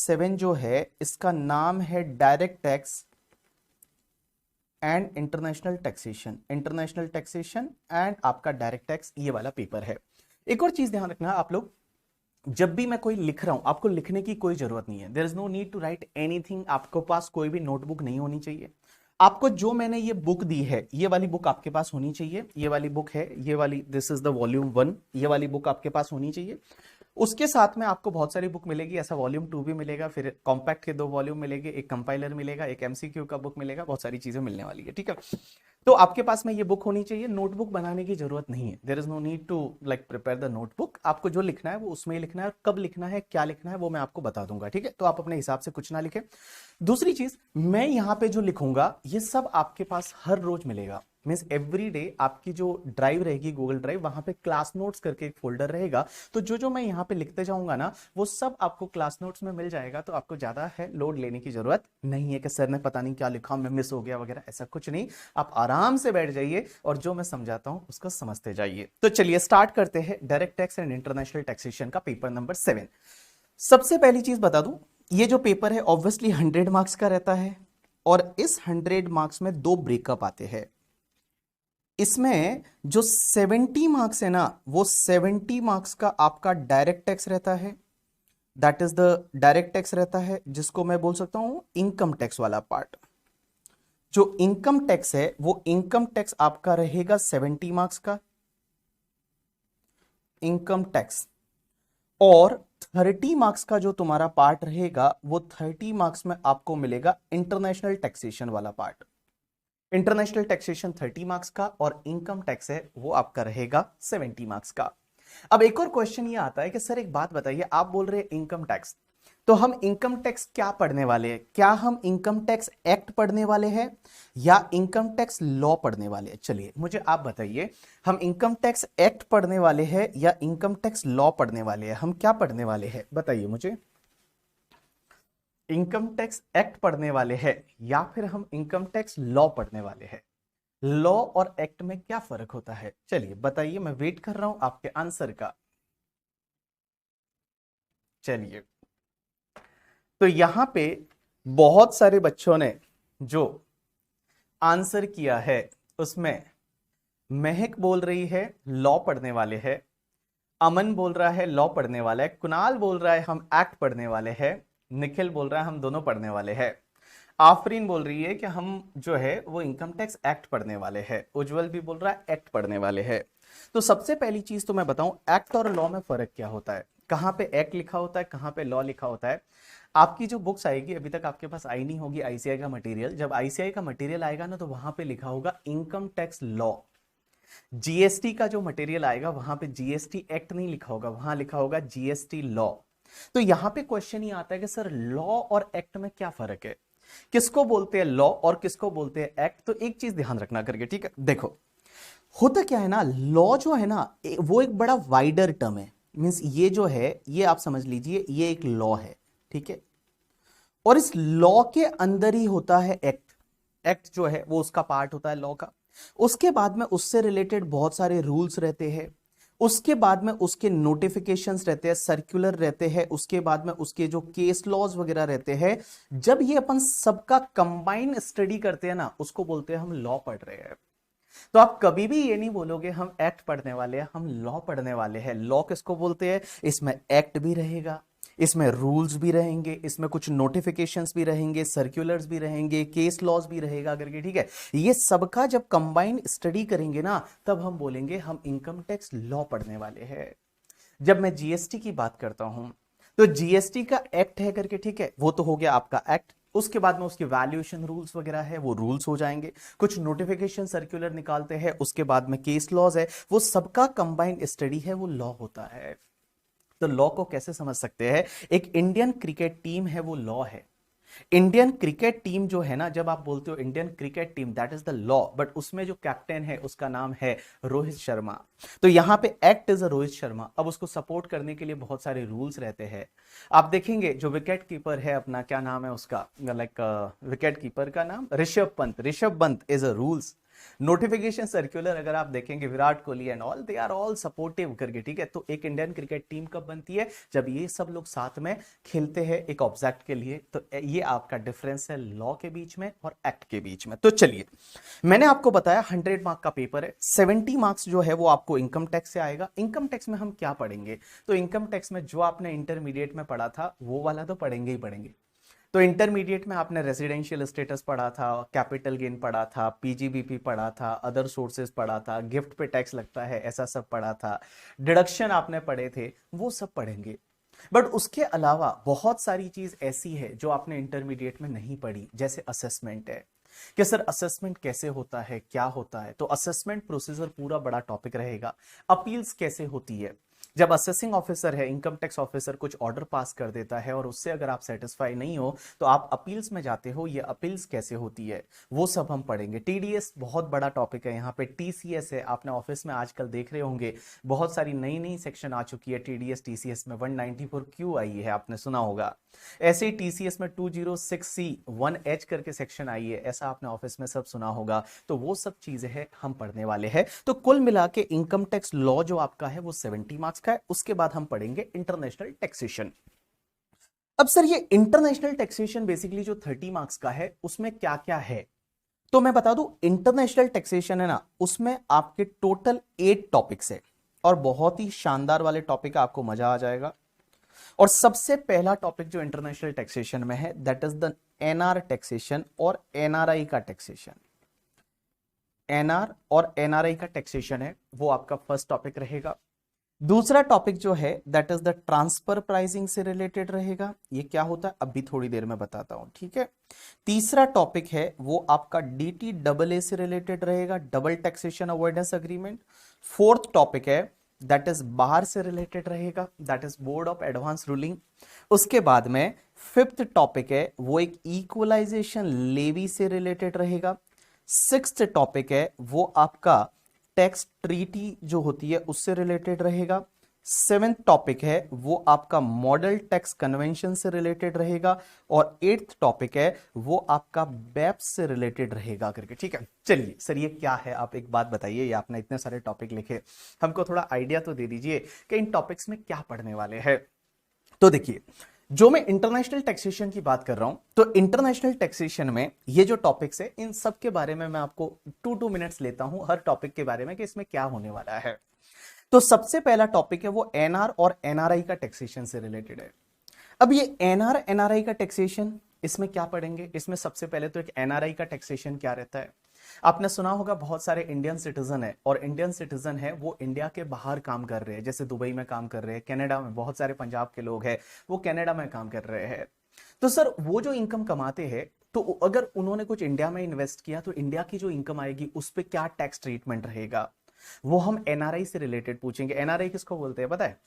7 जो है इसका नाम है direct tax and international taxation, international taxation and आपका डायरेक्ट टैक्स, ये वाला पेपर है। एक और चीज ध्यान रखना, आप लोग जब भी मैं कोई लिख रहा हूं आपको लिखने की कोई जरूरत नहीं है, there is no need to write anything. आपके पास कोई भी नोटबुक नहीं होनी चाहिए। आपको जो मैंने ये बुक दी है, ये वाली बुक आपके पास होनी चाहिए। ये वाली बुक है, ये वाली, दिस इज द वॉल्यूम 1, ये वाली बुक आपके पास होनी चाहिए। उसके साथ में आपको बहुत सारी बुक मिलेगी, ऐसा वॉल्यूम 2 भी मिलेगा, फिर कॉम्पैक्ट के 2 वॉल्यूम मिलेंगे, एक कंपाइलर मिलेगा, एक एमसीक्यू का बुक मिलेगा, बहुत सारी चीजें मिलने वाली है, ठीक है। तो आपके पास में ये बुक होनी चाहिए। नोटबुक बनाने की जरूरत नहीं है, there is no need to like prepare the notebook. आपको जो लिखना है वो उसमें ही लिखना है, और कब लिखना है, क्या लिखना है, वो मैं आपको बता दूंगा, ठीक है। तो आप अपने हिसाब से कुछ ना लिखें। दूसरी चीज, मैं यहां पे जो लिखूंगा ये सब आपके पास हर रोज मिलेगा, मीन्स एवरी डे आपकी जो ड्राइव रहेगी गूगल ड्राइव, वहां पे क्लास नोट्स करके एक फोल्डर रहेगा। तो जो जो मैं यहाँ पे लिखते जाऊंगा ना वो सब आपको क्लास नोट्स में मिल जाएगा। तो आपको ज्यादा है लोड लेने की जरूरत नहीं है कि सर ने पता नहीं क्या लिखा, मैं मिस हो गया वगैरह, ऐसा कुछ नहीं। आप आराम से बैठ जाइए और जो मैं समझाता हूं उसको समझते जाइए। तो चलिए स्टार्ट करते हैं direct tax and international taxation का पेपर नंबर 7। सबसे पहली चीज बता दूं, ये जो पेपर है ऑब्वियसली 100 मार्क्स का रहता है, और इस 100 मार्क्स में 2 ब्रेकअप आते हैं। इसमें जो 70 मार्क्स है ना, वो 70 मार्क्स का आपका डायरेक्ट टैक्स रहता है, that is the direct tax रहता है, जिसको मैं बोल सकता हूं इनकम टैक्स वाला पार्ट। जो इनकम टैक्स है वो इनकम टैक्स आपका रहेगा 70 मार्क्स का इनकम टैक्स, और 30 मार्क्स का जो तुम्हारा पार्ट रहेगा वो 30 मार्क्स में आपको मिलेगा इंटरनेशनल टैक्सेशन वाला पार्ट। इंटरनेशनल टैक्सेशन 30 मार्क्स का, और इनकम टैक्स है वो आपका रहेगा 70 मार्क्स का। अब एक और क्वेश्चन ये आता है कि सर एक बात बताइए, आप बोल रहे हैं इनकम टैक्स, तो हम इनकम टैक्स क्या पढ़ने वाले हैं? क्या हम इनकम टैक्स एक्ट पढ़ने वाले हैं या इनकम टैक्स लॉ पढ़ने वाले हैं? चलिए मुझे आप बताइए, हम इनकम टैक्स एक्ट पढ़ने वाले हैं या इनकम टैक्स लॉ पढ़ने वाले हैं? हम क्या पढ़ने वाले हैं बताइए मुझे। इनकम टैक्स एक्ट पढ़ने वाले हैं या फिर हम इनकम टैक्स लॉ पढ़ने वाले हैं? लॉ और एक्ट में क्या फर्क होता है? चलिए बताइए, मैं वेट कर रहा हूं आपके आंसर का। चलिए, तो यहां पे बहुत सारे बच्चों ने जो आंसर किया है उसमें महक बोल रही है लॉ पढ़ने वाले हैं, अमन बोल रहा है लॉ पढ़ने वाला है, कुणाल बोल रहा है हम एक्ट पढ़ने वाले हैं, निखिल बोल रहा है हम दोनों पढ़ने वाले हैं, आफरीन बोल रही है कि हम जो है वो इनकम टैक्स एक्ट पढ़ने वाले हैं, उज्जवल भी बोल रहा है एक्ट पढ़ने वाले हैं। तो सबसे पहली चीज तो मैं बताऊं, एक्ट और लॉ में फर्क क्या होता है, कहां पे एक्ट लिखा होता है, कहां पे लॉ लिखा होता है। आपकी जो बुक्स आएगी, अभी तक आपके पास आई नहीं होगी आईसीआई का मटेरियल, जब आईसीआई का मटेरियल आएगा ना तो वहां पे लिखा होगा इनकम टैक्स लॉ। जीएसटी का जो मटेरियल आएगा वहां पे जीएसटी एक्ट नहीं लिखा होगा, वहां लिखा होगा जीएसटी लॉ। तो यहां पे क्वेश्चन ये आता है कि सर लॉ और एक्ट में क्या फर्क है, किसको बोलते हैं लॉ और किसको बोलते हैं एक्ट? तो एक चीज ध्यान रखना करके, ठीक है। देखो होता क्या है ना, लॉ जो है ना वो एक बड़ा वाइडर टर्म है, मींस ये जो है ये आप समझ लीजिए ये एक लॉ है, ठीक है। और इस लॉ के अंदर ही होता है एक्ट। एक्ट जो है वो उसका पार्ट होता है लॉ का। उसके बाद में उससे रिलेटेड बहुत सारे रूल्स रहते हैं, उसके बाद में उसके नोटिफिकेशंस रहते हैं, सर्कुलर रहते हैं, उसके बाद में उसके जो केस लॉज वगैरह रहते हैं। जब ये अपन सबका कंबाइन स्टडी करते हैं ना, उसको बोलते हैं हम लॉ पढ़ रहे हैं। तो आप कभी भी ये नहीं बोलोगे हम एक्ट पढ़ने वाले हैं, हम लॉ पढ़ने वाले हैं। लॉ किसको बोलते हैं? इसमें एक्ट भी रहेगा, इसमें रूल्स भी रहेंगे, इसमें कुछ नोटिफिकेशंस भी रहेंगे, सर्कुलर्स भी रहेंगे, केस लॉज भी रहेगा करके, ठीक है। ये सबका जब कंबाइन स्टडी करेंगे ना तब हम बोलेंगे हम इनकम टैक्स लॉ पढ़ने वाले हैं। जब मैं जीएसटी की बात करता हूं तो जीएसटी का एक्ट है करके, ठीक है, वो तो हो गया आपका एक्ट। उसके बाद में उसके वैल्यूएशन रूल्स वगैरह है वो रूल्स हो जाएंगे, कुछ नोटिफिकेशन सर्कुलर निकालते हैं, उसके बाद में केस लॉज है, वो सबका कंबाइंड स्टडी है, वो लॉ होता है। तो लॉ को कैसे समझ सकते हैं? एक इंडियन क्रिकेट टीम है वो लॉ है। इंडियन क्रिकेट टीम जो है ना, जब आप बोलते हो Indian cricket team that is the law, but उसमें जो कैप्टन है उसका नाम है रोहित शर्मा। तो यहां पे act is a Rohit Sharma. अब उसको सपोर्ट करने के लिए बहुत सारे रूल्स रहते हैं। आप देखेंगे जो विकेट कीपर है अपना, क्या नाम है उसका, लाइक विकेट कीपर का नाम Rishabh Pant. Rishabh Pant is a rules. Notification circular अगर आप देखेंगे, Virat Kohli and all they are all supportive करके, ठीक है। तो एक इंडियन क्रिकेट टीम कब बनती है? जब ये सब लोग साथ में खेलते हैं एक ऑब्जेक्ट के लिए। तो ये आपका डिफरेंस है लॉ के बीच में और एक्ट के बीच में। तो चलिए, मैंने आपको बताया 100 मार्क का पेपर है, 70 मार्क्स जो है वो आपको इनकम टैक्स से आएगा। इनकम टैक्स में हम क्या पढ़ेंगे? तो इनकम टैक्स में जो आपने इंटरमीडिएट में पढ़ा था वो वाला तो पढ़ेंगे ही पढ़ेंगे। तो इंटरमीडिएट में आपने रेजिडेंशियल स्टेटस पढ़ा था, कैपिटल गेन पढ़ा था, पीजीबीपी पढ़ा था, अदर सोर्सेज पढ़ा था, गिफ्ट पे टैक्स लगता है ऐसा सब पढ़ा था, डिडक्शन आपने पढ़े थे, वो सब पढ़ेंगे। बट उसके अलावा बहुत सारी चीज ऐसी है जो आपने इंटरमीडिएट में नहीं पढ़ी, जैसे असेसमेंट है कि सर असेसमेंट कैसे होता है, क्या होता है। तो असेसमेंट प्रोसीजर पूरा बड़ा टॉपिक रहेगा। अपील्स कैसे होती है, जब असेसिंग ऑफिसर है, इनकम टैक्स ऑफिसर कुछ ऑर्डर पास कर देता है और उससे अगर आप सेटिस्फाई नहीं हो तो आप अपील्स में जाते हो, ये अपील्स कैसे होती है वो सब हम पढ़ेंगे। टीडीएस बहुत बड़ा टॉपिक है, यहाँ पे टीसीएस है, आपने ऑफिस में आजकल देख रहे होंगे बहुत सारी नई नई सेक्शन आ चुकी है टीडीएस टीसीएस में। 194 क्यू आई है, आपने सुना होगा। ऐसे ही टीसीएस में 206C 1H करके सेक्शन आई है, ऐसा आपने ऑफिस में सब सुना होगा। तो वो सब चीजें हैं हम पढ़ने वाले हैं। तो कुल मिला के इनकम टैक्स लॉ जो आपका है वो 70 मार्क्स का है। उसके बाद हम पढ़ेंगे इंटरनेशनल टैक्सेशन। अब सर ये इंटरनेशनल टैक्सेशन बेसिकली जो 30 मार्क्स का है उसमें क्या क्या है? तो मैं बता दूं, इंटरनेशनल टैक्सेशन है ना, उसमें आपके टोटल 8 टॉपिक्स है और बहुत ही शानदार वाले टॉपिक है, आपको मजा आ जाएगा। और सबसे पहला टॉपिक जो इंटरनेशनल टैक्सेशन में है that is the NR taxation और एनआरआई का टैक्सेशन। एनआर और एनआरआई का टैक्सेशन है वो आपका फर्स्ट टॉपिक रहेगा। दूसरा टॉपिक जो है that is the transfer pricing से रिलेटेड रहेगा। ये क्या होता है अभी थोड़ी देर में बताता हूं, ठीक है। तीसरा टॉपिक है वो आपका DTAA से रिलेटेड रहेगा, double taxation avoidance agreement. Fourth topic है दैट इज बाहर से रिलेटेड रहेगा, that is board of advance ruling. उसके बाद में फिफ्थ टॉपिक है वो एक इक्वलाइजेशन लेवी से रिलेटेड रहेगा। सिक्स्थ टॉपिक है वो आपका टैक्स ट्रीटी जो होती है उससे रिलेटेड रहेगा। सेवेंथ टॉपिक है वो आपका मॉडल टैक्स कन्वेंशन से रिलेटेड रहेगा। और एट्थ टॉपिक है वो आपका BEPS से रिलेटेड रहेगा करके, ठीक है। चलिए सर ये क्या है, आप एक बात बताइए, ये आपने इतने सारे टॉपिक लिखे, हमको थोड़ा आइडिया तो दे दीजिए कि इन टॉपिक्स में क्या पढ़ने वाले हैं। तो देखिए, जो मैं इंटरनेशनल टैक्सेशन की बात कर रहा हूं, तो इंटरनेशनल टैक्सेशन में ये जो टॉपिक्स है इन सब के बारे में मैं आपको 2 मिनट्स लेता हूं हर टॉपिक के बारे में कि इसमें क्या होने वाला है। तो सबसे पहला टॉपिक है वो एनआर और एनआरआई का टैक्सेशन से रिलेटेड है। अब ये एनआर एनआरआई का टैक्सेशन, इसमें क्या पढ़ेंगे? इसमें सबसे पहले तो एक एनआरआई का टैक्सेशन क्या रहता है। आपने सुना होगा बहुत सारे इंडियन सिटीजन है, और इंडियन सिटीजन है वो इंडिया के बाहर काम कर रहे हैं, जैसे दुबई में काम कर रहे हैं, कनाडा में बहुत सारे पंजाब के लोग हैं वो कनाडा में काम कर रहे हैं। तो सर वो जो इनकम कमाते हैं, तो अगर उन्होंने कुछ इंडिया में इन्वेस्ट किया तो इंडिया की जो इनकम आएगी उस पर क्या टैक्स ट्रीटमेंट रहेगा, वो हम एनआरआई से रिलेटेड पूछेंगे। एनआरआई किसको बोलते हैं पता है?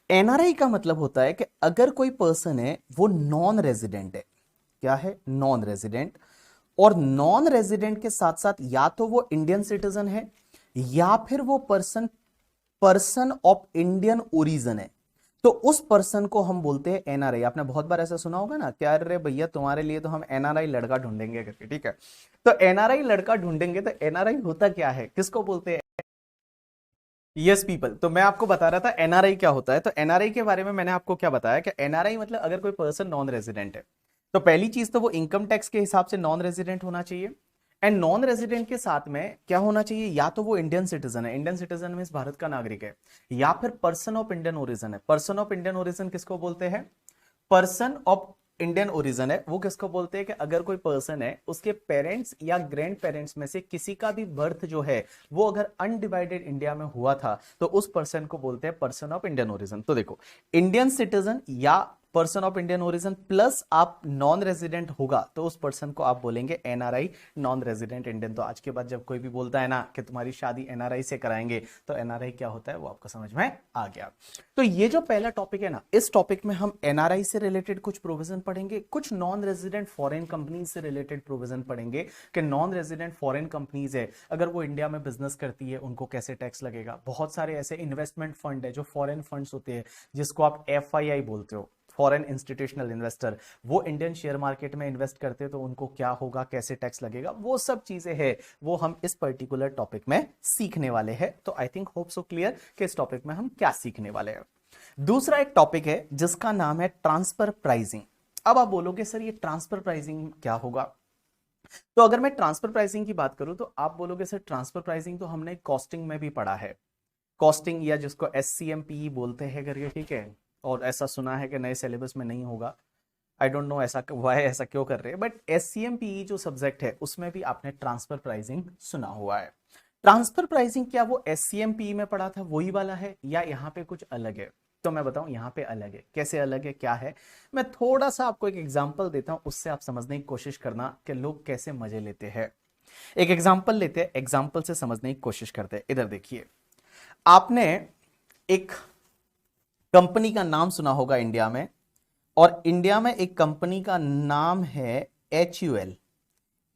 एनआरआई का मतलब होता है कि अगर कोई पर्सन है वो नॉन रेजिडेंट है। क्या है? Non resident. और नॉन रेजिडेंट के साथ साथ या तो वो इंडियन सिटीजन है या फिर वो पर्सन ऑफ इंडियन ओरिजिन है, तो उस पर्सन को हम बोलते हैं एनआरआई। आपने बहुत बार ऐसा सुना होगा ना, क्या अरे भैया तुम्हारे लिए तो हम एनआरआई लड़का ढूंढेंगे करके, ठीक है। तो एनआरआई लड़का ढूंढेंगे, तो एनआरआई होता क्या है, किसको बोलते हैं? Yes people. तो मैं आपको बता रहा था एनआरआई क्या होता है। तो एनआरआई के बारे में मैंने आपको क्या बताया कि एनआरआई मतलब अगर कोई पर्सन नॉन रेजिडेंट है, तो पहली चीज तो वो इनकम टैक्स के हिसाब से नॉन रेजिडेंट होना चाहिए। एंड नॉन रेजिडेंट के साथ में क्या होना चाहिए, या तो वो इंडियन सिटीजन है, इंडियन सिटीजन मींस भारत का नागरिक है, या फिर पर्सन ऑफ इंडियन ओरिजिन है। पर्सन ऑफ इंडियन ओरिजिन किसको बोलते हैं? पर्सन ऑफ इंडियन ओरिजिन है वो किसको बोलते हैं कि अगर कोई पर्सन है उसके पेरेंट्स या ग्रैंड पेरेंट्स में से किसी का भी बर्थ जो है वो अगर अनडिवाइडेड इंडिया में हुआ था तो उस पर्सन को बोलते हैं पर्सन ऑफ इंडियन ओरिजिन। तो देखो, इंडियन सिटीजन या person of Indian origin plus आप नॉन रेजिडेंट होगा तो उस पर्सन को आप बोलेंगे एनआरआई, नॉन रेजिडेंट इंडियन। तो आज के बाद जब कोई भी बोलता है ना कि तुम्हारी शादी एनआरआई से कराएंगे, तो एनआरआई क्या होता है वो आपको समझ में आ गया। तो ये जो पहला टॉपिक है ना, इस टॉपिक में हम एनआरआई से रिलेटेड कुछ प्रोविजन पढ़ेंगे, कुछ नॉन रेजिडेंट फॉरेन कंपनीज से रिलेटेड प्रोविजन पढ़ेंगे कि नॉन रेजिडेंट फॉरेन कंपनीज है अगर वो इंडिया में बिजनेस करती है उनको कैसे टैक्स लगेगा। बहुत सारे ऐसे इन्वेस्टमेंट फंड है जो फॉरेन फंड्स होते हैं जिसको आप एफआईआई बोलते हो, फॉरेन इंस्टीट्यूशनल इन्वेस्टर, वो इंडियन शेयर मार्केट में इन्वेस्ट करते तो उनको क्या होगा, कैसे टैक्स लगेगा, वो सब चीजें हैं, वो हम इस पर्टिकुलर टॉपिक में सीखने वाले हैं। तो I think hope so clear कि इस टॉपिक में हम क्या सीखने वाले हैं। दूसरा एक टॉपिक है जिसका नाम है ट्रांसफर प्राइसिंग। अब आप बोलोगे सर ये ट्रांसफर प्राइसिंग क्या होगा? तो अगर मैं ट्रांसफर प्राइसिंग की बात करूं तो आप बोलोगे सर ट्रांसफर प्राइसिंग तो हमने कॉस्टिंग में भी पढ़ा है, कॉस्टिंग या जिसको SCMPE बोलते हैं करके, ठीक है। और ऐसा सुना है कि नए सिलेबस में नहीं होगा, आई डोंट नो ऐसा वाई ऐसा क्यों कर रहे हैं, बट SCMPE जो सब्जेक्ट है उसमें भी आपने ट्रांसफर प्राइसिंग सुना हुआ है। ट्रांसफर प्राइसिंग क्या वो SCMPE में पढ़ा था वही वाला है या यहाँ पे कुछ अलग है? तो मैं बताऊं यहाँ पे अलग है। कैसे अलग है, क्या है? मैं थोड़ा सा आपको एक एग्जांपल देता हूं, उससे आप समझने की कोशिश करना कि लोग कैसे मजे लेते हैं। एक एग्जांपल लेते हैं, एग्जांपल से समझने की कोशिश करते हैं। इधर देखिए, आपने एक कंपनी का नाम सुना होगा इंडिया में, और इंडिया में एक कंपनी का नाम है HUL,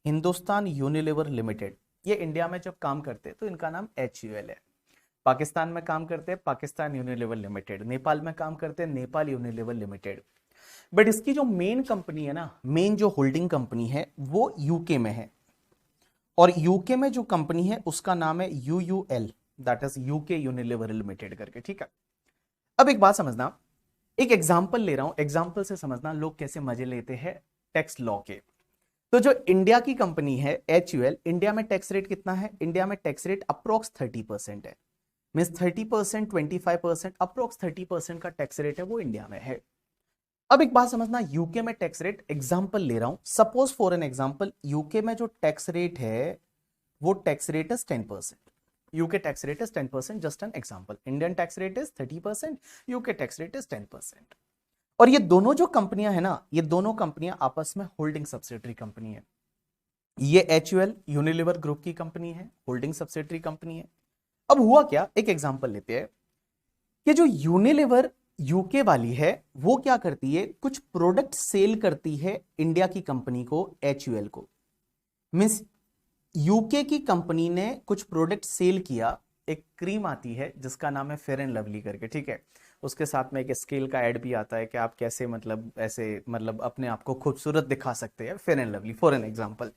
हिंदुस्तान यूनिलीवर लिमिटेड। ये इंडिया में जब काम करते तो इनका नाम HUL है। पाकिस्तान में काम करते हैं पाकिस्तान यूनिलीवर लिमिटेड, नेपाल में काम करते हैं नेपाल यूनिलीवर लिमिटेड। बट इसकी जो मेन कंपनी है ना, मेन जो होल्डिंग कंपनी है वो यूके में है, और यूके में जो कंपनी है उसका नाम है UUL, that is UK Unilever limited करके, ठीक है। अब एक बात समझना, एक एग्जांपल ले रहा हूं, एग्जांपल से समझना लोग कैसे मजे लेते हैं टैक्स लॉ के। तो जो इंडिया की कंपनी है HUL, इंडिया में टैक्स रेट कितना है? इंडिया में टैक्स रेट अप्रोक्स 30% है, मींस 30%, 25%, अप्रोक्स 30% का टैक्स रेट है वो इंडिया में है। अब एक बात समझना, यूके में टैक्स रेट, एग्जांपल ले रहा हूं, suppose for an example, UK में जो टैक्स रेट है वो tax rate is 10%। UK tax rate is 10%, just an example. Indian tax rate is 30%, UK tax rate is 10%। और ये दोनों जो कंपनियां है ना, ये दोनों कंपनियां आपस में होल्डिंग सब्सिडरी कंपनी है। ये HUL यूनिलीवर ग्रुप की कंपनी है, होल्डिंग सब्सिडरी कंपनी है। अब हुआ क्या, एक एग्जांपल लेते हैं कि जो यूनिलीवर यूके वाली है वो क्या करती है, कुछ प्रोडक्ट सेल करती है इंडिया की कंपनी को, HUL को। मींस यूके की कंपनी ने कुछ प्रोडक्ट सेल किया, एक क्रीम आती है जिसका नाम है फेयर एंड लवली करके, ठीक है। उसके साथ में एक स्केल का ऐड भी आता है कि आप कैसे मतलब ऐसे मतलब अपने आप को खूबसूरत दिखा सकते हैं, fair and lovely for an example.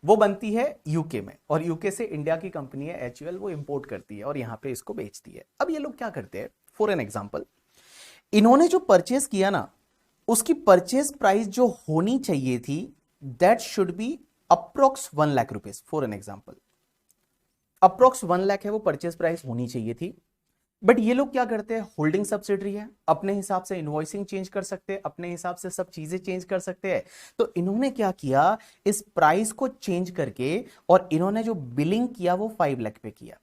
वो बनती है यूके में, और यूके से इंडिया की कंपनी है HUL वो इंपोर्ट करती है और यहां पे इसको बेचती है। अब ये लोग क्या करते हैं, फॉर एन एग्जांपल, इन्होंने जो परचेज किया ना, उसकी परचेज प्राइस जो होनी चाहिए थी that should be approx 1 lakh rupees, for an example. Approx 1 lakh है वो परचेज प्राइस होनी चाहिए थी। बट ये लोग क्या करते हैं, होल्डिंग सब्सिडरी है, अपने हिसाब से इनवॉइसिंग चेंज कर सकते हैं, अपने हिसाब से सब चीजें चेंज कर सकते हैं। तो इन्होंने क्या किया, इस प्राइस को चेंज करके, और इन्होंने जो बिलिंग किया वो 5 लाख पे किया,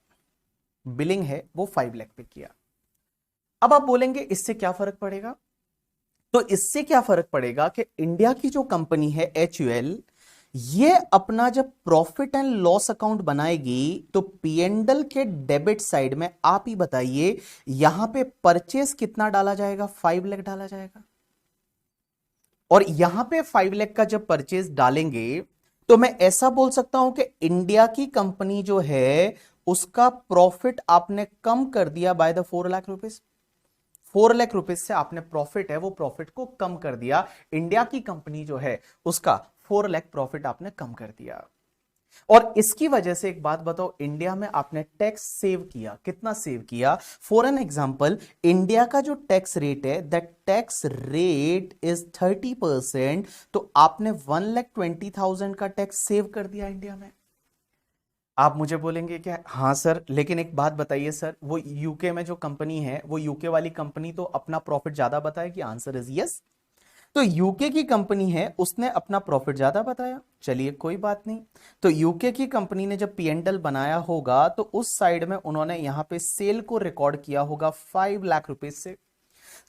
बिलिंग है वो 5 लाख पे किया। अब आप बोलेंगे इससे क्या फर्क पड़ेगा? तो इससे क्या फर्क पड़ेगा कि इंडिया की जो कंपनी है HUL, ये अपना जब प्रॉफिट एंड लॉस अकाउंट बनाएगी तो P&L के डेबिट साइड में आप ही बताइए यहां पे परचेस कितना डाला जाएगा, 5 लाख डाला जाएगा। और यहां पे 5 लाख का जब परचेस डालेंगे तो मैं ऐसा बोल सकता हूं कि इंडिया की कंपनी जो है उसका प्रॉफिट आपने कम कर दिया by the 4 lakh rupees. 4 lakh rupees से आपने प्रॉफिट है वो प्रॉफिट को कम कर दिया, इंडिया की कंपनी जो है उसका 4 लाख प्रॉफिट आपने कम कर दिया। और इसकी वजह से एक बात बताओ, इंडिया में आपने टैक्स सेव किया, कितना सेव किया? फॉर एन एग्जांपल, इंडिया का जो टैक्स रेट है दैट टैक्स रेट इज 30%, तो आपने 1,20,000 का टैक्स सेव कर दिया इंडिया में। आप मुझे बोलेंगे क्या, हाँ सर लेकिन एक बात बताइए सर, वो यूके में जो कंपनी है वो यूके वाली कंपनी तो अपना प्रॉफिट ज्यादा बताएगी? Answer is yes. तो यूके की कंपनी है उसने अपना प्रॉफिट ज्यादा बताया, चलिए कोई बात नहीं। तो यूके की कंपनी ने जब P&L बनाया होगा तो उस साइड में उन्होंने यहां पे सेल को रिकॉर्ड किया होगा 5 लाख रुपए से,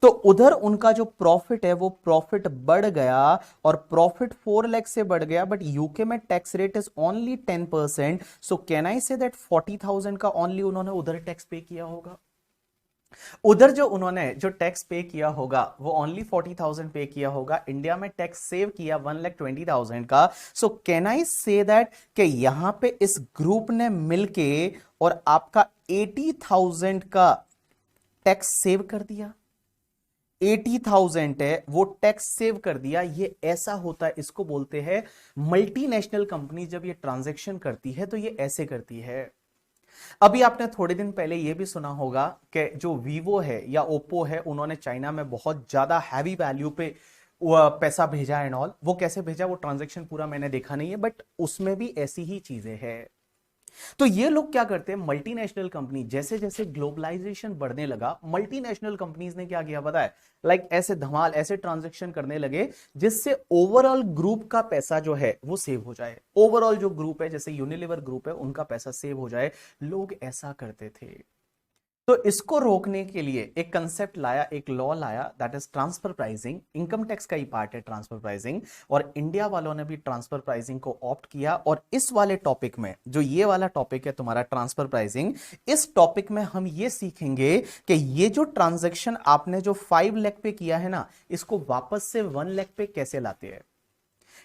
तो उधर उनका जो प्रॉफिट है वो प्रॉफिट बढ़ गया और प्रॉफिट 4 लाख से बढ़ गया। बट यूके में tax rate is only 10%, so can I say that 40,000 का ओनली उन्होंने उधर टैक्स पे किया होगा। उधर जो उन्होंने जो टैक्स पे किया होगा वो ओनली 40,000 पे किया होगा, इंडिया में टैक्स सेव किया 1,20,000 का। So can I say that कि यहां पे इस ग्रुप ने मिलके और आपका 80,000 का टैक्स सेव कर दिया। 80,000 है वो टैक्स सेव कर दिया। ये ऐसा होता है, इसको बोलते हैं मल्टीनेशनल कंपनी जब ये ट्रांजैक्शन करती है तो ये ऐसे करती है। अभी आपने थोड़े दिन पहले ये भी सुना होगा कि जो वीवो है या ओप्पो है, उन्होंने चाइना में बहुत ज्यादा हैवी वैल्यू पे वो पैसा भेजा एंड ऑल। वो कैसे भेजा वो ट्रांजैक्शन पूरा मैंने देखा नहीं है, बट उसमें भी ऐसी ही चीजें हैं। तो ये लोग क्या करते हैं, मल्टीनेशनल कंपनी जैसे जैसे ग्लोबलाइजेशन बढ़ने लगा, मल्टीनेशनल कंपनीज ने क्या किया पता है, लाइक ऐसे धमाल ऐसे ट्रांजैक्शन करने लगे जिससे ओवरऑल ग्रुप का पैसा जो है वो सेव हो जाए। ओवरऑल जो ग्रुप है, जैसे यूनिलीवर ग्रुप है, उनका पैसा सेव हो जाए। लोग ऐसा करते थे। तो इसको रोकने के लिए एक कंसेप्ट लाया, एक लॉ लाया, that is transfer pricing. Income tax का ही पार्ट है ट्रांसफर प्राइसिंग, और इंडिया वालों ने भी ट्रांसफर प्राइसिंग को ऑप्ट किया। और इस वाले टॉपिक में, जो ये वाला टॉपिक है तुम्हारा ट्रांसफर प्राइसिंग, इस टॉपिक में हम ये सीखेंगे कि ये जो ट्रांजैक्शन आपने जो 5 लाख पे किया है ना, इसको वापस से 1 लाख पे कैसे लाते हैं।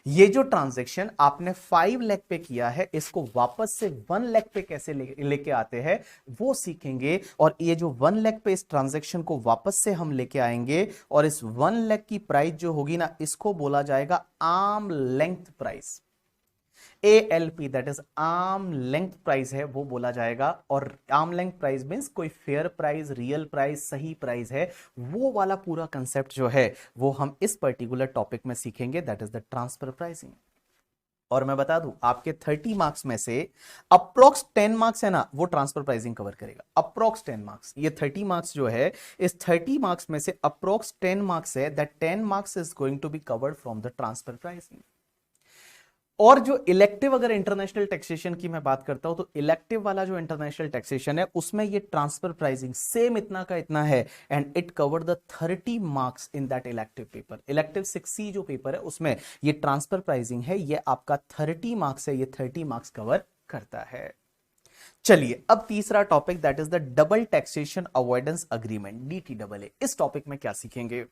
ये जो ट्रांजैक्शन आपने 5 लाख पे किया है, इसको वापस से 1 लाख पे कैसे लेके आते हैं वो सीखेंगे। और ये जो 1 लाख पे इस ट्रांजैक्शन को वापस से हम लेके आएंगे, और इस 1 लाख की प्राइस जो होगी ना, इसको बोला जाएगा arm length price. ALP that is arm length price है, वो बोला जाएगा। और आर्म लेंथ प्राइस मींस कोई फेयर प्राइस, रियल प्राइस, सही प्राइस है, वो वाला पूरा कंसेप्ट जो है वो हम इस पर्टिकुलर टॉपिक में सीखेंगे, that is the transfer pricing. और मैं बता दूं, आपके 30 मार्क्स में से अप्रोक्स 10 मार्क्स है ना, वो ट्रांसफर प्राइसिंग कवर करेगा। अप्रोक्स 10 मार्क्स, ये 30 मार्क्स जो है, इस 30 मार्क्स में से अप्रोक्स 10 मार्क्स है, that 10 marks is going to be covered from the transfer pricing. और जो इलेक्टिव, अगर इंटरनेशनल टैक्सेशन की मैं बात करता हूं, तो इलेक्टिव वाला जो इंटरनेशनल टैक्सेशन है, उसमें ये ट्रांसफर प्राइसिंग सेम इतना का इतना है, and it covered the 30 marks in that elective paper. Elective 6C जो पेपर है, उसमें ये ट्रांसफर प्राइसिंग है, ये आपका 30 मार्क्स है, ये 30 मार्क्स कवर करता है। चलिए, अब तीसरा topic, that is the double taxation avoidance agreement, DTAA। इस टॉपिक में क्या सीखेंगे,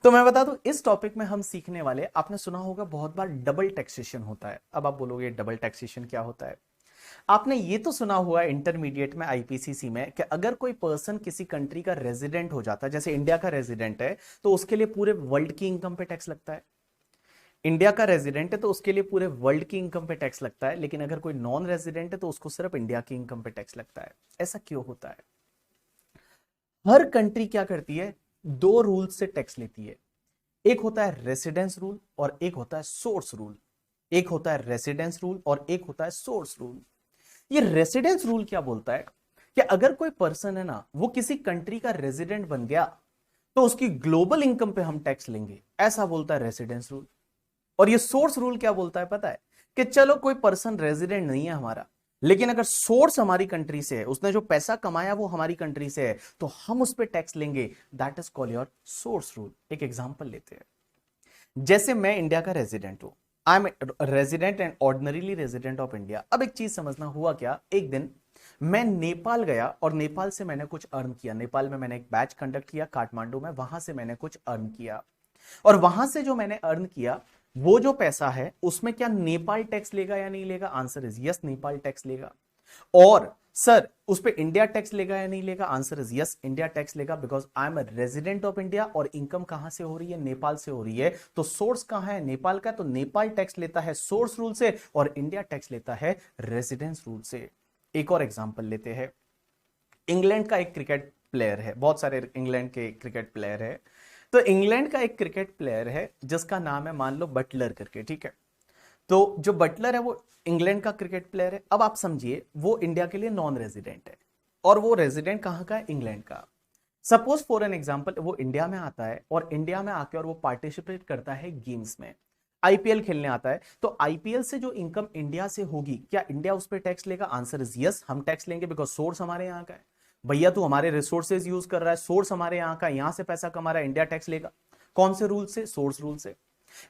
तो मैं बता दूं, इस टॉपिक में हम सीखने वाले, आपने सुना होगा बहुत बार डबल टैक्सेशन होता है। अब आप बोलोगे डबल टैक्सेशन क्या होता है। आपने ये तो सुना हुआ है इंटरमीडिएट में, IPCC में, कि अगर कोई पर्सन किसी कंट्री का रेजिडेंट हो जाता है, जैसे इंडिया का रेजिडेंट है, तो उसके लिए पूरे वर्ल्ड की इनकम पे टैक्स लगता है। इंडिया का रेजिडेंट है तो उसके लिए पूरे वर्ल्ड की इनकम पे टैक्स लगता है, लेकिन अगर कोई नॉन रेजिडेंट है तो उसको सिर्फ इंडिया की इनकम पे टैक्स लगता है। ऐसा क्यों होता है। हर कंट्री क्या करती है, 2 रूल से टैक्स लेती है। एक होता है रेसिडेंस रूल और एक होता है सोर्स रूल। एक होता है रेसिडेंस रूल और एक होता है सोर्स रूल। ये रेसिडेंस रूल क्या बोलता है कि अगर कोई पर्सन है ना, वो किसी कंट्री का रेजिडेंट बन गया, तो उसकी ग्लोबल इनकम पे हम टैक्स लेंगे, ऐसा बोलता है रेसिडेंस रूल। और ये सोर्स रूल क्या बोलता है पता है, कि चलो कोई पर्सन रेजिडेंट नहीं है हमारा, लेकिन अगर सोर्स हमारी कंट्री से है, उसने जो पैसा कमाया वो हमारी कंट्री से है, तो हम उस पर टैक्स लेंगे, that is called your source rule. एक एग्जांपल लेते हैं, जैसे मैं इंडिया का रेजिडेंट हूं, I am resident and ordinarily resident of India. अब एक चीज समझना, हुआ क्या, एक दिन मैं नेपाल गया और नेपाल से मैंने कुछ अर्न किया। नेपाल में मैंने एक बैच कंडक्ट किया काठमांडू में, वहां से मैंने कुछ अर्न किया, और वहां से जो मैंने अर्न किया, वो जो पैसा है उसमें क्या नेपाल टैक्स लेगा या नहीं लेगा, answer is yes, Nepal tax लेगा। और सर उस पे इंडिया टैक्स लेगा या नहीं लेगा, answer is yes, India tax लेगा, because I am a resident of India और इनकम कहां से हो रही है, नेपाल से हो रही है। तो सोर्स कहां है, नेपाल का, तो नेपाल टैक्स लेता है सोर्स रूल से और इंडिया टैक्स लेता है रेजिडेंस रूल से। एक और एग्जांपल लेते हैं, इंग्लैंड का एक क्रिकेट प्लेयर है, बहुत सारे इंग्लैंड के क्रिकेट प्लेयर है। तो इंग्लैंड का एक क्रिकेट प्लेयर है जिसका नाम है, मान लो बटलर करके, ठीक है। तो जो बटलर है वो इंग्लैंड का क्रिकेट प्लेयर है। अब आप समझिए, वो इंडिया के लिए नॉन रेजिडेंट है, और वो रेजिडेंट कहां का है, इंग्लैंड का। सपोज फॉर एन एग्जांपल, वो इंडिया में आता है, और इंडिया में आके और वो पार्टिसिपेट करता है गेम्स में, IPL खेलने आता है। तो IPL से जो इनकम इंडिया से होगी, क्या इंडिया उस पर टैक्स लेगा, आंसर इज यस, हम टैक्स लेंगे, बिकॉज सोर्स हमारे यहाँ का है। भैया तू हमारे रिसोर्सेज यूज कर रहा है, सोर्स हमारे यहाँ का, यहां से पैसा कमा रहा है, इंडिया टैक्स लेगा। कौन से रूल से, सोर्स रूल से।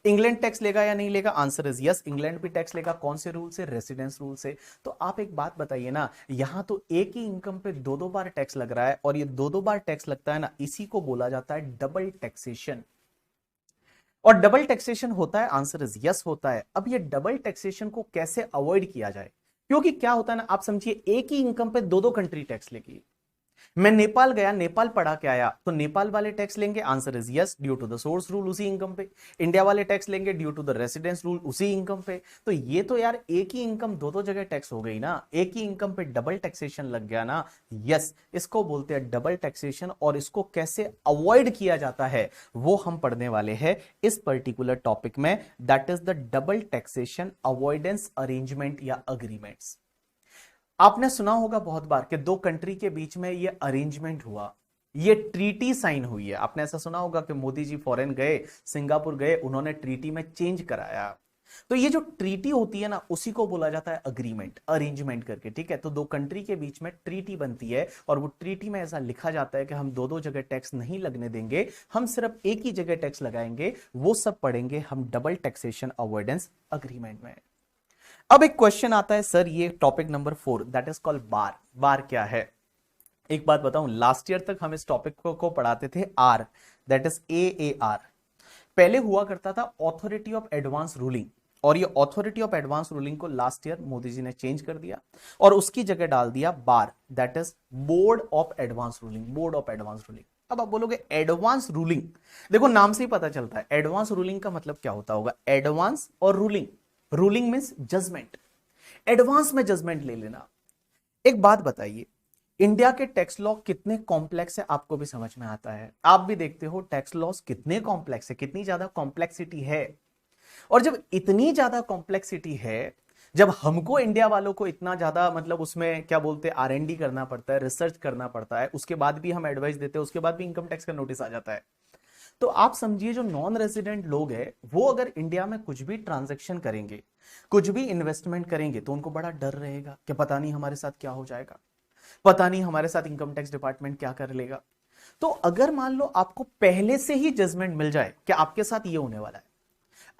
इंग्लैंड टैक्स लेगा या नहीं लेगा, आंसर इज यस, इंग्लैंड भी टैक्स लेगा। कौन से रूल से, रेसिडेंस रूल से। तो आप एक बात बताइए ना, यहां तो एक ही इनकम पे 2 बार टैक्स लग रहा है, और ये 2 बार टैक्स लगता है ना, इसी को बोला जाता है डबल टैक्सेशन। और डबल टैक्सेशन होता है, आंसर इज यस होता है। अब ये डबल टैक्सेशन को कैसे अवॉइड किया जाए, क्योंकि क्या होता है ना, आप समझिए, एक ही इनकम पे 2 कंट्री टैक्स लेगी। मैं नेपाल गया, नेपाल पढ़ा के आया, तो नेपाल वाले टैक्स लेंगे, answer is yes, due to the source rule उसी इनकम पे। इंडिया वाले टैक्स लेंगे due to the residence rule उसी इनकम पे। तो ये तो यार एक ही इनकम दो दो जगह टैक्स हो गई ना, एक ही इनकम पे डबल टैक्सेशन लग गया ना। यस, इसको बोलते हैं डबल टैक्सेशन, और इसको कैसे अवॉइड किया जाता है वो हम पढ़ने वाले हैं इस पर्टिकुलर टॉपिक में, that is the double taxation avoidance arrangement या अग्रीमेंट्स। आपने सुना होगा बहुत बार कि दो कंट्री के बीच में ये अरेंजमेंट हुआ, ये ट्रीटी साइन हुई है। आपने ऐसा सुना होगा कि मोदी जी फॉरेन गए, सिंगापुर गए, उन्होंने ट्रीटी में चेंज कराया। तो ये जो ट्रीटी होती है ना, उसी को बोला जाता है अग्रीमेंट, अरेंजमेंट करके, ठीक है। तो दो कंट्री के बीच में ट्रीटी बनती है, और वो ट्रीटी में ऐसा लिखा जाता है कि हम दो दो जगह टैक्स नहीं लगने देंगे, हम सिर्फ एक ही जगह टैक्स लगाएंगे। वो सब पढ़ेंगे हम डबल टैक्सेशन अवॉइडेंस अग्रीमेंट में। अब एक क्वेश्चन आता है, सर ये topic number 4 that is called bar. Bar क्या है? एक बात बताऊं, लास्ट ईयर तक हम इस टॉपिक को पढ़ाते थे आर, दैट इज AAR। पहले हुआ करता था ऑथोरिटी ऑफ एडवांस रूलिंग, और ये ऑथोरिटी ऑफ एडवांस रूलिंग को लास्ट ईयर मोदी जी ने चेंज कर दिया और उसकी जगह डाल दिया bar, that is board of advance ruling, board of advance ruling. अब आप बोलोगे एडवांस रूलिंग, देखो नाम से ही पता चलता है एडवांस रूलिंग का मतलब क्या होता होगा। एडवांस और ruling, ruling means judgment, advance में जजमेंट ले लेना। एक बात बताइए, इंडिया के टैक्स लॉ कितने कॉम्प्लेक्स है, आपको भी समझ में आता है, आप भी देखते हो टैक्स लॉस कितने कॉम्प्लेक्स है, कितनी ज्यादा कॉम्प्लेक्सिटी है। और जब इतनी ज्यादा कॉम्प्लेक्सिटी है, जब हमको इंडिया वालों को इतना ज्यादा मतलब उसमें क्या बोलते हैं R&D करना पड़ता है, रिसर्च करना पड़ता है, उसके बाद भी हम एडवाइस देते हैं, उसके बाद भी इनकम टैक्स का नोटिस आ जाता है। तो आप समझिए जो नॉन रेजिडेंट लोग हैं वो अगर इंडिया में कुछ भी ट्रांजैक्शन करेंगे, कुछ भी इन्वेस्टमेंट करेंगे, तो उनको बड़ा डर रहेगा कि पता नहीं हमारे साथ क्या हो जाएगा, पता नहीं हमारे साथ इनकम टैक्स डिपार्टमेंट क्या कर लेगा। तो अगर मान लो आपको पहले से ही जजमेंट मिल जाए कि आपके साथ ये होने वाला है,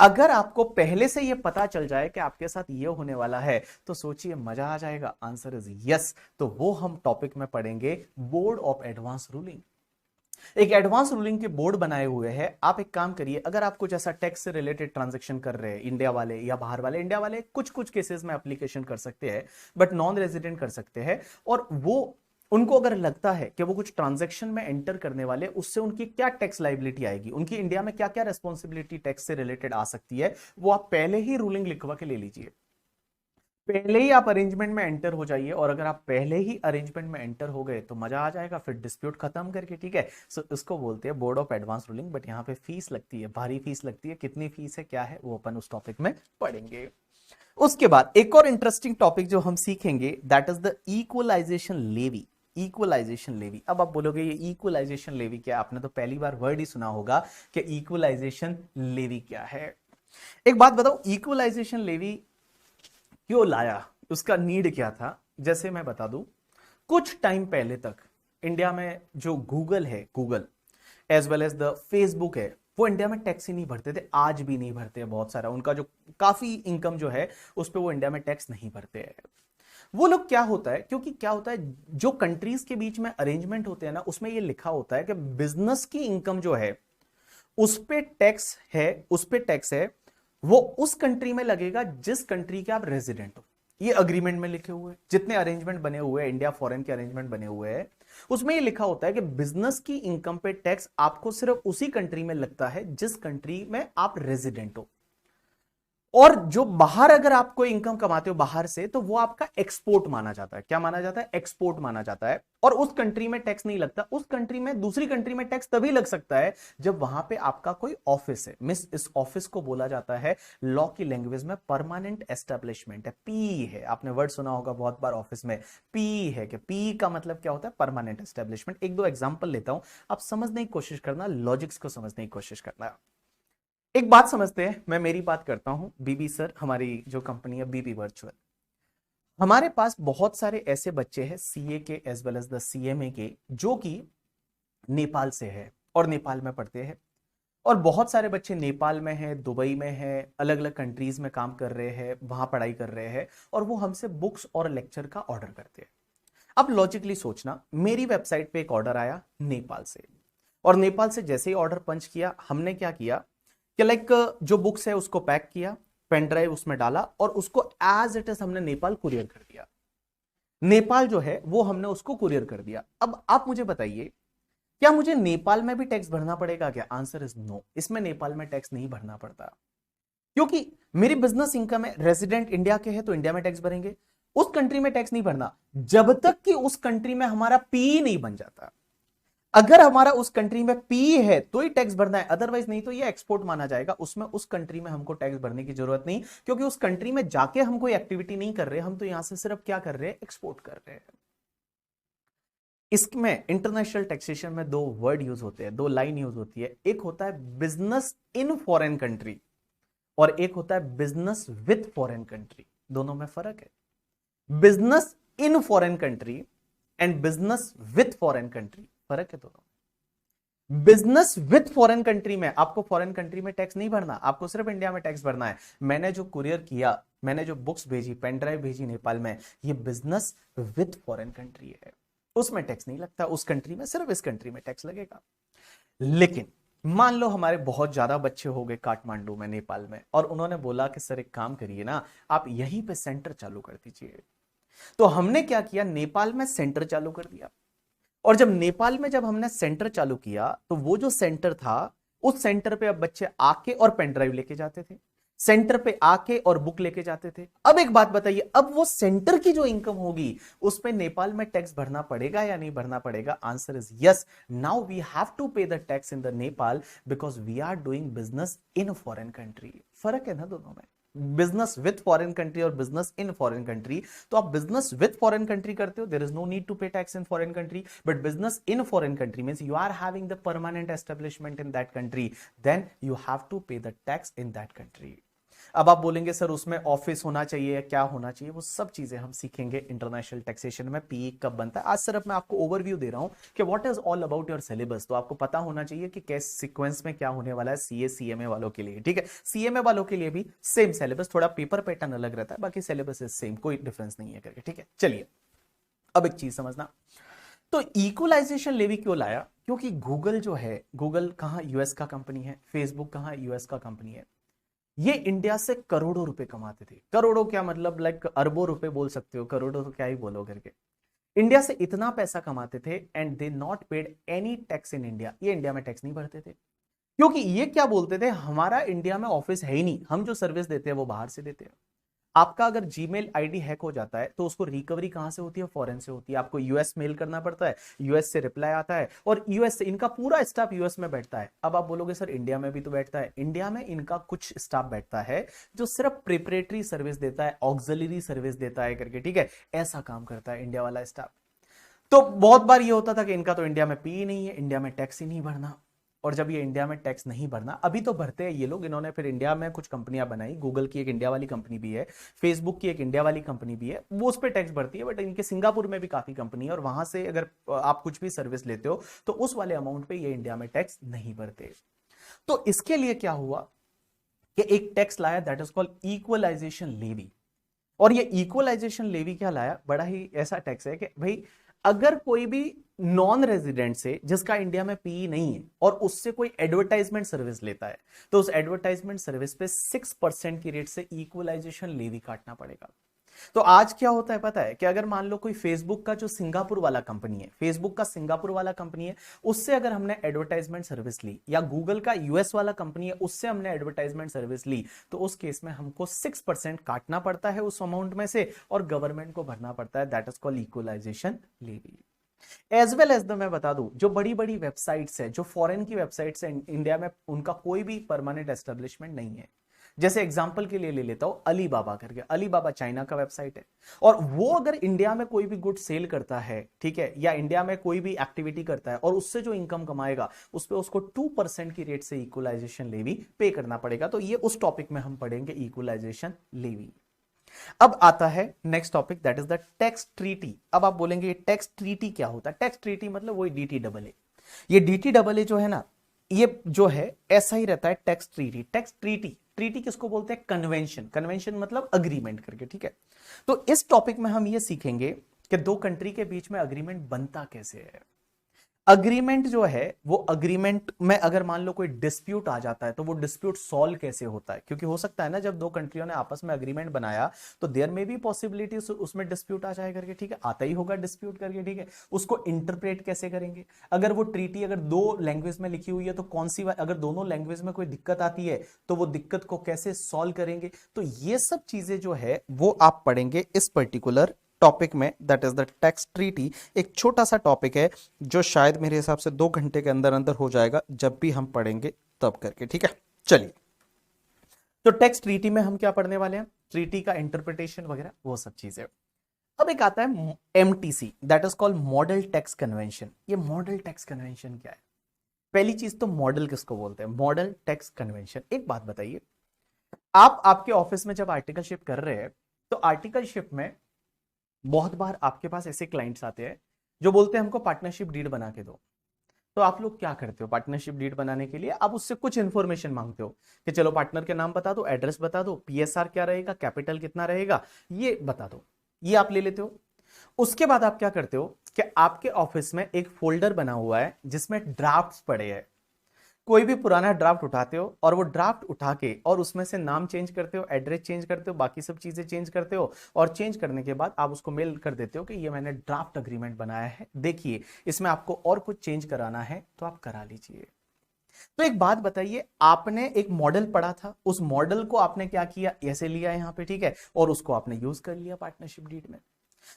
अगर आपको पहले से ये पता चल जाए कि आपके साथ ये होने वाला है, तो सोचिए मजा आ जाएगा। Answer is yes. तो वो हम टॉपिक में पढ़ेंगे बोर्ड ऑफ एडवांस रूलिंग। एक एडवांस रूलिंग के बोर्ड बनाए हुए हैं। आप एक काम करिए, अगर आप कुछ ऐसा टैक्स से रिलेटेड ट्रांजैक्शन कर रहे हैं, इंडिया वाले या बाहर वाले, इंडिया वाले कुछ कुछ केसेस में एप्लीकेशन कर सकते हैं, बट नॉन रेजिडेंट कर सकते हैं, और वो उनको अगर लगता है कि वो कुछ ट्रांजैक्शन में एंटर करने वाले, उससे उनकी क्या टैक्स लाइबिलिटी आएगी, उनकी इंडिया में क्या क्या रेस्पॉन्सिबिलिटी टैक्स से रिलेटेड आ सकती है, वो आप पहले ही रूलिंग लिखवा के ले लीजिए, पहले ही आप अरेंजमेंट में एंटर हो जाइए। और अगर आप पहले ही अरेंजमेंट में एंटर हो गए तो मजा आ जाएगा, फिर डिस्प्यूट खत्म करके, ठीक है। सो इसको बोलते हैं board of advance ruling. But यहाँ पे फीस लगती है, भारी फीस लगती है। कितनी फीस है, क्या है, वो अपन उस टॉपिक में पढ़ेंगे। उसके बाद एक और इंटरेस्टिंग टॉपिक जो हम सीखेंगे, that is the equalization levy. Equalization levy. अब आप बोलोगे ये इक्वलाइजेशन लेवी क्या है, आपने तो पहली बार वर्ड ही सुना होगा कि इक्वलाइजेशन लेवी क्या है। एक बात बताओ, इक्वलाइजेशन लेवी क्यों लाया, उसका नीड क्या था। जैसे मैं बता दूं, कुछ टाइम पहले तक इंडिया में जो गूगल है, Google as well as the Facebook है, वो इंडिया में टैक्स ही नहीं भरते थे, आज भी नहीं भरते हैं। बहुत सारा उनका जो काफी इनकम जो है उस पर वो इंडिया में टैक्स नहीं भरते हैं। वो लोग क्या होता है, क्योंकि क्या होता है, जो कंट्रीज के बीच में अरेंजमेंट होते हैं ना, उसमें ये लिखा होता है कि बिजनेस की इनकम जो है उस पे टैक्स है, उस पे टैक्स है, वो उस कंट्री में लगेगा जिस कंट्री के आप रेजिडेंट हो। ये अग्रीमेंट में लिखे हुए जितने अरेंजमेंट बने हुए हैं, इंडिया फॉरेन के अरेंजमेंट बने हुए हैं, उसमें ये लिखा होता है कि बिजनेस की इनकम पे टैक्स आपको सिर्फ उसी कंट्री में लगता है जिस कंट्री में आप रेजिडेंट हो। और जो बाहर अगर आप कोई इनकम कमाते हो बाहर से, तो वो आपका एक्सपोर्ट माना जाता है। क्या माना जाता है, एक्सपोर्ट माना जाता है। और उस कंट्री में टैक्स नहीं लगता, उस कंट्री में, दूसरी कंट्री में टैक्स तभी लग सकता है जब वहां पे आपका कोई ऑफिस है। मिस इस ऑफिस को बोला जाता है लॉ की लैंग्वेज में परमानेंट एस्टेब्लिशमेंट है, पी है। आपने वर्ड सुना होगा बहुत बार ऑफिस में, पी है। कि पी का मतलब क्या होता है, परमानेंट एस्टेब्लिशमेंट। एक दो एग्जांपल लेता हूं, आप समझने की कोशिश करना, लॉजिक्स को समझने की कोशिश करना। एक बात समझते हैं, मैं मेरी बात करता हूं, बीबी सर हमारी जो कंपनी है बीबी वर्चुअल, हमारे पास बहुत सारे ऐसे बच्चे हैं सीए के as well as the CMA के, जो कि नेपाल से है और नेपाल में पढ़ते हैं। और बहुत सारे बच्चे नेपाल में हैं, दुबई में हैं, अलग अलग कंट्रीज में काम कर रहे हैं, वहां पढ़ाई कर रहे हैं, और वो हमसे बुक्स और लेक्चर का ऑर्डर करते हैं। अब लॉजिकली सोचना, मेरी वेबसाइट पे एक ऑर्डर आया नेपाल से, और नेपाल से जैसे ही ऑर्डर पंच किया, हमने क्या किया कि लाइक जो बुक्स है उसको पैक किया, पेन ड्राइव उसमें डाला, और उसको एज इट इज हमने नेपाल कुरियर कर दिया। नेपाल जो है वो हमने उसको कुरियर कर दिया। अब आप मुझे बताइए, क्या मुझे नेपाल में भी टैक्स भरना पड़ेगा क्या? आंसर इज नो, इसमें नेपाल में टैक्स नहीं भरना पड़ता, क्योंकि मेरी बिजनेस इनकम है, रेजिडेंट इंडिया के है तो इंडिया में टैक्स भरेंगे, उस कंट्री में टैक्स नहीं भरना जब तक कि उस कंट्री में हमारा पी नहीं बन जाता। अगर हमारा उस कंट्री में पी है तो ही टैक्स भरना है, अदरवाइज नहीं तो ये एक्सपोर्ट माना जाएगा, उसमें उस कंट्री में हमको टैक्स भरने की जरूरत नहीं, क्योंकि उस कंट्री में जाके हम कोई एक्टिविटी नहीं कर रहे, हम तो यहां से सिर्फ क्या कर रहे हैं, एक्सपोर्ट कर रहे हैं। इसमें इंटरनेशनल टैक्सेशन में दो वर्ड यूज होते हैं, दो लाइन यूज होती है, एक होता है बिजनेस इन फॉरेन कंट्री और एक होता है बिजनेस विथ फॉरेन कंट्री। दोनों में फर्क है। Business in foreign country and business with foreign country, फर्क है दोनों। बिजनेस विथ फॉरेन कंट्री में आपको फॉरेन कंट्री में टैक्स नहीं भरना, आपको सिर्फ इंडिया में टैक्स भरना है। मैंने जो कुरियर किया, मैंने जो बुक्स भेजी, पेन ड्राइव भेजी नेपाल में, ये बिजनेस विथ फॉरेन कंट्री है, उसमें टैक्स नहीं लगता, उस कंट्री में सिर्फ इस कंट्री में टैक्स लगेगा। लेकिन मान लो हमारे बहुत ज्यादा बच्चे हो गए काठमांडू में, नेपाल में, और उन्होंने बोला कि सर एक काम करिए ना, आप यहीं पे सेंटर चालू कर दीजिए। तो हमने क्या किया, नेपाल में सेंटर चालू कर दिया। और जब नेपाल में जब हमने सेंटर चालू किया तो वो जो सेंटर था, उस सेंटर पे अब बच्चे आके और पेन ड्राइव लेके जाते थे, सेंटर पे आके और बुक लेके जाते थे। अब एक बात बताइए, अब वो सेंटर की जो इनकम होगी उस पे नेपाल में टैक्स भरना पड़ेगा या नहीं भरना पड़ेगा? Answer is yes, now we have to pay the tax in the Nepal because we are doing business in foreign country. फर्क है ना दोनों में, बिजनेस विथ फॉरेन कंट्री और बिजनेस इन फॉरेन कंट्री। तो आप बिजनेस विथ फॉरेन कंट्री करते हो, there is no need to pay tax in foreign country, but business in foreign country means you are having the permanent establishment in that country, then you have to pay the tax in that country. अब आप बोलेंगे sir उसमें office होना चाहिए या क्या होना चाहिए, वो सब चीजें हम सीखेंगे इंटरनेशनल टैक्सेशन में, पी कब बनता है। आज सिर्फ मैं आपको ओवरव्यू दे रहा हूं कि what is all about your syllabus, तो आपको पता होना चाहिए कि कैसे सीक्वेंस में क्या होने वाला है सीए सीएमए वालों के लिए, ठीक है। सीएमए वालों के लिए भी सेम सिलेबस, थोड़ा पेपर पैटर्न अलग रहता है, बाकी सिलेबस इज सेम, कोई डिफरेंस नहीं है करके, ठीक है। चलिए अब एक चीज समझना, तो इक्वलाइजेशन लेवी क्यों लाया? क्योंकि गूगल जो है, गूगल कहां यूएस का कंपनी है, फेसबुक कहां यूएस का कंपनी है, ये इंडिया से करोड़ों रुपए कमाते थे। करोड़ों क्या मतलब लाइक अरबों रुपए बोल सकते हो, करोड़ों तो क्या ही बोलो करके, इंडिया से इतना पैसा कमाते थे and they not paid any tax in India. ये इंडिया में टैक्स नहीं भरते थे, क्योंकि ये क्या बोलते थे, हमारा इंडिया में ऑफिस है ही नहीं, हम जो सर्विस देते हैं वो बाहर से देते हैं। आपका अगर जीमेल आईडी हैक हो जाता है तो उसको रिकवरी कहां से होती है? फॉरेन से होती है। आपको यूएस मेल करना पड़ता है, यूएस से रिप्लाई आता है, और यूएस से इनका पूरा स्टाफ यूएस में बैठता है। अब आप बोलोगे सर इंडिया में भी तो बैठता है, इंडिया में इनका कुछ स्टाफ बैठता है जो सिर्फ प्रिपरेटरी सर्विस देता है, ऑक्सिलरी सर्विस देता है करके, ठीक है, ऐसा काम करता है इंडिया वाला स्टाफ। तो बहुत बार ये होता था कि इनका तो इंडिया में पी नहीं है, इंडिया में टैक्स ही नहीं भरना, और जब ये इंडिया में टैक्स नहीं भरना, अभी तो भरते हैं ये लोग, इन्होंने फिर इंडिया में कुछ कंपनियां बनाई, गूगल की एक इंडिया वाली कंपनी भी है, फेसबुक की एक इंडिया वाली कंपनी भी है, वो उस पर टैक्स भरती है, बट इनके सिंगापुर में भी काफी कंपनी है, और वहां से अगर आप कुछ भी सर्विस लेते हो तो उस वाले अमाउंट पे ये इंडिया में टैक्स नहीं भरते। तो इसके लिए क्या हुआ कि एक टैक्स लाया, that is called equalization levy. और ये इक्वलाइजेशन लेवी क्या लाया, बड़ा ही ऐसा टैक्स है कि भाई अगर कोई भी नॉन रेजिडेंट से जिसका इंडिया में पी नहीं है और उससे कोई एडवर्टाइजमेंट सर्विस लेता है, तो उस एडवर्टाइजमेंट सर्विस पे 6% की रेट से इक्वलाइजेशन लेवी काटना पड़ेगा। तो आज क्या होता है पता है, कि अगर मान लो कोई फेसबुक का जो सिंगापुर वाला कंपनी है, फेसबुक का सिंगापुर वाला कंपनी है, उससे अगर हमने एडवर्टाइजमेंट सर्विस ली, या गूगल का यूएस वाला कंपनी है, उससे हमने एडवर्टाइजमेंट सर्विस ली, तो उस केस में हमको 6% काटना पड़ता है उस अमाउंट में से, और गवर्नमेंट को भरना पड़ता है, that is called equalization levy. As well as मैं बता दूं, जो बड़ी बड़ी वेबसाइट्स है, जो फॉरेन की वेबसाइट्स है, इंडिया में उनका कोई भी परमानेंट एस्टेब्लिशमेंट नहीं है। जैसे एग्जांपल के लिए ले लेता हूं अलीबाबा करके, अलीबाबा चाइना का वेबसाइट है, और वो अगर इंडिया में कोई भी गुड सेल करता है, ठीक है, या इंडिया में कोई भी एक्टिविटी करता है और उससे जो इनकम कमाएगा उस पर उसको 2% की रेट से इक्वलाइजेशन लेवी पे करना पड़ेगा। तो ये उस टॉपिक में हम पढ़ेंगे इक्वलाइजेशन लेवी। अब आता है next topic, that is the tax treaty. अब आप बोलेंगे टैक्स ट्रीटी क्या होता है? टैक्स ट्रीटी मतलब वही DTAA। ये DTAA जो है ना, ये जो है ऐसा ही रहता है tax treaty. Tax treaty, treaty किसको बोलते हैं? कन्वेंशन। कन्वेंशन मतलब अग्रीमेंट करके, ठीक है। तो इस टॉपिक में हम ये सीखेंगे कि दो कंट्री के बीच में अग्रीमेंट बनता कैसे है। अग्रीमेंट जो है वो अग्रीमेंट में अगर मान लो कोई डिस्प्यूट आ जाता है तो वो डिस्प्यूट सॉल्व कैसे होता है, क्योंकि हो सकता है ना जब दो कंट्रियों ने आपस में अग्रीमेंट बनाया तो देयर में भी पॉसिबिलिटी उसमें डिस्प्यूट आ जाए करके, ठीक है, आता ही होगा डिस्प्यूट करके, ठीक है, उसको इंटरप्रेट कैसे करेंगे। अगर वो ट्रीटी अगर दो लैंग्वेज में लिखी हुई है तो कौन सी, अगर दोनों लैंग्वेज में कोई दिक्कत आती है तो वो दिक्कत को कैसे सॉल्व करेंगे। तो ये सब चीजें जो है वो आप पढ़ेंगे इस पर्टिकुलर टॉपिक में, that is the tax treaty. एक छोटा सा टॉपिक है जो शायद मेरे हिसाब से 2 घंटे के अंदर अंदर हो जाएगा जब भी हम पढ़ेंगे तब करके, ठीक है। चलिए, तो टैक्स ट्रीटी में हम क्या पढ़ने वाले हैं, ट्रीटी का इंटरप्रिटेशन वगैरह वो सब चीजें। अब एक आता है MTC, that is called model tax convention. ये मॉडल टैक्स कन्वेंशन क्या है? पहली चीज तो मॉडल किसको बोलते हैं, मॉडल टैक्स कन्वेंशन। एक बात बताइए, आप आपके ऑफिस में जब आर्टिकलशिप कर रहे हैं तो आर्टिकलशिप में बहुत बार आपके पास ऐसे क्लाइंट्स आते हैं जो बोलते हैं हमको पार्टनरशिप डीड बना के दो। तो आप लोग क्या करते हो, पार्टनरशिप डीड बनाने के लिए आप उससे कुछ इंफॉर्मेशन मांगते हो कि चलो पार्टनर के नाम बता दो, एड्रेस बता दो, पीएसआर क्या रहेगा, कैपिटल कितना रहेगा, ये बता दो, ये आप ले लेते हो। उसके बाद आप क्या करते हो कि आपके ऑफिस में एक फोल्डर बना हुआ है जिसमें ड्राफ्ट्स पड़े हैं। कोई भी पुराना ड्राफ्ट उठाते हो और वो ड्राफ्ट उठा के और उसमें से नाम चेंज करते हो, एड्रेस चेंज करते हो, बाकी सब चीजें चेंज करते हो, और चेंज करने के बाद आप उसको मेल कर देते हो कि ये मैंने ड्राफ्ट अग्रीमेंट बनाया है, देखिए इसमें आपको और कुछ चेंज कराना है तो आप करा लीजिए। तो एक बात बताइए, आपने एक मॉडल पढ़ा था, उस मॉडल को आपने क्या किया, ऐसे लिया यहां पे, ठीक है, और उसको आपने यूज कर लिया पार्टनरशिप डीड में।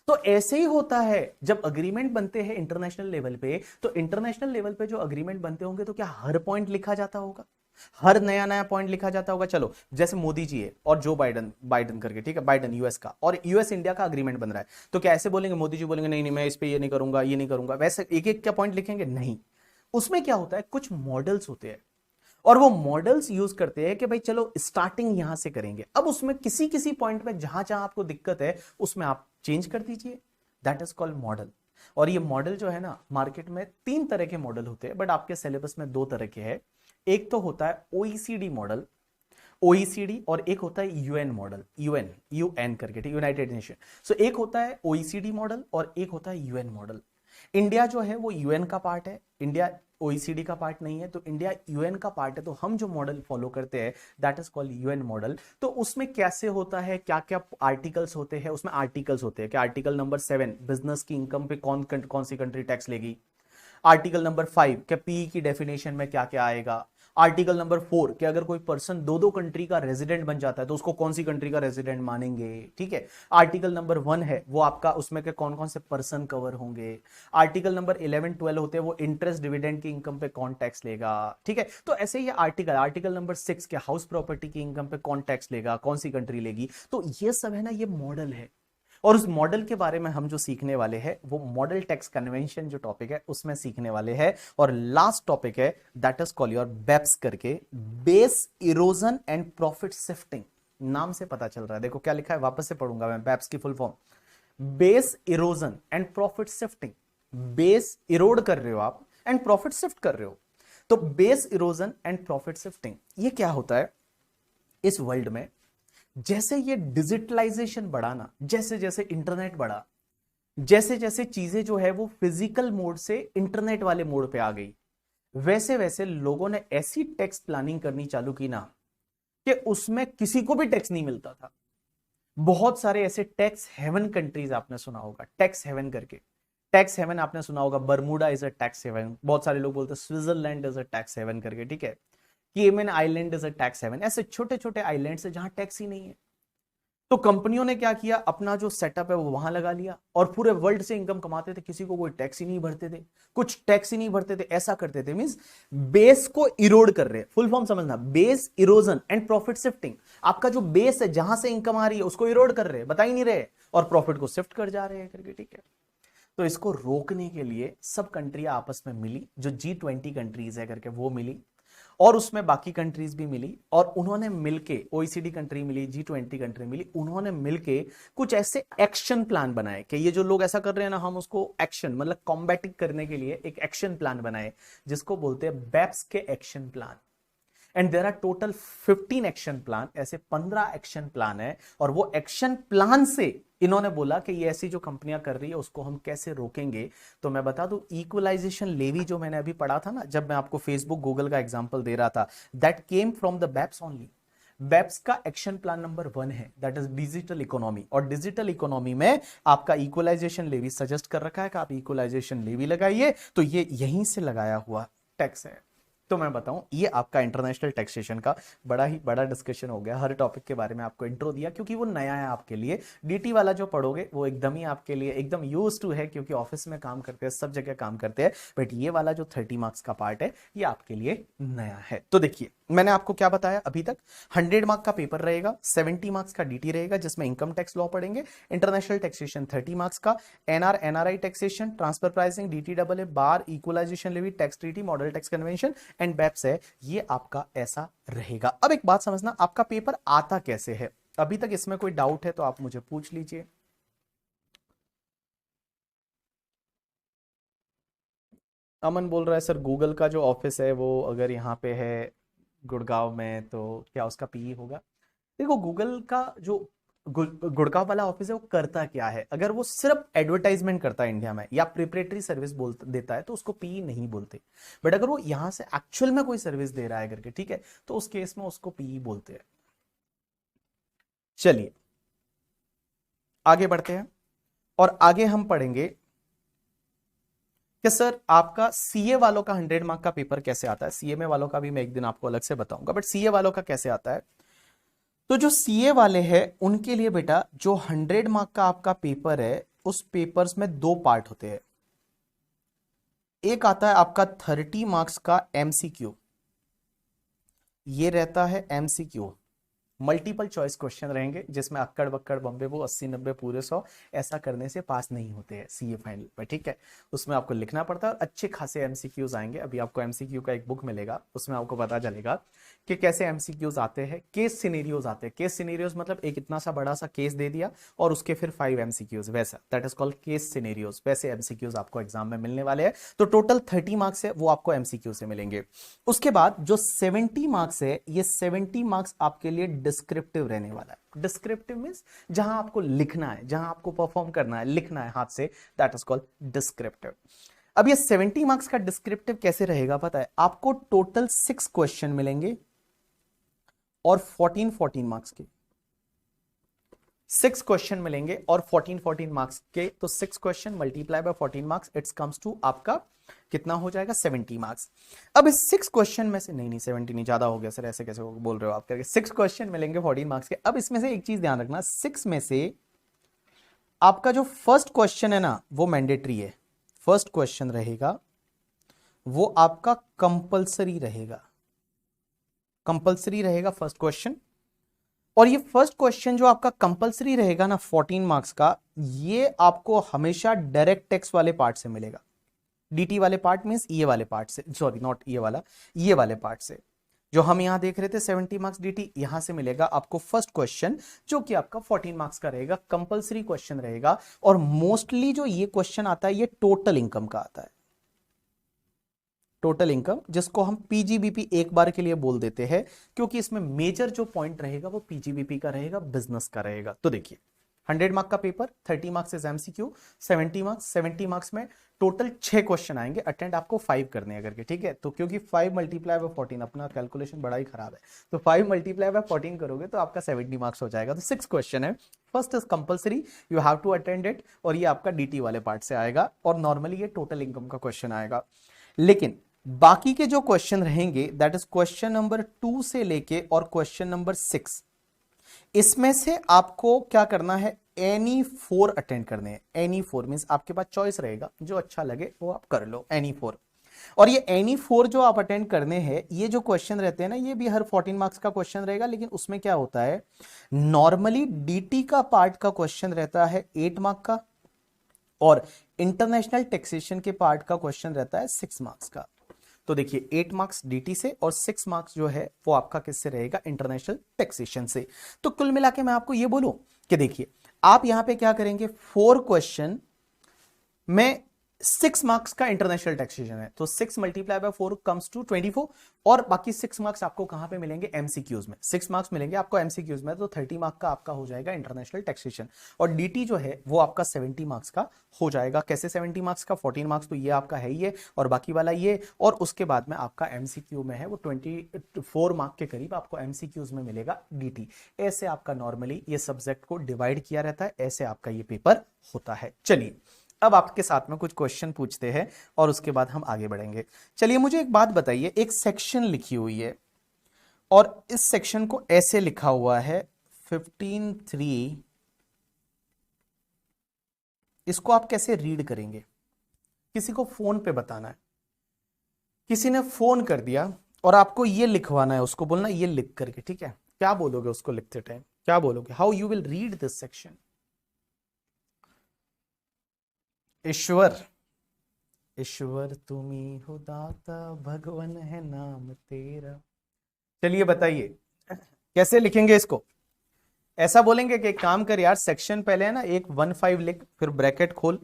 तो ऐसे ही होता है जब अग्रीमेंट बनते हैं इंटरनेशनल लेवल पे। तो इंटरनेशनल लेवल पे जो अग्रीमेंट बनते होंगे तो क्या हर पॉइंट लिखा जाता होगा, हर नया नया पॉइंट लिखा जाता होगा। चलो जैसे मोदी जी है और जो बाइडन, बाइडन करके, ठीक है, बाइडन यूएस का और यूएस इंडिया का अग्रीमेंट बन रहा है, तो क्या ऐसे बोलेंगे, मोदी जी बोलेंगे नहीं नहीं मैं इस पे ये नहीं करूंगा, ये नहीं करूंगा, वैसे एक एक क्या पॉइंट लिखेंगे, नहीं। उसमें क्या होता है, कुछ मॉडल्स होते हैं और वो मॉडल्स यूज करते हैं कि भाई चलो स्टार्टिंग यहां से करेंगे, अब उसमें किसी किसी पॉइंट में जहां जहां आपको दिक्कत है उसमें आप चेंज कर दीजिए, दैट इज कॉल्ड मॉडल। और ये मॉडल जो है ना, मार्केट में 3 तरह के मॉडल होते हैं, बट आपके सिलेबस में 2 तरह के हैं। एक तो होता है ओईसीडी मॉडल, ओईसीडी, और एक होता है यूएन मॉडल, यूएन, यूएन करके, ठीक, यूनाइटेड नेशन। सो एक होता है ओईसीडी मॉडल और एक होता है यूएन मॉडल। इंडिया जो है वो यूएन का पार्ट है, इंडिया ओईसीडी का पार्ट नहीं है, तो इंडिया यूएन का पार्ट है। तो हम जो मॉडल फॉलो करते हैं that is called UN model. तो उसमें कैसे होता है, क्या क्या आर्टिकल्स होते हैं, उसमें आर्टिकल्स होते हैं कि आर्टिकल नंबर 7 बिजनेस की इनकम पे कौन कौन सी कंट्री टैक्स लेगी, आर्टिकल नंबर 5 क्या पी की डेफिनेशन में क्या क्या आएगा, आर्टिकल नंबर 4 कि अगर कोई पर्सन दो दो कंट्री का रेजिडेंट बन जाता है तो उसको कौन सी कंट्री का रेजिडेंट मानेंगे, ठीक है। आर्टिकल नंबर 1 है वो आपका, उसमें के कौन कौन से पर्सन कवर होंगे। आर्टिकल नंबर 11 12 होते हैं वो इंटरेस्ट डिविडेंड की इनकम पे कौन टैक्स लेगा, ठीक है। तो ऐसे ही आर्टिकल, आर्टिकल नंबर 6 के हाउस प्रॉपर्टी की इनकम पे कौन टैक्स लेगा, कौन सी कंट्री लेगी। तो ये सब है ना, ये मॉडल है। और उस मॉडल के बारे में हम जो सीखने वाले हैं वो मॉडल टैक्स कन्वेंशन जो टॉपिक है उसमें सीखने वाले हैं। और लास्ट टॉपिक है that is call your BEPS करके, base erosion and profit shifting. नाम से पता चल रहा है, देखो क्या लिखा है, वापस से पढ़ूंगा मैं, बेप्स की full form, base erosion and profit shifting. Base Erode कर रहे हो आप एंड प्रॉफिट शिफ्ट कर रहे हो। तो base erosion and profit shifting ये क्या होता है इस वर्ल्ड में, जैसे ये डिजिटलाइजेशन बढ़ा ना, जैसे जैसे इंटरनेट बढ़ा, जैसे जैसे चीजें जो है वो फिजिकल मोड से इंटरनेट वाले मोड पे आ गई, वैसे वैसे लोगों ने ऐसी टैक्स प्लानिंग करनी चालू की ना कि उसमें किसी को भी टैक्स नहीं मिलता था। बहुत सारे ऐसे टैक्स हेवन कंट्रीज आपने सुना होगा, टैक्स हेवन करके, टैक्स हेवन आपने सुना होगा, Bermuda is a tax haven, बहुत सारे लोग बोलते हैं Switzerland is a tax haven करके, ठीक है। Cayman Island is a tax haven, ऐसे छोटे छोटे आइलैंड है जहां टैक्स ही नहीं है। तो कंपनियों ने क्या किया, अपना जो सेटअप है वो वहां लगा लिया और पूरे वर्ल्ड से इनकम कमाते थे, किसी को कोई टैक्स ही नहीं भरते थे, कुछ टैक्स ही नहीं भरते थे, ऐसा करते थे। मींस बेस को इरोड कर रहे, फुल फॉर्म समझना, base erosion and profit shifting. आपका जो बेस है जहां से इनकम आ रही है उसको इरोड कर रहे, बता ही नहीं रहे, और प्रॉफिट को शिफ्ट कर जा रहे हैं करके, ठीक है। तो इसको रोकने के लिए सब कंट्रियां आपस में मिली, जो G20 कंट्रीज है करके वो मिली, और उसमें बाकी कंट्रीज भी मिली, और उन्होंने मिलके, ओईसीडी कंट्री मिली, G20 कंट्री मिली, उन्होंने मिलके कुछ ऐसे एक्शन प्लान बनाए कि ये जो लोग ऐसा कर रहे हैं ना, हम उसको एक्शन मतलब कॉम्बैटिंग करने के लिए एक एक्शन प्लान बनाए जिसको बोलते हैं बेप्स के action plan. And there are total 15 action plan, ऐसे 15 एक्शन प्लान है, और वो एक्शन प्लान से इन्होंने बोला कि ये ऐसी जो कंपनियां कर रही है उसको हम कैसे रोकेंगे। तो मैं बता दूं, इक्वलाइजेशन लेवी जो मैंने अभी पढ़ा था ना, जब मैं आपको फेसबुक गूगल का एग्जांपल दे रहा था, that came from the BEPS only. BEPS का एक्शन प्लान नंबर 1 है, दैट इज डिजिटल इकोनॉमी, और डिजिटल इकोनॉमी में आपका इक्वलाइजेशन लेवी सजेस्ट कर रखा है कि आप इक्वलाइजेशन लेवी लगाइए, तो ये यहीं से लगाया हुआ टैक्स है। तो मैं बताऊं, ये आपका इंटरनेशनल टैक्सेशन का बड़ा ही बड़ा डिस्कशन हो गया। हर टॉपिक के बारे में आपको इंट्रो दिया क्योंकि वो नया है आपके लिए। डीटी वाला जो पढ़ोगे वो एकदम ही आपके लिए एकदम यूज टू है, क्योंकि ऑफिस में काम करते हैं, सब जगह काम करते हैं। बट ये वाला जो 30 मार्क्स का पार्ट है ये आपके लिए नया है। तो देखिए, मैंने आपको क्या बताया अभी तक, 100 मार्क का पेपर रहेगा, 70 मार्क्स का डीटी रहेगा जिसमें इनकम टैक्स लॉ पढ़ेंगे, इंटरनेशनल टैक्सेशन 30 मार्क्स का, NR NRI taxation, transfer pricing, DT double A, बार, equalization levy, tax treaty, model tax convention and BEPS है, ये आपका ऐसा रहेगा। अब एक बात समझना, आपका पेपर आता कैसे है, अभी तक इसमें कोई डाउट है तो आप मुझे पूछ लीजिए। अमन बोल रहा है सर गूगल का जो ऑफिस है वो अगर यहाँ पे है गुड़गांव में तो क्या उसका पीई होगा। देखो, गूगल का जो गुड़गांव वाला ऑफिस है वो करता क्या है, अगर वो सिर्फ एडवर्टाइजमेंट करता है इंडिया में या प्रिपरेटरी सर्विस बोल देता है तो उसको पीई नहीं बोलते। बट अगर वो यहां से एक्चुअल में कोई सर्विस दे रहा है करके, ठीक है, तो उस केस में उसको पीई बोलते हैं। चलिए आगे बढ़ते हैं, और आगे हम पढ़ेंगे कि सर आपका सीए वालों का 100 मार्क का पेपर कैसे आता है। सीए वालों का भी मैं एक दिन आपको अलग से बताऊंगा, बट सीए वालों का कैसे आता है। तो जो सीए वाले हैं उनके लिए बेटा जो 100 मार्क का आपका पेपर है, उस पेपर्स में दो पार्ट होते हैं। एक आता है आपका 30 मार्क्स का एमसीक्यू, ये रहता है एमसीक्यू, मल्टीपल चॉइस क्वेश्चन रहेंगे जिसमें अक्कड़ बक्कड़ बम्बे वो 80 90 पूरे 100 ऐसा करने से पास नहीं होते हैं सीए फाइनल पर, ठीक है। उसमें आपको लिखना पड़ता है, अच्छे खासे एमसीक्यूज आएंगे। अभी आपको एमसीक्यू का एक बुक मिलेगा, उसमें आपको पता चलेगा कि कैसे एमसीक्यूज आते हैं, केस सिनेरियोज आते हैं। केस सिनेरियोज मतलब एक इतना सा बड़ा सा केस दे दिया और उसके फिर 5 एमसीक्यूज, वैसा that is called case scenarios. वैसे एमसीक्यूज आपको एग्जाम में मिलने वाले हैं। तो टोटल 30 मार्क्स है वो आपको एमसीक्यू से मिलेंगे। उसके बाद जो 70 मार्क्स है, ये 70 मार्क्स आपके लिए डिस्क्रिप्टिव रहने वाला है। डिस्क्रिप्टिव मींस जहां आपको लिखना है, जहां आपको परफॉर्म करना है, लिखना है हाथ से, दैट इज कॉल्ड डिस्क्रिप्टिव। अब ये 70 मार्क्स का डिस्क्रिप्टिव कैसे रहेगा पता है आपको, टोटल 6 क्वेश्चन मिलेंगे और 14 मार्क्स के 6 क्वेश्चन मिलेंगे और 14 मार्क्स के। तो 6 question multiply by 14 marks, it's comes to आपका कितना हो जाएगा, 70 मार्क्स। अब इस 6 क्वेश्चन में से, नहीं 70 नहीं, ज्यादा हो गया सर, ऐसे कैसे बोल रहे हो आप करके। 6 क्वेश्चन मिलेंगे 14 मार्क्स के। अब इसमें से एक चीज ध्यान रखना, 6 में से आपका जो फर्स्ट क्वेश्चन है ना वो मैंडेटरी है। फर्स्ट क्वेश्चन रहेगा वो आपका कंपल्सरी रहेगा, कंपल्सरी रहेगा फर्स्ट क्वेश्चन। और ये फर्स्ट क्वेश्चन जो आपका कंपल्सरी रहेगा ना 14 मार्क्स का, ये आपको हमेशा डायरेक्ट टेक्स्ट वाले पार्ट से मिलेगा। डीटी वाले पार्ट मींस ये वाले पार्ट से, सॉरी नॉट ये वाला, ये वाले पार्ट से। जो हम यहां देख रहे थे 70 मार्क्स डीटी, यहां से मिलेगा आपको फर्स्ट क्वेश्चन जो कि आपका 14 मार्क्स का रहेगा, कंपल्सरी क्वेश्चन रहेगा। और मोस्टली जो ये क्वेश्चन आता है ये टोटल इनकम का आता है। टोटल इनकम, जिसको हम पीजीबीपी एक बार के लिए बोल देते हैं, क्योंकि इसमें मेजर जो पॉइंट रहेगा वो पीजीबीपी का रहेगा, बिजनेस का रहेगा। तो देखिए 100 मार्क का paper, 30 marks is MCQ, 70 marks में टोटल 6 क्वेश्चन आएंगे, अटेंड आपको 5 करने हैं करके, ठीक है। तो क्योंकि 5 मल्टीप्लाई बाय 14, अपना कैलकुलेशन बड़ा ही खराब है, तो 5 मल्टीप्लाई बाय 14 करोगे तो आपका 70 मार्क्स हो जाएगा। तो 6 क्वेश्चन है, first is compulsory, you have to attend it, और ये आपका डीटी वाले पार्ट से आएगा, और नॉर्मली ये टोटल इनकम का क्वेश्चन आएगा। लेकिन बाकी के जो क्वेश्चन रहेंगे, दैट इज क्वेश्चन नंबर 2 से लेके और क्वेश्चन नंबर 6, इसमें से आपको क्या करना है, एनी 4 अटेंड करने हैं। एनी 4 मींस आपके पास चॉइस रहेगा, जो अच्छा लगे वो आप कर लो, एनी 4। और ये एनी 4 जो आप अटेंड करने हैं, ये जो क्वेश्चन रहते हैं ना, ये भी हर 14 मार्क्स का क्वेश्चन रहेगा। लेकिन उसमें क्या होता है, नॉर्मली डीटी का पार्ट का क्वेश्चन रहता है 8 मार्क का, और इंटरनेशनल टैक्सेशन के पार्ट का क्वेश्चन रहता है 6 मार्क्स का। तो देखिए 8 मार्क्स डीटी से और 6 मार्क्स जो है वो आपका किससे रहेगा, इंटरनेशनल टैक्सेशन से। तो कुल मिला के मैं आपको ये बोलूं कि देखिए आप यहां पे क्या करेंगे, 4 क्वेश्चन में 6 मार्क्स का इंटरनेशनल टैक्सेशन है, तो 6 मल्टीप्लाई बाय 4 कम्स टू 24, और बाकी 6 मार्क्स आपको कहां पे मिलेंगे? एमसीक्यूज में 6 मार्क्स मिलेंगे आपको एमसीक्यूज में, तो 30 मार्क्स का आपका हो जाएगा इंटरनेशनल टैक्सेशन। और डीटी जो है वो आपका 70 मार्क्स का हो जाएगा। कैसे 70 मार्क्स का? 14 मार्क्स तो ये आपका है ही है, और बाकी वाला ये, और उसके बाद में आपका एमसीक्यू में है वो 24 मार्क्स के करीब आपको एमसीक्यूज में मिलेगा डीटी। ऐसे आपका नॉर्मली ये सब्जेक्ट को डिवाइड किया रहता है, ऐसे आपका ये पेपर होता है। चलिए अब आपके साथ में कुछ क्वेश्चन पूछते हैं और उसके बाद हम आगे बढ़ेंगे। चलिए मुझे एक बात बताइए, एक सेक्शन लिखी हुई है और इस सेक्शन को ऐसे लिखा हुआ है 15(3), इसको आप कैसे रीड करेंगे? किसी को फोन पे बताना है, किसी ने फोन कर दिया और आपको ये लिखवाना है, उसको बोलना ये लिख करके, ठीक है? क्या बोलोगे उसको लिखते टाइम? क्या बोलोगे? How you will read this section? ईश्वर, ईश्वर तुम्ही हो दाता, भगवान है नाम तेरा। चलिए बताइए कैसे लिखेंगे इसको? ऐसा बोलेंगे कि एक काम कर यार, सेक्शन पहले है ना एक 15 लिख, फिर ब्रैकेट खोल,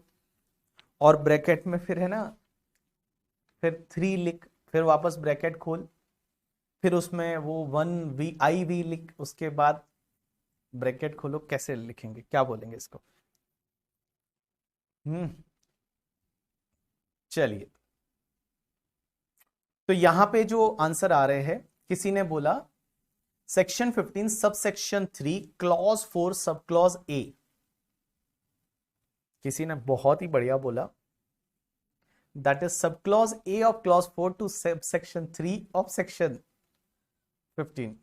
और ब्रैकेट में फिर है ना फिर 3 लिख, फिर वापस ब्रैकेट खोल, फिर उसमें वो 1 वी लिख, उसके बाद ब्रैकेट खोलो। कैसे लिखेंगे? क्या बोलेंगे इसको? चलिए, तो यहां पे जो आंसर आ रहे हैं, किसी ने बोला सेक्शन 15 सब सेक्शन 3 क्लॉज 4 सब क्लॉज ए। किसी ने बहुत ही बढ़िया बोला, that is sub clause A of clause 4 to sub section 3 of section 15।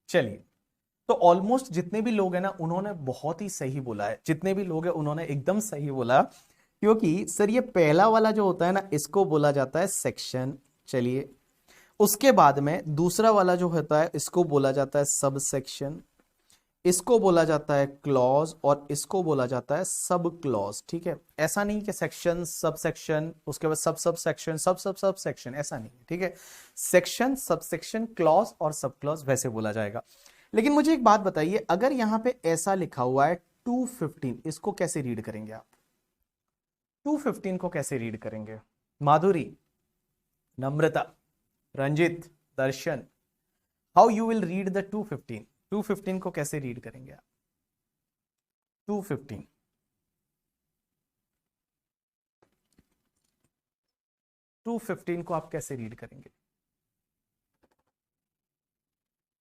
चलिए, तो ऑलमोस्ट जितने भी लोग हैं ना उन्होंने बहुत ही सही बोला है, जितने भी लोग हैं उन्होंने एकदम सही बोला, क्योंकि सर ये पहला वाला जो होता है ना इसको बोला जाता है सेक्शन। चलिए, उसके बाद में दूसरा वाला जो होता है इसको बोला जाता है सब सेक्शन, इसको बोला जाता है क्लॉज, और इसको बोला जाता है सब क्लॉज। ठीक है, ऐसा नहीं कि सेक्शन सब सेक्शन उसके बाद सब सब सेक्शन सब सेक्शन, ऐसा नहीं है। ठीक है, सेक्शन सब सेक्शन क्लॉज और सब क्लॉज वैसे बोला जाएगा। लेकिन मुझे एक बात बताइए, अगर यहां पे ऐसा लिखा हुआ है 215, इसको कैसे रीड करेंगे आप? 215 को कैसे रीड करेंगे? Madhuri, Namrata, Ranjit, Darshan, how you will read the 215? 215 को कैसे रीड करेंगे आप? 215 215 को आप कैसे रीड करेंगे?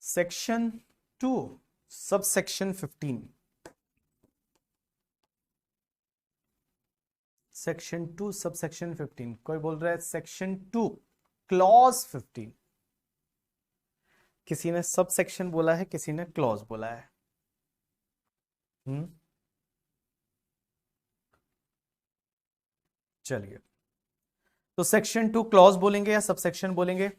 Section 2 sub section 15, section 2 sub section 15। कोई बोल रहा है सेक्शन 2 क्लॉज 15। किसी ने सब सेक्शन बोला है, किसी ने क्लॉज बोला है। चलिए, तो सेक्शन 2 क्लॉज बोलेंगे या सब सेक्शन बोलेंगे?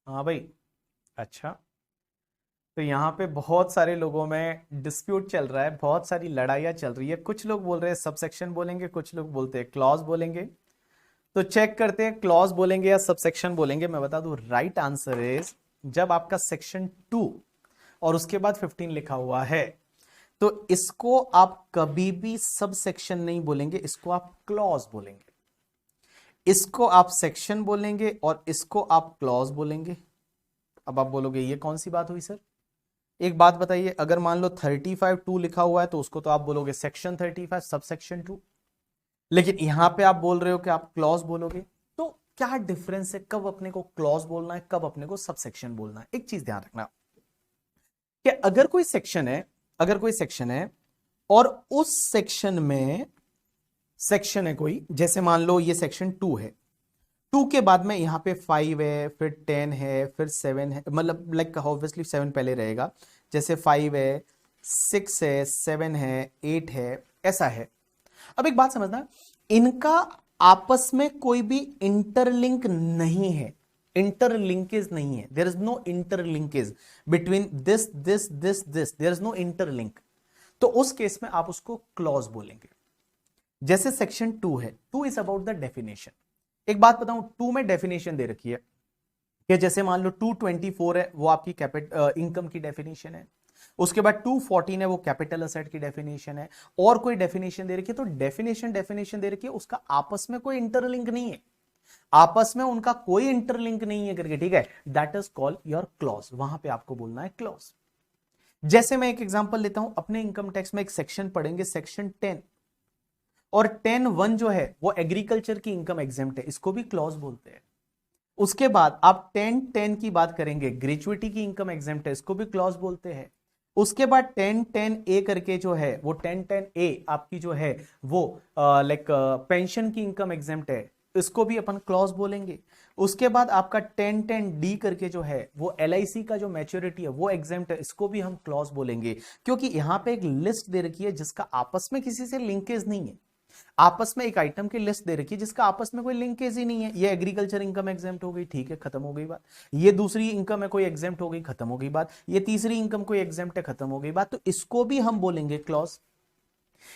हाँ भाई, अच्छा, तो यहां पे बहुत सारे लोगों में डिस्प्यूट चल रहा है, बहुत सारी लड़ाइयां चल रही है। कुछ लोग बोल रहे हैं सब सेक्शन बोलेंगे, कुछ लोग बोलते हैं क्लॉज बोलेंगे। तो चेक करते हैं क्लॉज बोलेंगे या सब सेक्शन बोलेंगे। मैं बता दूं, राइट आंसर इज, जब आपका सेक्शन 2 और उसके बाद 15 लिखा हुआ है तो इसको आप कभी भी सब सेक्शन नहीं बोलेंगे, इसको आप क्लॉज बोलेंगे। इसको आप सेक्शन बोलेंगे और इसको आप क्लॉज बोलेंगे। अब आप बोलोगे ये कौन सी बात हुई सर? एक बात बताइए, अगर मान लो 35(2) लिखा हुआ है तो उसको तो आप बोलोगे सेक्शन 35 सब सेक्शन 2, लेकिन यहां पे आप बोल रहे हो कि आप क्लॉज बोलोगे। तो क्या डिफरेंस है, कब अपने को क्लॉज बोलना है, कब अपने को सब सेक्शन बोलना है? एक चीज ध्यान रखना कि अगर कोई सेक्शन है, अगर कोई सेक्शन है और उस सेक्शन में सेक्शन है कोई, जैसे मान लो ये सेक्शन 2 है, 2 के बाद में यहां पे 5 है, फिर 10 है, फिर 7 है, मतलब लाइक ऑब्वियसली 7 पहले रहेगा, जैसे 5 है, 6 है, 7 है, 8 है, ऐसा है। अब एक बात समझना, इनका आपस में कोई भी इंटरलिंक नहीं है, इंटरलिंकेज नहीं है, there is no interlinkage between this this this this, there is no interlink. तो उस केस में आप उसको क्लॉज बोलेंगे। जैसे सेक्शन 2 है, 2 इज अबाउट द डेफिनेशन। एक बात बताऊं, 2 में डेफिनेशन दे रखी है कि जैसे मान लो 224 है, वो आपकी कैपिटल इनकम की डेफिनेशन है। उसके बाद 214 है, वो कैपिटल असेट की डेफिनेशन है। और कोई डेफिनेशन दे रखी है, तो डेफिनेशन दे रखी है, उसका आपस में कोई इंटरलिंक नहीं है, आपस में उनका कोई इंटरलिंक नहीं है करके, ठीक है, that is called your clause. वहां पे आपको बोलना है क्लॉज। जैसे मैं एक एग्जांपल लेता हूं, अपने इनकम टैक्स में एक सेक्शन पढ़ेंगे, सेक्शन 10, और 10(1) जो है वो एग्रीकल्चर की इनकम एग्जेम्प्ट है, इसको भी क्लॉज बोलते हैं। उसके बाद आप 10(10) की बात करेंगे, ग्रेचुइटी की इनकम एग्जेम्प्ट है, इसको भी क्लॉज बोलते हैं। उसके बाद 10(10)(a) करके जो है वो 10(10)(a) आपकी जो है वो लाइक पेंशन की इनकम एग्जेम्प्ट है, इसको भी अपन क्लॉज बोलेंगे। उसके बाद आपका 10(10)(d) करके जो है वो LIC का जो मैच्योरिटी है वो एग्जेम्प्ट है, इसको भी हम क्लॉज बोलेंगे। क्योंकि यहां पे एक लिस्ट दे रखी है जिसका आपस में किसी से लिंकेज नहीं है, आपस में एक आइटम की लिस्ट दे रखी है जिसका आपस में कोई लिंकेज ही नहीं है। ये एग्रीकल्चर इनकम एग्जेम्प्ट हो गई, ठीक है, खत्म हो गई बात। ये दूसरी इनकम है, कोई एग्जेम्प्ट हो गई, खत्म हो गई बात। ये तीसरी इनकम कोई एग्जेम्प्ट है, खत्म हो गई बात। तो इसको भी हम बोलेंगे क्लॉज,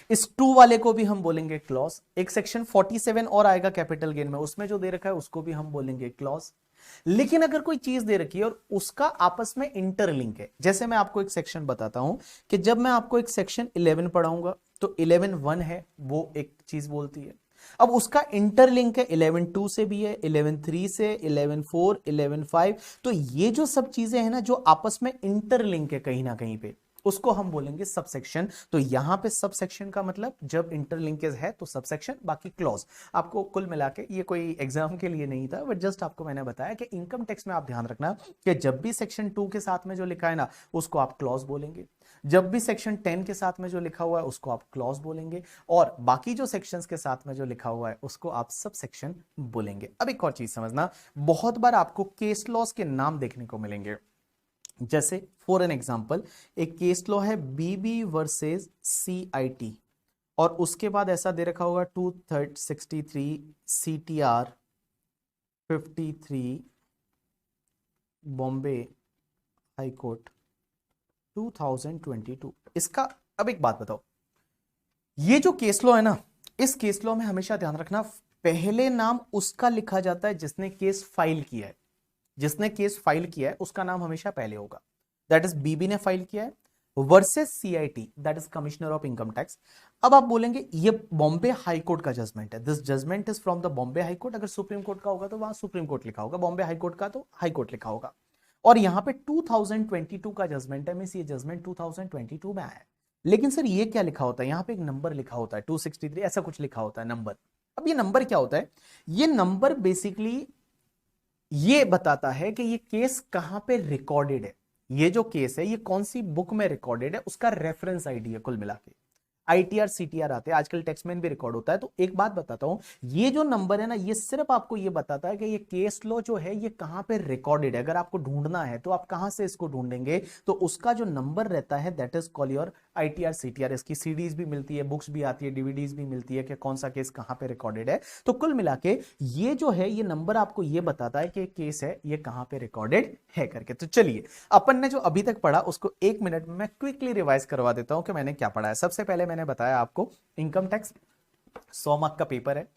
इस 2 वाले को भी हम बोलेंगे क्लॉज। एक सेक्शन 47 और आएगा कैपिटल गेन में, उसमें जो दे रखा है उसको भी हम बोलेंगे क्लॉज। लेकिन अगर कोई चीज दे रखी है और उसका आपस में इंटरलिंक है, जैसे मैं आपको एक सेक्शन बताता हूं कि जब मैं आपको एक सेक्शन 11 पढ़ाऊंगा तो 11(1) है, वो एक चीज बोलती है। अब उसका इंटरलिंक है 11(2) से भी है, 11(3) से, 11(4), 11(5), तो ये जो सब चीजें हैं ना जो आपस में इंटरलिंक है कहीं ना कहीं पे, उसको हम बोलेंगे सबसेक्शन। तो यहां पे सबसेक्शन का मतलब जब इंटरलिंकेज है तो सबसेक्शन, बाकी क्लॉज। आपको कुल मिला के, ये कोई एग्जाम के लिए नहीं था बट जस्ट आपको मैंने बताया कि इनकम टैक्स में आप ध्यान रखना कि जब भी सेक्शन 2 के साथ में जो लिखा है ना उसको आप क्लॉज बोलेंगे, जब भी सेक्शन 10 के साथ में जो लिखा हुआ है उसको आप क्लॉज बोलेंगे, और बाकी जो सेक्शंस के साथ में जो लिखा हुआ है उसको आप सब सेक्शन बोलेंगे। अब एक और चीज समझना, बहुत बार आपको केस लॉज के नाम देखने को मिलेंगे। जैसे फॉर एन एग्जांपल एक केस लॉ है BB वर्सेस CIT, और उसके बाद ऐसा दे रखा होगा 263 CTR 53 बॉम्बे हाई कोर्ट 2022। इसका अब एक बात बताओ, ये जो केस लॉ है ना, इस केस लॉ में हमेशा ध्यान रखना पहले नाम उसका लिखा जाता है जिसने केस फाइल किया है, जिसने केस फाइल किया है उसका नाम हमेशा पहले होगा। दैट इज BB ने फाइल किया है versus CIT, that is commissioner of income tax. अब आप बोलेंगे ये बॉम्बे हाई कोर्ट का जजमेंट है, this judgment is from the Bombay high court. अगर सुप्रीम कोर्ट का होगा तो वहां सुप्रीम कोर्ट लिखा होगा, बॉम्बे हाई कोर्ट का तो हाई कोर्ट लिखा होगा। और यहां पे 2022 का जजमेंट है, मींस ये जजमेंट 2022 में आया है। लेकिन सर ये क्या लिखा होता है, यहां पे एक नंबर लिखा होता है 263 ऐसा कुछ लिखा होता है नंबर। अब ये नंबर क्या होता है, ये नंबर बेसिकली ये बताता है कि ये केस कहां पे रिकॉर्डेड है, ये जो केस है ये कौन सी बुक में रिकॉर्डेड है, उसका रेफरेंस आईडी है कुल मिला के। ITR CTR आते हैं आजकल, टेक्स्ट में भी रिकॉर्ड होता है। तो एक बात बताता हूं, ये जो नंबर है ना ये सिर्फ आपको ये बताता है कि ये केस लॉ जो है ये कहां पे रिकॉर्डेड है। अगर आपको ढूंढना है तो आप कहां से इसको ढूंढेंगे, तो उसका जो नंबर रहता है that is call your ITR CTR। इसकी CDs भी मिलती है, बुक्स भी आती है, DVDs भी मिलती है कि कौन सा केस कहां पे रिकॉर्डेड है। तो कुल मिला के ये जो है ये नंबर आपको ये बताता है कि केस है ये कहां पे रिकॉर्डेड है करके। तो चलिए अपन ने जो अभी तक पढ़ा उसको 1 मिनट में मैं क्विकली रिवाइज करवा देता हूं कि मैंने क्या पढ़ा है। सबसे पहले मैंने बताया आपको इनकम टैक्स 100 मार्क का पेपर है,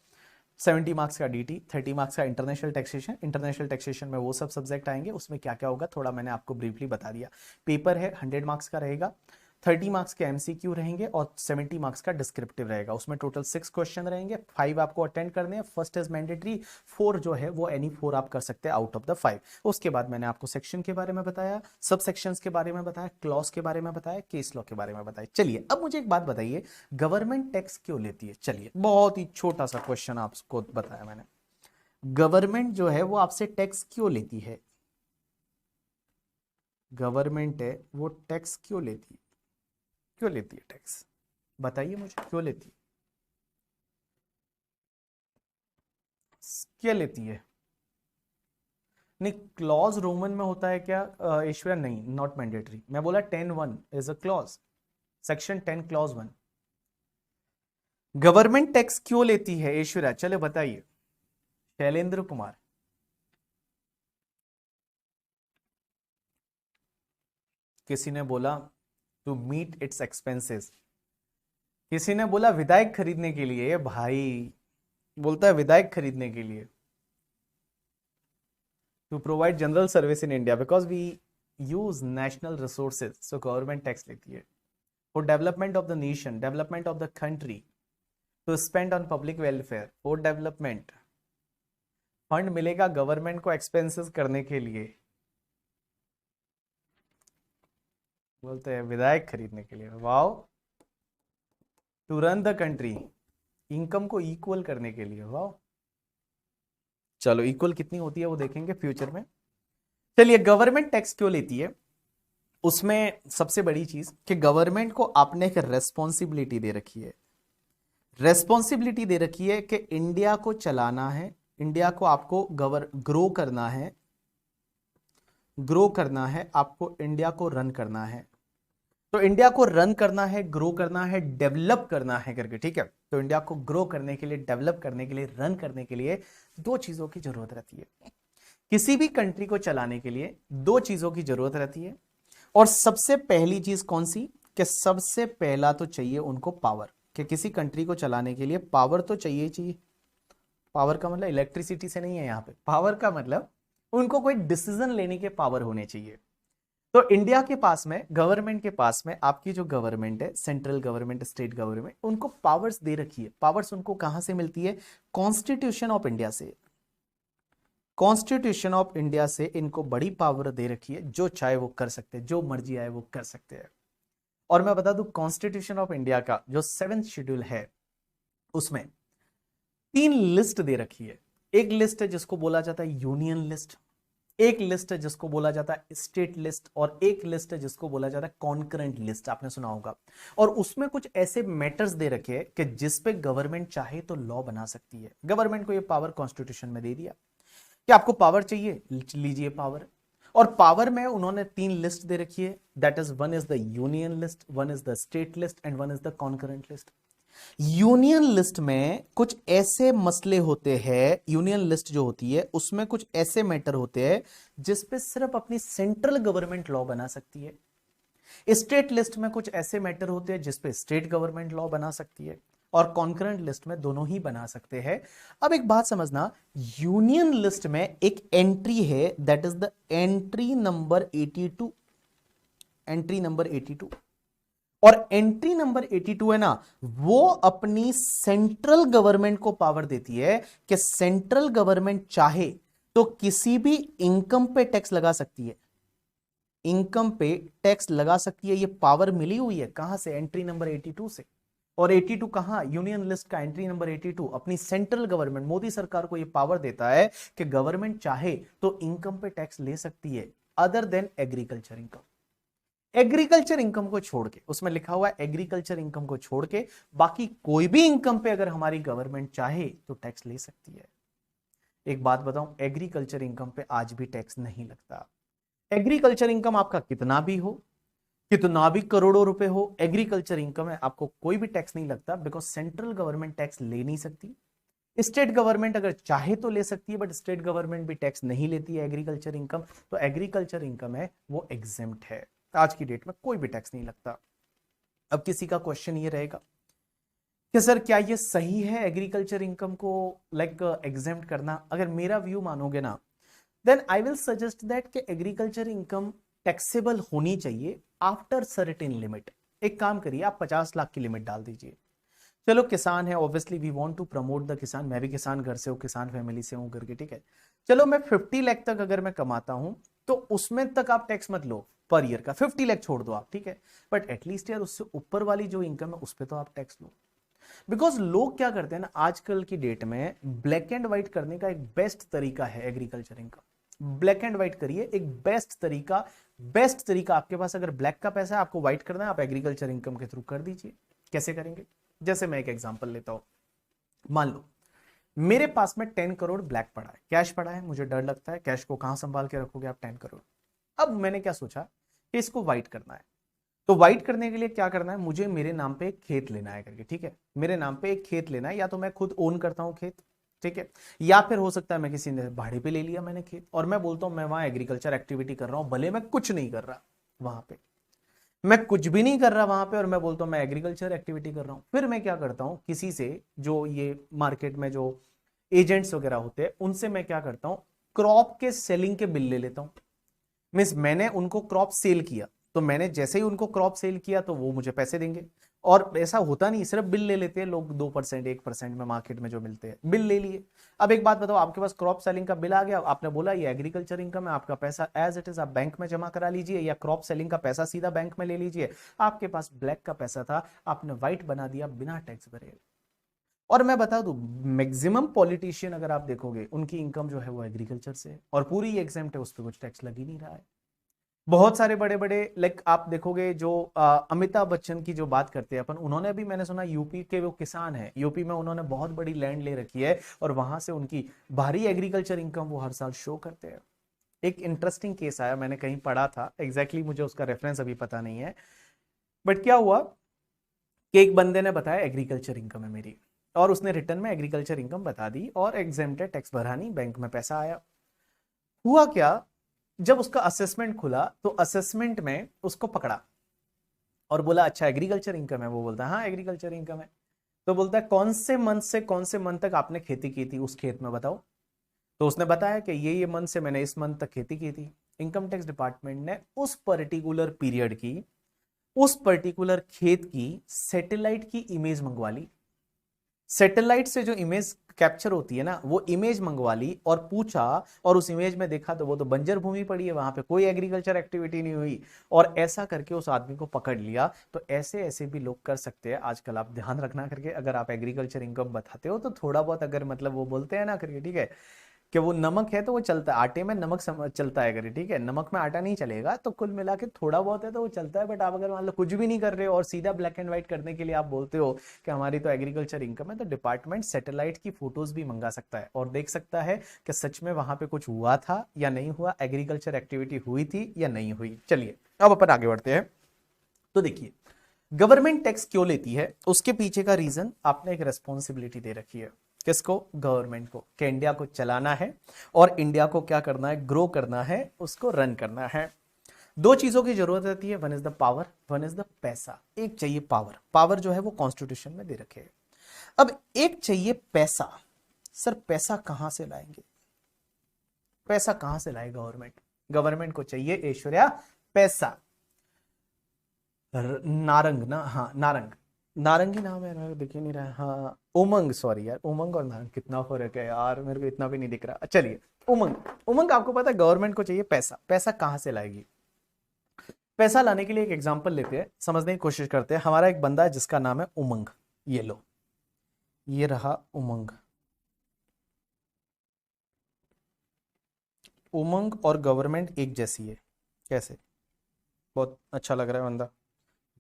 70 मार्क्स का DT, 30 मार्क्स का इंटरनेशनल टैक्सेशन। इंटरनेशनल टैक्सेशन में वो सब सब्जेक्ट आएंगे, उसमें क्या क्या होगा थोड़ा मैंने आपको ब्रीफली बता दिया। पेपर है 100 मार्क्स का रहेगा, 30 मार्क्स के MCQ रहेंगे और 70 मार्क्स का डिस्क्रिप्टिव रहेगा। उसमें टोटल 6 क्वेश्चन रहेंगे, 5 आपको अटेंड करने हैं। फर्स्ट इज मैंडेटरी, 4 जो है वो एनी 4 आप कर सकते हैं आउट ऑफ द 5। उसके बाद मैंने आपको सेक्शन के बारे में बताया, सब सेक्शंस के बारे में बताया, क्लॉज के बारे में बताया, केस लॉ के बारे में बताया। चलिए अब मुझे एक बात बताइए, गवर्नमेंट टैक्स क्यों लेती है। चलिए बहुत ही छोटा सा क्वेश्चन आपको बताया मैंने, गवर्नमेंट जो है वो आपसे टैक्स क्यों लेती है, गवर्नमेंट है वो टैक्स क्यों लेती है, क्यों लेती है टैक्स, बताइए मुझे क्यों लेती है, क्या लेती है। नहीं, क्लॉज रोमन में होता है क्या ईश्वर, नहीं, नॉट मैंडेटरी। मैं बोला 10(1) is a clause, section 10 clause 1। Government tax क्यों लेती है ऐश्वर्या, चले बताइए। शैलेंद्र कुमार, किसी ने बोला टू मीट इट्स एक्सपेंसेस, किसी ने बोला विधायक खरीदने के लिए, भाई बोलता है विधायक खरीदने के लिए, to provide general service in India because we use national resources, so government tax लेती है। For development of the nation, development of the country, to spend on public welfare, for development, fund मिलेगा government को expenses करने के लिए, बोलते हैं विधायक खरीदने के लिए, wow, to run the country, income को इक्वल करने के लिए, वाओ। चलो इक्वल कितनी होती है वो देखेंगे फ्यूचर में। चलिए गवर्नमेंट टैक्स क्यों लेती है, उसमें सबसे बड़ी चीज कि गवर्नमेंट को आपने एक रेस्पॉन्सिबिलिटी दे रखी है, रेस्पॉन्सिबिलिटी दे रखी है कि इंडिया को चलाना है, इंडिया को आपको ग्रो करना है, ग्रो करना है, आपको इंडिया को रन करना है। तो इंडिया को रन करना है, ग्रो करना है, डेवलप करना है करके, ठीक है। तो इंडिया को ग्रो करने के लिए, डेवलप करने के लिए, रन करने के लिए दो चीजों की जरूरत रहती है। किसी भी कंट्री को चलाने के लिए दो चीजों की जरूरत रहती है। और सबसे पहली चीज कौन सी, कि सबसे पहला तो चाहिए उनको पावर, कि किसी कंट्री को चलाने के लिए पावर तो चाहिए चाहिए। पावर का मतलब इलेक्ट्रिसिटी से नहीं है यहां पे, पावर का मतलब उनको कोई डिसीजन लेने के पावर होने चाहिए। तो इंडिया के पास में, गवर्नमेंट के पास में, आपकी जो गवर्नमेंट है, सेंट्रल गवर्नमेंट, स्टेट गवर्नमेंट, उनको पावर्स दे रखी है। पावर्स उनको कहां से मिलती है, कॉन्स्टिट्यूशन ऑफ इंडिया से। कॉन्स्टिट्यूशन ऑफ इंडिया से इनको बड़ी पावर दे रखी है, जो चाहे वो कर सकते हैं, जो मर्जी आए वो कर सकते हैं। और मैं बता दूं कॉन्स्टिट्यूशन ऑफ इंडिया का जो 7th शेड्यूल है उसमें 3 लिस्ट दे रखी है। एक लिस्ट है जिसको बोला जाता है यूनियन लिस्ट, एक लिस्ट है जिसको बोला जाता है स्टेट लिस्ट, और एक लिस्ट है जिसको बोला जाता है कॉन्करेंट लिस्ट, आपने सुना होगा। और उसमें कुछ ऐसे मैटर्स दे रखे हैं कि जिस पे गवर्नमेंट चाहे तो लॉ बना सकती है। गवर्नमेंट को ये पावर कॉन्स्टिट्यूशन में दे दिया कि आपको पावर चाहिए, लीजिए पावर। और पावर में उन्होंने 3 लिस्ट दे रखी है, that is one is the union list, one is the state list and one is the concurrent list. Union list में कुछ ऐसे मसले होते हैं, यूनियन लिस्ट जो होती है उसमें कुछ ऐसे मैटर होते हैं जिस पे सिर्फ अपनी सेंट्रल गवर्नमेंट लॉ बना सकती है। स्टेट लिस्ट में कुछ ऐसे मैटर होते हैं जिस पे स्टेट गवर्नमेंट लॉ बना सकती है, और कॉन्करेंट लिस्ट में दोनों ही बना सकते हैं। अब एक बात समझना, यूनियन लिस्ट में एक एंट्री है, that is the entry number 82, entry number 82। और एंट्री नंबर 82 है ना, वो अपनी सेंट्रल गवर्नमेंट को पावर देती है कि सेंट्रल गवर्नमेंट चाहे तो किसी भी इनकम पे टैक्स लगा सकती है, इनकम पे टैक्स लगा सकती है। ये पावर मिली हुई है कहां से, एंट्री नंबर 82 से। और 82 कहां, यूनियन लिस्ट का एंट्री नंबर 82 अपनी सेंट्रल गवर्नमेंट, मोदी सरकार को ये पावर देता है कि गवर्नमेंट चाहे तो इनकम पे टैक्स ले सकती है, other than agriculture income. Agriculture income को छोड़ के, उसमें लिखा हुआ है एग्रीकल्चर इनकम को छोड़ के बाकी कोई भी इनकम पे अगर हमारी गवर्नमेंट चाहे तो टैक्स ले सकती है। एक बात बताऊं, एग्रीकल्चर इनकम पे आज भी टैक्स नहीं लगता। एग्रीकल्चर इनकम आपका कितना भी हो, कितना भी करोड़ों रुपए हो, एग्रीकल्चर इनकम है, आपको कोई भी टैक्स नहीं लगता, बिकॉज सेंट्रल गवर्नमेंट टैक्स ले नहीं सकती। स्टेट गवर्नमेंट अगर चाहे तो ले सकती है, बट स्टेट गवर्नमेंट भी टैक्स नहीं लेती है एग्रीकल्चर इनकम। तो एग्रीकल्चर इनकम है वो एग्जेम्प्ट है, आज की डेट में कोई भी टैक्स नहीं लगता। अब किसी का क्वेश्चन ये रहेगा कि सर क्या ये सही है एग्रीकल्चर इनकम को लाइक एग्जेम्प्ट करना? अगर मेरा व्यू मानोगे ना, then I will suggest that कि एग्रीकल्चर इनकम टैक्सेबल होनी चाहिए आफ्टर सर्टेन लिमिट। एक काम करिए, आप 50 लाख की लिमिट डाल दीजिए। चलो किसान है, obviously we want to promote the kisan, मैं भी किसान घर से हूँ, किसान फैमिली से हूँ करके, ठीक है। चलो मैं 50 लाख तक अगर मैं कमाता हूं तो उसमें तक आप टैक्स मत लो पर ईयर का, 50 लाख छोड़ दो आप, ठीक है। बट एटलीस्ट यार उससे ऊपर वाली जो इनकम है उस पर तो आप टैक्स लो। बिकॉज लोग क्या करते हैं ना, आजकल की डेट में ब्लैक एंड व्हाइट करने का एक बेस्ट तरीका है agriculture income. Black and white करिए, एक बेस्ट तरीका, बेस्ट तरीका। आपके पास अगर ब्लैक का पैसा है, आपको व्हाइट करना है, आप एग्रीकल्चर इनकम के थ्रू कर दीजिए। कैसे करेंगे? जैसे मैं एक एग्जांपल लेता हूं, मान लो मेरे पास में 10 करोड़ ब्लैक पड़ा है, कैश पड़ा है, मुझे डर लगता है कैश को कहां संभाल के रखोगे आप 10 करोड़। अब मैंने क्या सोचा कि इसको व्हाइट करना है। तो व्हाइट करने के लिए क्या करना है, मुझे मेरे नाम पे एक खेत लेना है करके, ठीक है। मेरे नाम पे एक खेत लेना है, या तो मैं खुद ओन करता हूं खेत, ठीक है, या फिर हो सकता है मैं किसी ने भाड़े पे ले लिया मैंने खेत, और मैं बोलता हूं मैं वहां एग्रीकल्चर एक्टिविटी कर रहा हूं, भले मैं कुछ नहीं कर रहा वहां पे, मैं कुछ भी नहीं कर रहा वहां पे, और मैं बोलता हूं मैं एग्रीकल्चर एक्टिविटी कर रहा हूं। फिर मैं क्या करता हूं, किसी से जो ये मार्केट में जो एजेंट्स वगैरह होते हैं उनसे मैं क्या करता हूं, क्रॉप के सेलिंग के बिल ले लेता हूं। मीन्स मैंने उनको क्रॉप सेल किया, तो मैंने जैसे ही उनको क्रॉप सेल किया तो वो मुझे पैसे देंगे। और ऐसा होता नहीं, सिर्फ बिल ले लेते हैं लोग, 2% 1% में मार्केट में जो मिलते हैं, बिल ले लिए। अब एक बात बताओ, आपके पास क्रॉप सेलिंग का बिल आ गया, आपने बोला ये एग्रीकल्चर इनकम है, आपका पैसा एज इट इज आप बैंक में जमा करा लीजिए, या क्रॉप सेलिंग का पैसा सीधा बैंक में ले लीजिए। आपके पास ब्लैक का पैसा था, आपने व्हाइट बना दिया बिना टैक्स भरे। और मैं बता दूं, मैक्सिमम पॉलिटिशियन अगर आप देखोगे उनकी इनकम जो है वो एग्रीकल्चर से है, और पूरी एग्जेम्प्ट है, उस पर कुछ टैक्स लग ही नहीं रहा है। बहुत सारे बड़े बड़े लाइक आप देखोगे जो अमिताभ बच्चन की जो बात करते हैं अपन, उन्होंने भी, मैंने सुना यूपी के वो किसान है, यूपी में उन्होंने बहुत बड़ी लैंड ले रखी है, और वहां से उनकी भारी एग्रीकल्चर इनकम वो हर साल शो करते हैं। एक इंटरेस्टिंग केस आया, मैंने कहीं पढ़ा था, एग्जैक्टली मुझे उसका रेफरेंस अभी पता नहीं है, बट क्या हुआ कि एक बंदे ने बताया एग्रीकल्चर इनकम है मेरी, और उसने रिटर्न में एग्रीकल्चर इनकम बता दी, और एग्जेम्प्टेड टैक्स भरा नहीं, बैंक में पैसा आया। हुआ क्या, जब उसका असेसमेंट खुला तो असेसमेंट में उसको पकड़ा और बोला अच्छा एग्रीकल्चर इनकम है, वो बोलता है हाँ एग्रीकल्चर इनकम है। तो बोलता है कौन से मंथ से कौन से मंथ तक आपने खेती की थी उस खेत में बताओ। तो उसने बताया कि ये मंथ से मैंने इस मंथ तक खेती की थी। इनकम टैक्स डिपार्टमेंट ने उस पर्टिकुलर पीरियड की, उस पर्टिकुलर खेत की सैटेलाइट की इमेज मंगवा ली। सैटेलाइट से जो इमेज कैप्चर होती है ना, वो इमेज मंगवा ली और पूछा, और उस इमेज में देखा तो वो तो बंजर भूमि पड़ी है, वहां पे कोई एग्रीकल्चर एक्टिविटी नहीं हुई, और ऐसा करके उस आदमी को पकड़ लिया। तो ऐसे ऐसे भी लोग कर सकते हैं आजकल, आप ध्यान रखना करके, अगर आप एग्रीकल्चर इनकम बताते हो तो थोड़ा बहुत अगर मतलब वो बोलते हैं ना करके, ठीक है, कि वो नमक है तो वो चलता है, आटे में नमक चलता है अगर, ठीक है, नमक में आटा नहीं चलेगा, तो कुल मिला के थोड़ा बहुत है तो वो चलता है। बट आप अगर मान लो कुछ भी नहीं कर रहे हो और सीधा ब्लैक एंड व्हाइट करने के लिए आप बोलते हो कि हमारी तो एग्रीकल्चर इनकम है, तो डिपार्टमेंट सैटेलाइट की फोटोज भी मंगा सकता है और देख सकता है कि सच में वहां पे कुछ हुआ था या नहीं हुआ, एग्रीकल्चर एक्टिविटी हुई थी या नहीं हुई। चलिए अब अपन आगे बढ़ते हैं। तो देखिए, गवर्नमेंट टैक्स क्यों लेती है, उसके पीछे का रीजन, आपने एक रेस्पॉन्सिबिलिटी दे रखी है। किसको? गवर्नमेंट को, कि इंडिया को चलाना है और इंडिया को क्या करना है, ग्रो करना है, उसको रन करना है। दो चीजों की जरूरत रहती है, one is the power, one is the पैसा। एक चाहिए पावर, पावर जो है वो कॉन्स्टिट्यूशन में दे रखे है। अब एक चाहिए पैसा। सर पैसा कहां से लाएंगे, पैसा कहां से लाए गवर्नमेंट? गवर्नमेंट को चाहिए ऐश्वर्या पैसा। नारंग ना, हाँ नारंग, नारंगी नाम है, मेरे को दिख ही नहीं रहा है। हाँ उमंग, सॉरी यार, उमंग और नारंग कितना फर्क है यार, मेरे को इतना भी नहीं दिख रहा। चलिए उमंग, उमंग आपको पता है गवर्नमेंट को चाहिए पैसा, पैसा कहां से लाएगी? पैसा लाने के लिए एक एग्जांपल लेते हैं, समझने की कोशिश करते हैं। हमारा एक बंदा है जिसका नाम है उमंग, ये लो, ये रहा उमंग। उमंग और गवर्नमेंट एक जैसी है, कैसे? बहुत अच्छा लग रहा है बंदा,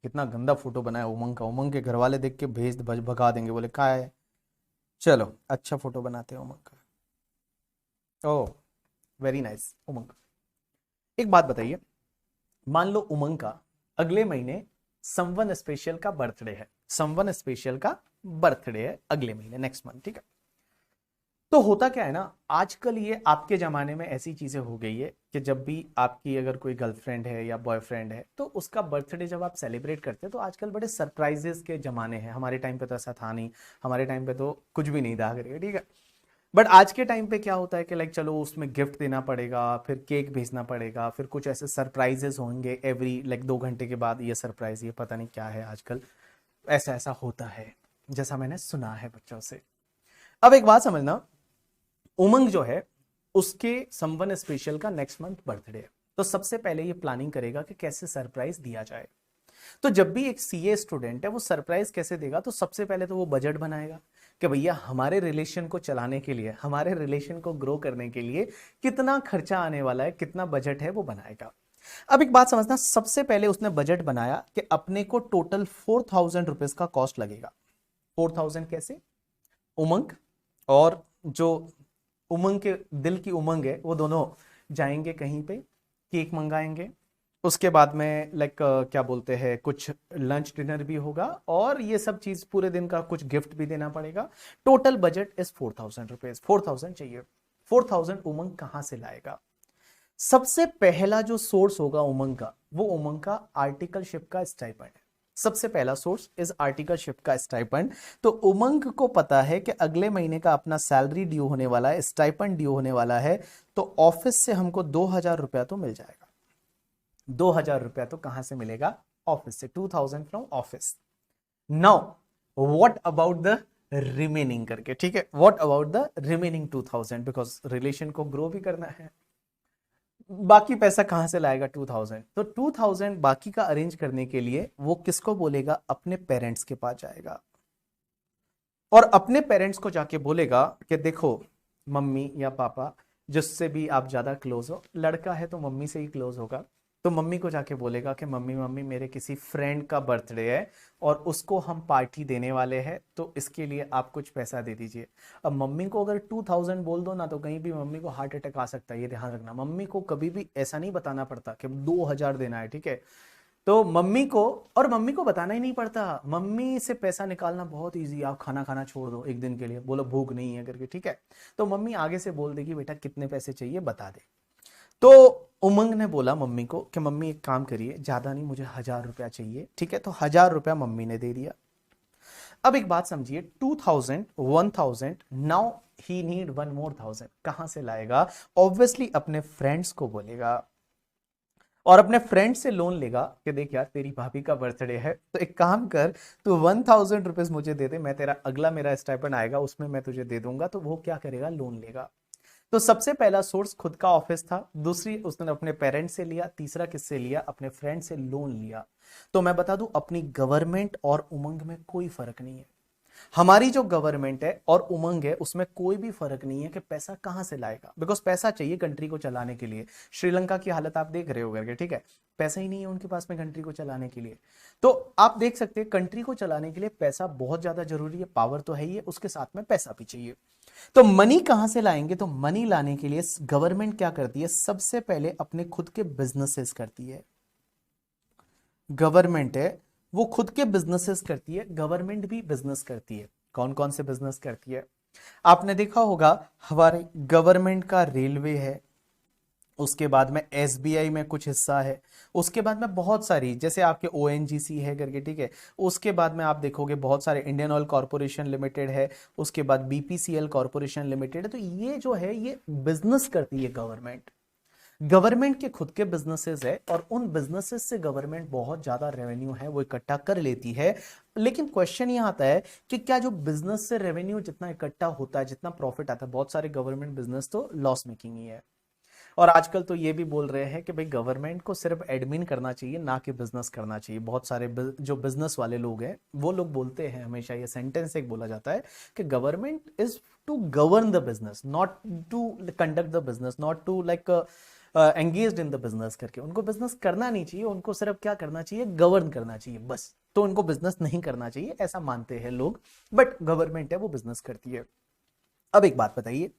कितना गंदा फोटो बनाया उमंग का, उमंग के घर वाले देख के भेज भगा देंगे, बोले कहाँ है। चलो अच्छा फोटो बनाते हैं उमंग का। ओह वेरी नाइस उमंग। एक बात बताइए, मान लो उमंग का अगले महीने समवन स्पेशल का बर्थडे है, समवन स्पेशल का बर्थडे है अगले महीने, नेक्स्ट मंथ, ठीक है। तो होता क्या है ना, आजकल ये आपके जमाने में ऐसी चीजें हो गई है कि जब भी आपकी अगर कोई गर्लफ्रेंड है या बॉयफ्रेंड है, तो उसका बर्थडे जब आप सेलिब्रेट करते हैं तो आजकल बड़े सरप्राइजेस के जमाने हैं। हमारे टाइम पे तो ऐसा था नहीं, हमारे टाइम पे तो कुछ भी नहीं था करके, ठीक है। बट आज के टाइम पे क्या होता है कि लाइक चलो उसमें गिफ्ट देना पड़ेगा, फिर केक भेजना पड़ेगा, फिर कुछ ऐसे सरप्राइजेस होंगे एवरी लाइक 2 घंटे के बाद, ये सरप्राइज, ये पता नहीं क्या है आजकल, ऐसा ऐसा होता है जैसा मैंने सुना है बच्चों से। अब एक बात समझना, उमंग जो है उसके समवन स्पेशल का नेक्स्ट मंथ बर्थडे है, तो सबसे पहले ये प्लानिंग करेगा कि कैसे सरप्राइज दिया जाए। तो जब भी एक सीए स्टूडेंट है वो सरप्राइज कैसे देगा, तो सबसे पहले तो वो बजट बनाएगा कि भैया हमारे रिलेशन को चलाने के लिए, हमारे रिलेशन को ग्रो करने के लिए कितना खर्चा आने वाला है, कितना बजट है, वो बनाएगा। अब एक बात समझना, सबसे पहले उसने बजट बनाया कि अपने को टोटल 4000 रुपीज का कॉस्ट लगेगा। 4000 कैसे? उमंग और जो उमंग के दिल की उमंग है, वो दोनों जाएंगे कहीं पे, केक मंगाएंगे, उसके बाद में लाइक क्या बोलते हैं, कुछ लंच डिनर भी होगा, और ये सब चीज पूरे दिन का कुछ गिफ्ट भी देना पड़ेगा। टोटल बजट इज 4000 रुपीज, 4000 चाहिए। 4000 उमंग कहां से लाएगा? सबसे पहला जो सोर्स होगा उमंग का, वो उमंग का आर्टिकलशिप का स्टाइपेंड है। सबसे पहला सोर्स इज आर्टिकलशिप का स्टाइपेंड। तो उमंग को पता है कि अगले महीने का अपना सैलरी ड्यू होने वाला है, स्टाइपेंड ड्यू होने वाला है, तो ऑफिस से हमको 2000 रुपया तो मिल जाएगा। 2000 रुपया तो कहां से मिलेगा? ऑफिस से, 2000 from office. Now what about the remaining करके, ठीक है, what about the remaining 2000, because relation को ग्रो भी करना है। बाकी पैसा कहां से लाएगा? 2000। तो 2000 बाकी का अरेंज करने के लिए वो किसको बोलेगा? अपने पेरेंट्स के पास जाएगा और अपने पेरेंट्स को जाके बोलेगा कि देखो मम्मी या पापा, जिससे भी आप ज्यादा क्लोज हो, लड़का है तो मम्मी से ही क्लोज होगा, तो मम्मी को जाके बोलेगा कि मम्मी मम्मी मेरे किसी फ्रेंड का बर्थडे है और उसको हम पार्टी देने वाले हैं, तो इसके लिए आप कुछ पैसा दे दीजिए। अब मम्मी को अगर 2000 बोल दो ना, तो कहीं भी मम्मी को हार्ट अटैक आ सकता है, ये ध्यान रखना। मम्मी को कभी भी ऐसा नहीं बताना पड़ता कि 2000 देना है, ठीक है। तो मम्मी को, और मम्मी को बताना ही नहीं पड़ता, मम्मी से पैसा निकालना बहुत इजी। आप खाना खाना छोड़ दो एक दिन के लिए, बोलो भूख नहीं है करके, ठीक है, तो मम्मी आगे से बोल देगी बेटा कितने पैसे चाहिए बता दे। तो उमंग ने बोला मम्मी को कि मम्मी एक काम करिए, ज्यादा नहीं, मुझे 1000 रुपया चाहिए, ठीक है। तो 1000 रुपया मम्मी ने दे दिया। अब एक बात समझिए, 2000, 1000, नाउ ही नीड 1 more 1000, कहां से लाएगा? ऑब्वियसली अपने फ्रेंड्स को बोलेगा और अपने फ्रेंड से लोन लेगा कि देख यार तेरी भाभी का बर्थडे है, तो एक काम कर, तू 1000 रुपीज मुझे दे दे, मैं तेरा अगला मेरा स्टाइपेंड आएगा उसमें मैं तुझे दे दूंगा। तो वो क्या करेगा? लोन लेगा। तो सबसे पहला सोर्स खुद का ऑफिस था, दूसरी उसने अपने पेरेंट्स से लिया, तीसरा किससे लिया? अपने फ्रेंड से लोन लिया। तो मैं बता दूं, अपनी गवर्नमेंट और उमंग में कोई फर्क नहीं है। हमारी जो गवर्नमेंट है और उमंग है उसमें कोई भी फर्क नहीं है कि पैसा कहां से लाएगा, बिकॉज पैसा चाहिए कंट्री को चलाने के लिए। श्रीलंका की हालत आप देख रहे हो करके, ठीक है, पैसा ही नहीं है उनके पास में कंट्री को चलाने के लिए। तो आप देख सकते हैं कंट्री को चलाने के लिए पैसा बहुत ज्यादा जरूरी है, पावर तो है ही है, उसके साथ में पैसा भी चाहिए। तो मनी कहां से लाएंगे? तो मनी लाने के लिए गवर्नमेंट क्या करती है? सबसे पहले अपने खुद के बिजनेसेस करती है। गवर्नमेंट है वो खुद के बिजनेसेस करती है, गवर्नमेंट भी बिजनेस करती है। कौन कौन से बिजनेस करती है? आपने देखा होगा हमारे गवर्नमेंट का रेलवे है, उसके बाद में एसबीआई में कुछ हिस्सा है, उसके बाद में बहुत सारी जैसे आपके ओएनजीसी है करके, ठीक है, उसके बाद में आप देखोगे बहुत सारे इंडियन ऑयल कॉर्पोरेशन लिमिटेड है, उसके बाद बीपीसीएल कॉर्पोरेशन लिमिटेड है। तो ये जो है ये बिजनेस करती है गवर्नमेंट। गवर्नमेंट के खुद के बिजनेसेस है और उन बिजनेसेस से गवर्नमेंट बहुत ज्यादा रेवेन्यू है वो इकट्ठा कर लेती है। लेकिन क्वेश्चन ये आता है कि क्या जो बिजनेस से रेवेन्यू जितना इकट्ठा होता है, जितना प्रॉफिट आता है, बहुत सारे गवर्नमेंट बिजनेस तो लॉस मेकिंग ही है। और आजकल तो ये भी बोल रहे हैं कि भाई गवर्नमेंट को सिर्फ एडमिन करना चाहिए, ना कि बिजनेस करना चाहिए। बहुत सारे जो बिजनेस वाले लोग हैं वो लोग बोलते हैं, हमेशा ये सेंटेंस एक बोला जाता है कि government is to govern the business, not to conduct the business, not to like engaged in the business करके। उनको बिजनेस करना नहीं चाहिए, उनको सिर्फ क्या करना चाहिए? गवर्न करना चाहिए बस। तो उनको बिजनेस नहीं करना चाहिए ऐसा मानते हैं लोग, बट गवर्नमेंट है वो बिजनेस करती है। अब एक बात बताइए,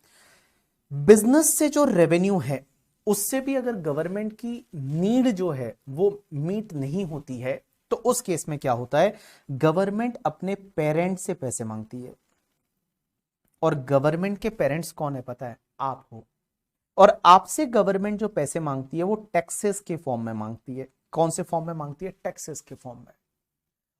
बिजनेस से जो रेवेन्यू है उससे भी अगर गवर्नमेंट की नीड जो है वो मीट नहीं होती है, तो उस केस में क्या होता है? गवर्नमेंट अपने पेरेंट से पैसे मांगती है। और गवर्नमेंट के पेरेंट्स कौन है पता है? आप हो। और आपसे गवर्नमेंट जो पैसे मांगती है वो टैक्सेस के फॉर्म में मांगती है। कौन से फॉर्म में मांगती है? टैक्सेस के फॉर्म में।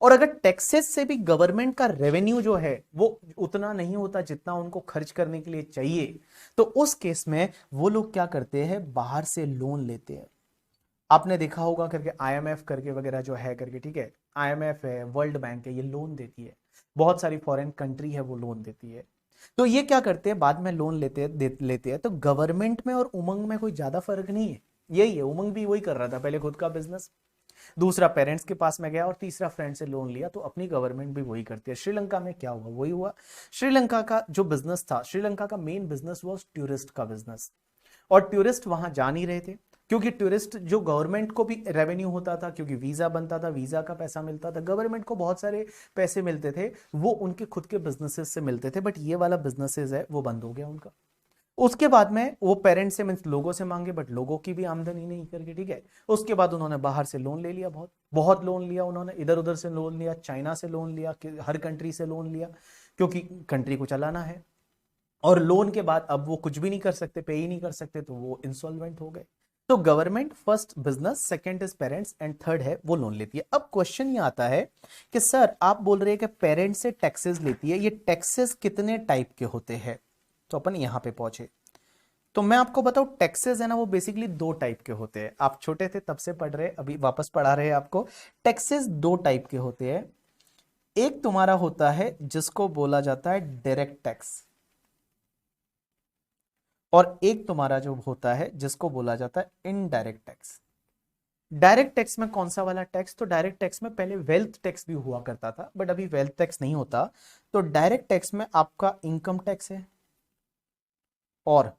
और अगर टैक्सेस से भी गवर्नमेंट का रेवेन्यू जो है वो उतना नहीं होता जितना उनको खर्च करने के लिए चाहिए, तो उस केस में वो लोग क्या करते हैं? बाहर से लोन लेते हैं। आपने देखा होगा करके आईएमएफ करके वगैरह जो है करके, ठीक है, आईएमएफ है, वर्ल्ड बैंक है, ये लोन देती है। बहुत सारी फॉरेन कंट्री है वो लोन देती है। तो ये क्या करते हैं? बाद में लोन लेते हैं। तो गवर्नमेंट में और उमंग में कोई ज्यादा फर्क नहीं है, यही है। उमंग भी वही कर रहा था, पहले खुद का बिजनेस, दूसरा पेरेंट्स के पास में गया और तीसरा फ्रेंड से लोन लिया। तो अपनी गवर्नमेंट भी वही करती है। श्रीलंका में क्या हुआ? वही हुआ। श्रीलंका का जो बिजनेस था, श्रीलंका का मेन बिजनेस वाज टूरिस्ट का बिजनेस। और टूरिस्ट वहां जा नहीं रहे थे, क्योंकि टूरिस्ट जो गवर्नमेंट को भी रेवेन्यू होता था, क्योंकि वीजा बनता था, वीजा का पैसा मिलता था, गवर्नमेंट को बहुत सारे पैसे मिलते थे, वो उनके खुद के बिजनेसेस से मिलते थे। बट ये वाला बिजनेसेस है वो बंद हो गया उनका। उसके बाद में वो पेरेंट्स से मींस लोगों से मांगे, बट लोगों की भी आमदनी नहीं करके, ठीक है। उसके बाद उन्होंने बाहर से लोन ले लिया, बहुत बहुत लोन लिया उन्होंने, इधर उधर से लोन लिया, चाइना से लोन लिया, हर कंट्री से लोन लिया, क्योंकि कंट्री को चलाना है। और लोन के बाद अब वो कुछ भी नहीं कर सकते, पे ही नहीं कर सकते, तो वो इंसॉल्वेंट हो गए। तो government first business, second is parents and third है वो लोन लेती है। अब क्वेश्चन ये आता है कि सर आप बोल रहे हैं कि पेरेंट्स से टैक्सेस लेती है, ये टैक्सेस कितने टाइप के होते हैं? तो अपन यहां पे पहुंचे। तो मैं आपको बताऊं, टैक्सेस है ना वो बेसिकली दो टाइप के होते हैं। आप छोटे थे तब से पढ़ रहे, अभी वापस पढ़ा रहे हैं आपको। टैक्सेस दो टाइप के होते हैं। एक तुम्हारा होता है जिसको बोला जाता है डायरेक्ट टैक्स, और एक तुम्हारा जो होता है जिसको बोला जाता है इनडायरेक्ट टैक्स। डायरेक्ट टैक्स में कौन सा वाला टैक्स? तो डायरेक्ट टैक्स में पहले वेल्थ टैक्स भी हुआ करता था, बट अभी वेल्थ टैक्स नहीं होता। तो डायरेक्ट टैक्स में आपका इनकम टैक्स है, और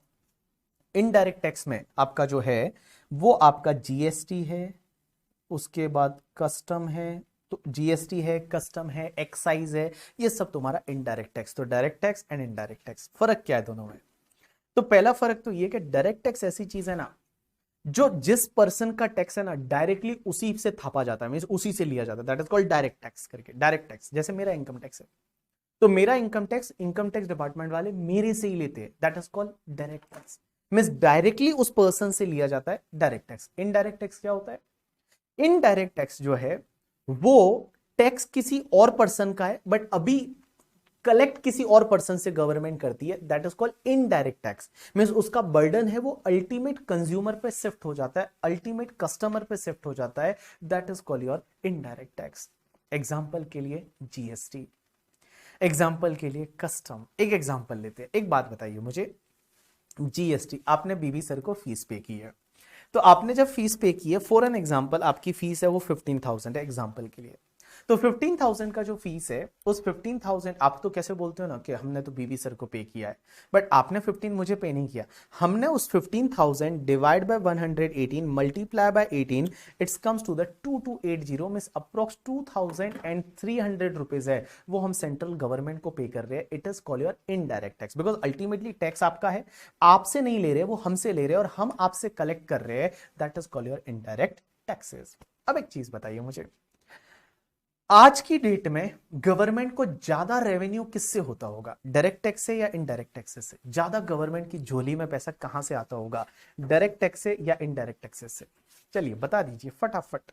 इनडायरेक्ट टैक्स में आपका जो है वो आपका जीएसटी है, उसके बाद कस्टम है। तो जीएसटी है, कस्टम है, एक्साइज है, ये सब तुम्हारा इनडायरेक्ट टैक्स। तो direct tax and indirect tax, फर्क क्या है दोनों में? तो पहला फर्क तो ये कि डायरेक्ट टैक्स ऐसी चीज है ना जो जिस पर्सन का टैक्स है ना डायरेक्टली उसी से थापा जाता है, मींस उसी से लिया जाता है। That is called direct tax करके। डायरेक्ट टैक्स जैसे मेरा इनकम टैक्स है, तो मेरा इनकम टैक्स डिपार्टमेंट वाले मेरे से ही लेते हैं। That is called direct tax, means directly उस पर्सन से लिया जाता है डायरेक्ट टैक्स। इनडायरेक्ट टैक्स क्या होता है? इनडायरेक्ट टैक्स जो है वो टैक्स किसी और पर्सन का है, बट अभी कलेक्ट किसी और पर्सन से गवर्नमेंट करती है। That is called indirect tax. Means उसका बर्डन है वो अल्टीमेट कंज्यूमर पे शिफ्ट हो जाता है, अल्टीमेट कस्टमर पे शिफ्ट हो जाता है। That is called your indirect tax. Example के लिए जीएसटी, एग्जांपल के लिए कस्टम। एक एग्जांपल लेते हैं। एक बात बताइए मुझे, जीएसटी आपने बीबी सर को फीस पे की है, तो आपने जब फीस पे की है, फॉर एन एग्जांपल आपकी फीस है वो 15,000 है एग्जांपल के लिए। तो 15,000 का जो फीस है, उस 15,000 आप तो कैसे बोलते हो ना कि हमने तो बीबी सर को पे किया है, बट आपने 15 मुझे पे नहीं किया। हमने उस 15,000 divide by 118 multiply by 18, it's comes to the 2280, means approx 2,300 rupees है, वो हम सेंट्रल गवर्नमेंट को पे कर रहे हैं। It is called your indirect tax, because ultimately tax आपका है, आपसे नहीं ले रहे, वो हमसे ले रहे हैं और हम आपसे कलेक्ट कर रहे हैं। That is called your indirect taxes. अब एक चीज बताइए मुझे, आज की डेट में गवर्नमेंट को ज्यादा रेवेन्यू किससे होता होगा? डायरेक्ट टैक्स से या इनडायरेक्ट टैक्सेस से? ज्यादा गवर्नमेंट की झोली में पैसा कहां से आता होगा, डायरेक्ट टैक्स से या इनडायरेक्ट टैक्सेस से? चलिए बता दीजिए फटाफट।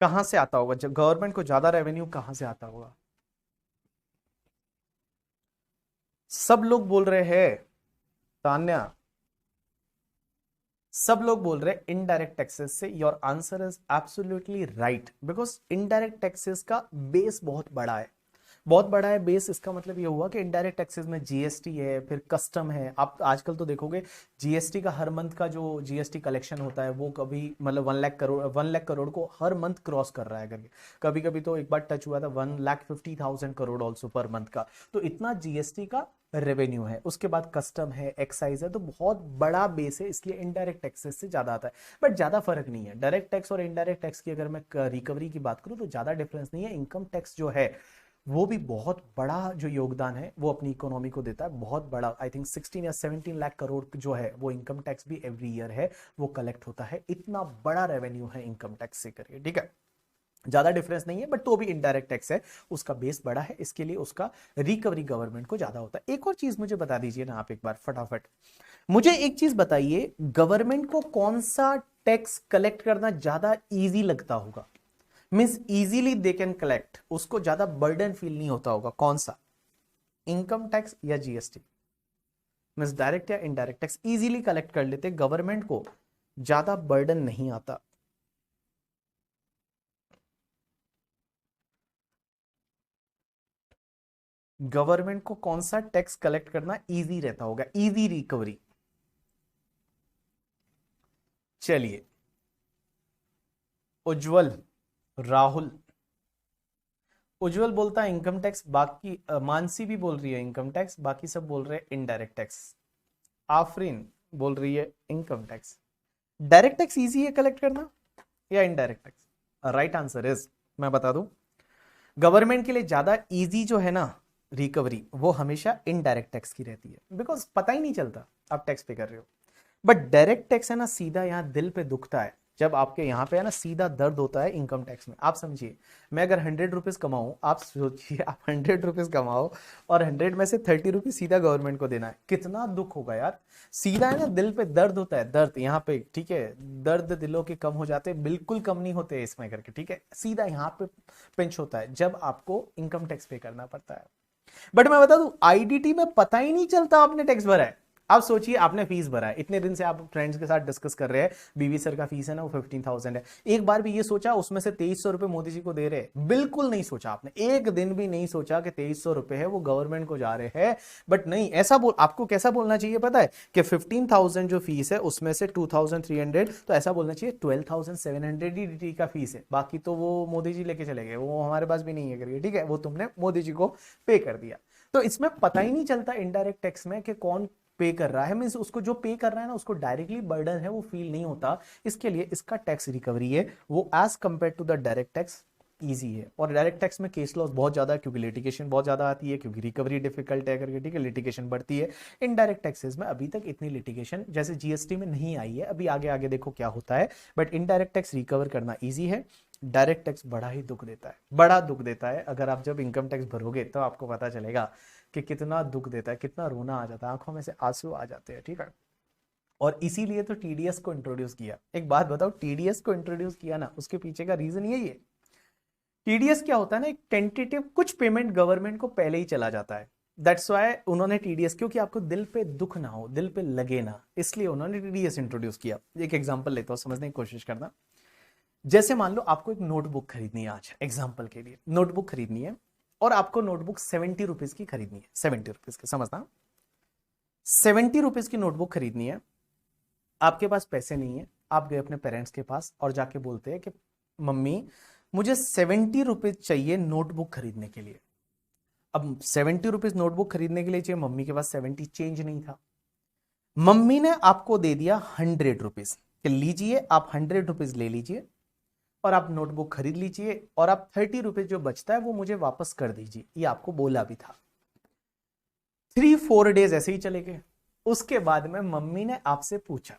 कहां से आता होगा जब गवर्नमेंट को ज्यादा रेवेन्यू कहां से आता होगा? सब लोग बोल रहे हैं, तान्या, सब लोग बोल रहे हैं इनडायरेक्ट टैक्सेस से। Your answer is absolutely right, because indirect taxes का बेस बहुत बड़ा है, बहुत बड़ा है बेस। इसका मतलब ये हुआ कि इनडायरेक्ट टैक्सेस में जीएसटी है, फिर कस्टम है। आप आजकल तो देखोगे जीएसटी का हर मंथ का जो जीएसटी कलेक्शन होता है वो कभी मतलब 1 लाख करोड़ को हर मंथ क्रॉस कर रहा है करके। कभी कभी तो एक बार टच हुआ था 1,50,000 करोड़ ऑल्सो पर मंथ का। तो इतना जीएसटी का रेवेन्यू है। उसके बाद कस्टम है, एक्साइज है, तो बहुत बड़ा बेस है, इसलिए इनडायरेक्ट टैक्सेस से ज्यादा आता है। बट ज्यादा फर्क नहीं है डायरेक्ट टैक्स और इनडायरेक्ट टैक्स की। अगर मैं रिकवरी की बात करूं तो ज्यादा डिफरेंस नहीं है। इनकम टैक्स जो है वो भी बहुत बड़ा जो योगदान है वो अपनी इकोनॉमी को देता है, बहुत बड़ा। आई थिंक 16 या 17 लाख करोड़ जो है वो इनकम टैक्स भी एवरी ईयर है वो कलेक्ट होता है। इतना बड़ा रेवेन्यू है इनकम टैक्स से करके, ठीक है। ज्यादा डिफरेंस नहीं है, बट तो भी इनडायरेक्ट टैक्स है, उसका बेस बड़ा है, इसके लिए उसका रिकवरी गवर्नमेंट को ज्यादा होता है। एक और चीज मुझे बता दीजिए ना आप एक बार फटाफट। मुझे एक चीज बताइए, गवर्नमेंट को कौन सा टैक्स कलेक्ट करना ज्यादा इजी लगता होगा? Means easily they can collect, उसको ज्यादा बर्डन फील नहीं होता होगा। कौन सा, इनकम टैक्स या जीएसटी? मीन्स डायरेक्ट या इनडायरेक्ट टैक्स इजीली कलेक्ट कर लेते, गवर्नमेंट को ज्यादा बर्डन नहीं आता। गवर्नमेंट को कौन सा टैक्स कलेक्ट करना इजी रहता होगा, इजी रिकवरी? चलिए, उज्जवल, राहुल। उज्जवल बोलता है इनकम टैक्स, बाकी मानसी भी बोल रही है इनकम टैक्स, बाकी सब बोल रहे हैं इनडायरेक्ट टैक्स। आफरीन बोल रही है income tax. Direct tax easy है कलेक्ट करना या indirect tax? Right answer is, मैं बता दूं, गवर्नमेंट के लिए ज्यादा इजी जो है ना रिकवरी, वो हमेशा इनडायरेक्ट टैक्स की रहती है, बिकॉज पता ही नहीं चलता आप टैक्स पे कर रहे हो। बट डायरेक्ट टैक्स है ना सीधा यहां दिल पे दुखता है। जब आपके यहाँ पे है ना सीधा दर्द होता है इनकम टैक्स में। आप समझिए, मैं अगर 100 रुपीज कमाऊं, आप सोचिए आप 100 रुपीज कमाओ और 100 में से 30 रुपीज सीधा गवर्नमेंट को देना है, कितना दुख होगा यार। सीधा है ना दिल पे दर्द होता है, दर्द यहाँ पे, ठीक है, दर्द दिलों के कम हो जाते हैं, बिल्कुल कम नहीं होते इसमें करके, ठीक है, सीधा यहाँ पे पिंच होता है जब आपको इनकम टैक्स पे करना पड़ता है। बट मैं बता दूं, आईडीटी में पता ही नहीं चलता आपने टैक्स भरा है। आप सोचिए आपने फीस भरा है, इतने दिन से आप फ्रेंड्स के साथ डिस्कस कर रहे हैं, बीवी सर का फीस है ना वो 15,000 है, एक बार भी ये सोचा उसमें से 2300 रुपए मोदी जी को दे रहे हैं? बिल्कुल नहीं सोचा आपने, एक दिन भी नहीं सोचा कि 2300 रुपए है वो गवर्नमेंट को जा रहे हैं। बट नहीं, ऐसा बोल, आपको कैसा बोलना चाहिए पता है, कि 15,000 जो फीस है उसमें से 2,300, तो ऐसा बोलना चाहिए 12,700 ही डीटी का फीस है, बाकी तो वो मोदी जी लेके चले गए, वो हमारे पास भी नहीं है करके, ठीक है, वो तुमने मोदी जी को पे कर दिया। तो इसमें पता ही नहीं चलता इनडायरेक्ट टैक्स में कि कौन पे कर रहा है, मींस उसको जो पे कर रहा है ना उसको डायरेक्टली बर्डन है वो फील नहीं होता। इसके लिए इसका टैक्स रिकवरी है वो as compare to the direct tax easy है। और डायरेक्ट टैक्स में केस लॉस बहुत ज्यादा है क्योंकि लिटिगेशन बहुत ज्यादा आती है, क्योंकि रिकवरी डिफिकल्ट है करके, ठीक है, लिटिगेशन बढ़ती है। इनडायरेक्ट टैक्सेस में अभी तक इतनी लिटिगेशन जैसे जीएसटी में नहीं आई है, अभी आगे आगे देखो क्या होता है। बट इनडायरेक्ट टैक्स रिकवर करना ईजी है, डायरेक्ट टैक्स बड़ा ही दुख देता है, बड़ा दुख देता है। अगर आप जब इनकम टैक्स भरोगे तो आपको पता चलेगा कि कितना दुख देता है, कितना रोना आ जाता है, आंखों में से आंसू आ जाते हैं, ठीक है। और इसीलिए तो टीडीएस को इंट्रोड्यूस किया। एक बात बताओ, टीडीएस को इंट्रोड्यूस किया ना, उसके पीछे का रीजन यही है। टीडीएस क्या होता है ना, एक टेंटेटिव कुछ पेमेंट गवर्नमेंट को पहले ही चला जाता है, दैट्स वाई उन्होंने टीडीएस, क्योंकि आपको दिल पे दुख ना हो, दिल पे लगे ना, इसलिए उन्होंने टीडीएस इंट्रोड्यूस किया। एक एग्जांपल लेता हूं, समझने की कोशिश करना। जैसे मान लो आपको एक नोटबुक खरीदनी है, आज एग्जाम्पल के लिए नोटबुक खरीदनी है, और आपको नोटबुक 70 रुपीज की खरीदनी है, 70 रुपीज की, समझना, 70 रुपीज की नोटबुक खरीदनी है, आपके पास पैसे नहीं है, आप गए अपने पेरेंट्स के पास और जाके बोलते हैं कि मम्मी मुझे 70 रुपीज चाहिए नोटबुक खरीदने के लिए। अब 70 रुपीज नोटबुक खरीदने के लिए चाहिए, मम्मी के पास 70 चेंज नहीं था, मम्मी ने आपको दे दिया 100 रुपीज कि लीजिए आप 100 रुपीज ले लीजिए और आप नोटबुक खरीद लीजिए, और आप 30 रुपीज जो बचता है वो मुझे वापस कर दीजिए, ये आपको बोला भी था। 3-4 डेज ऐसे ही चले गए। उसके बाद में मम्मी ने आपसे पूछा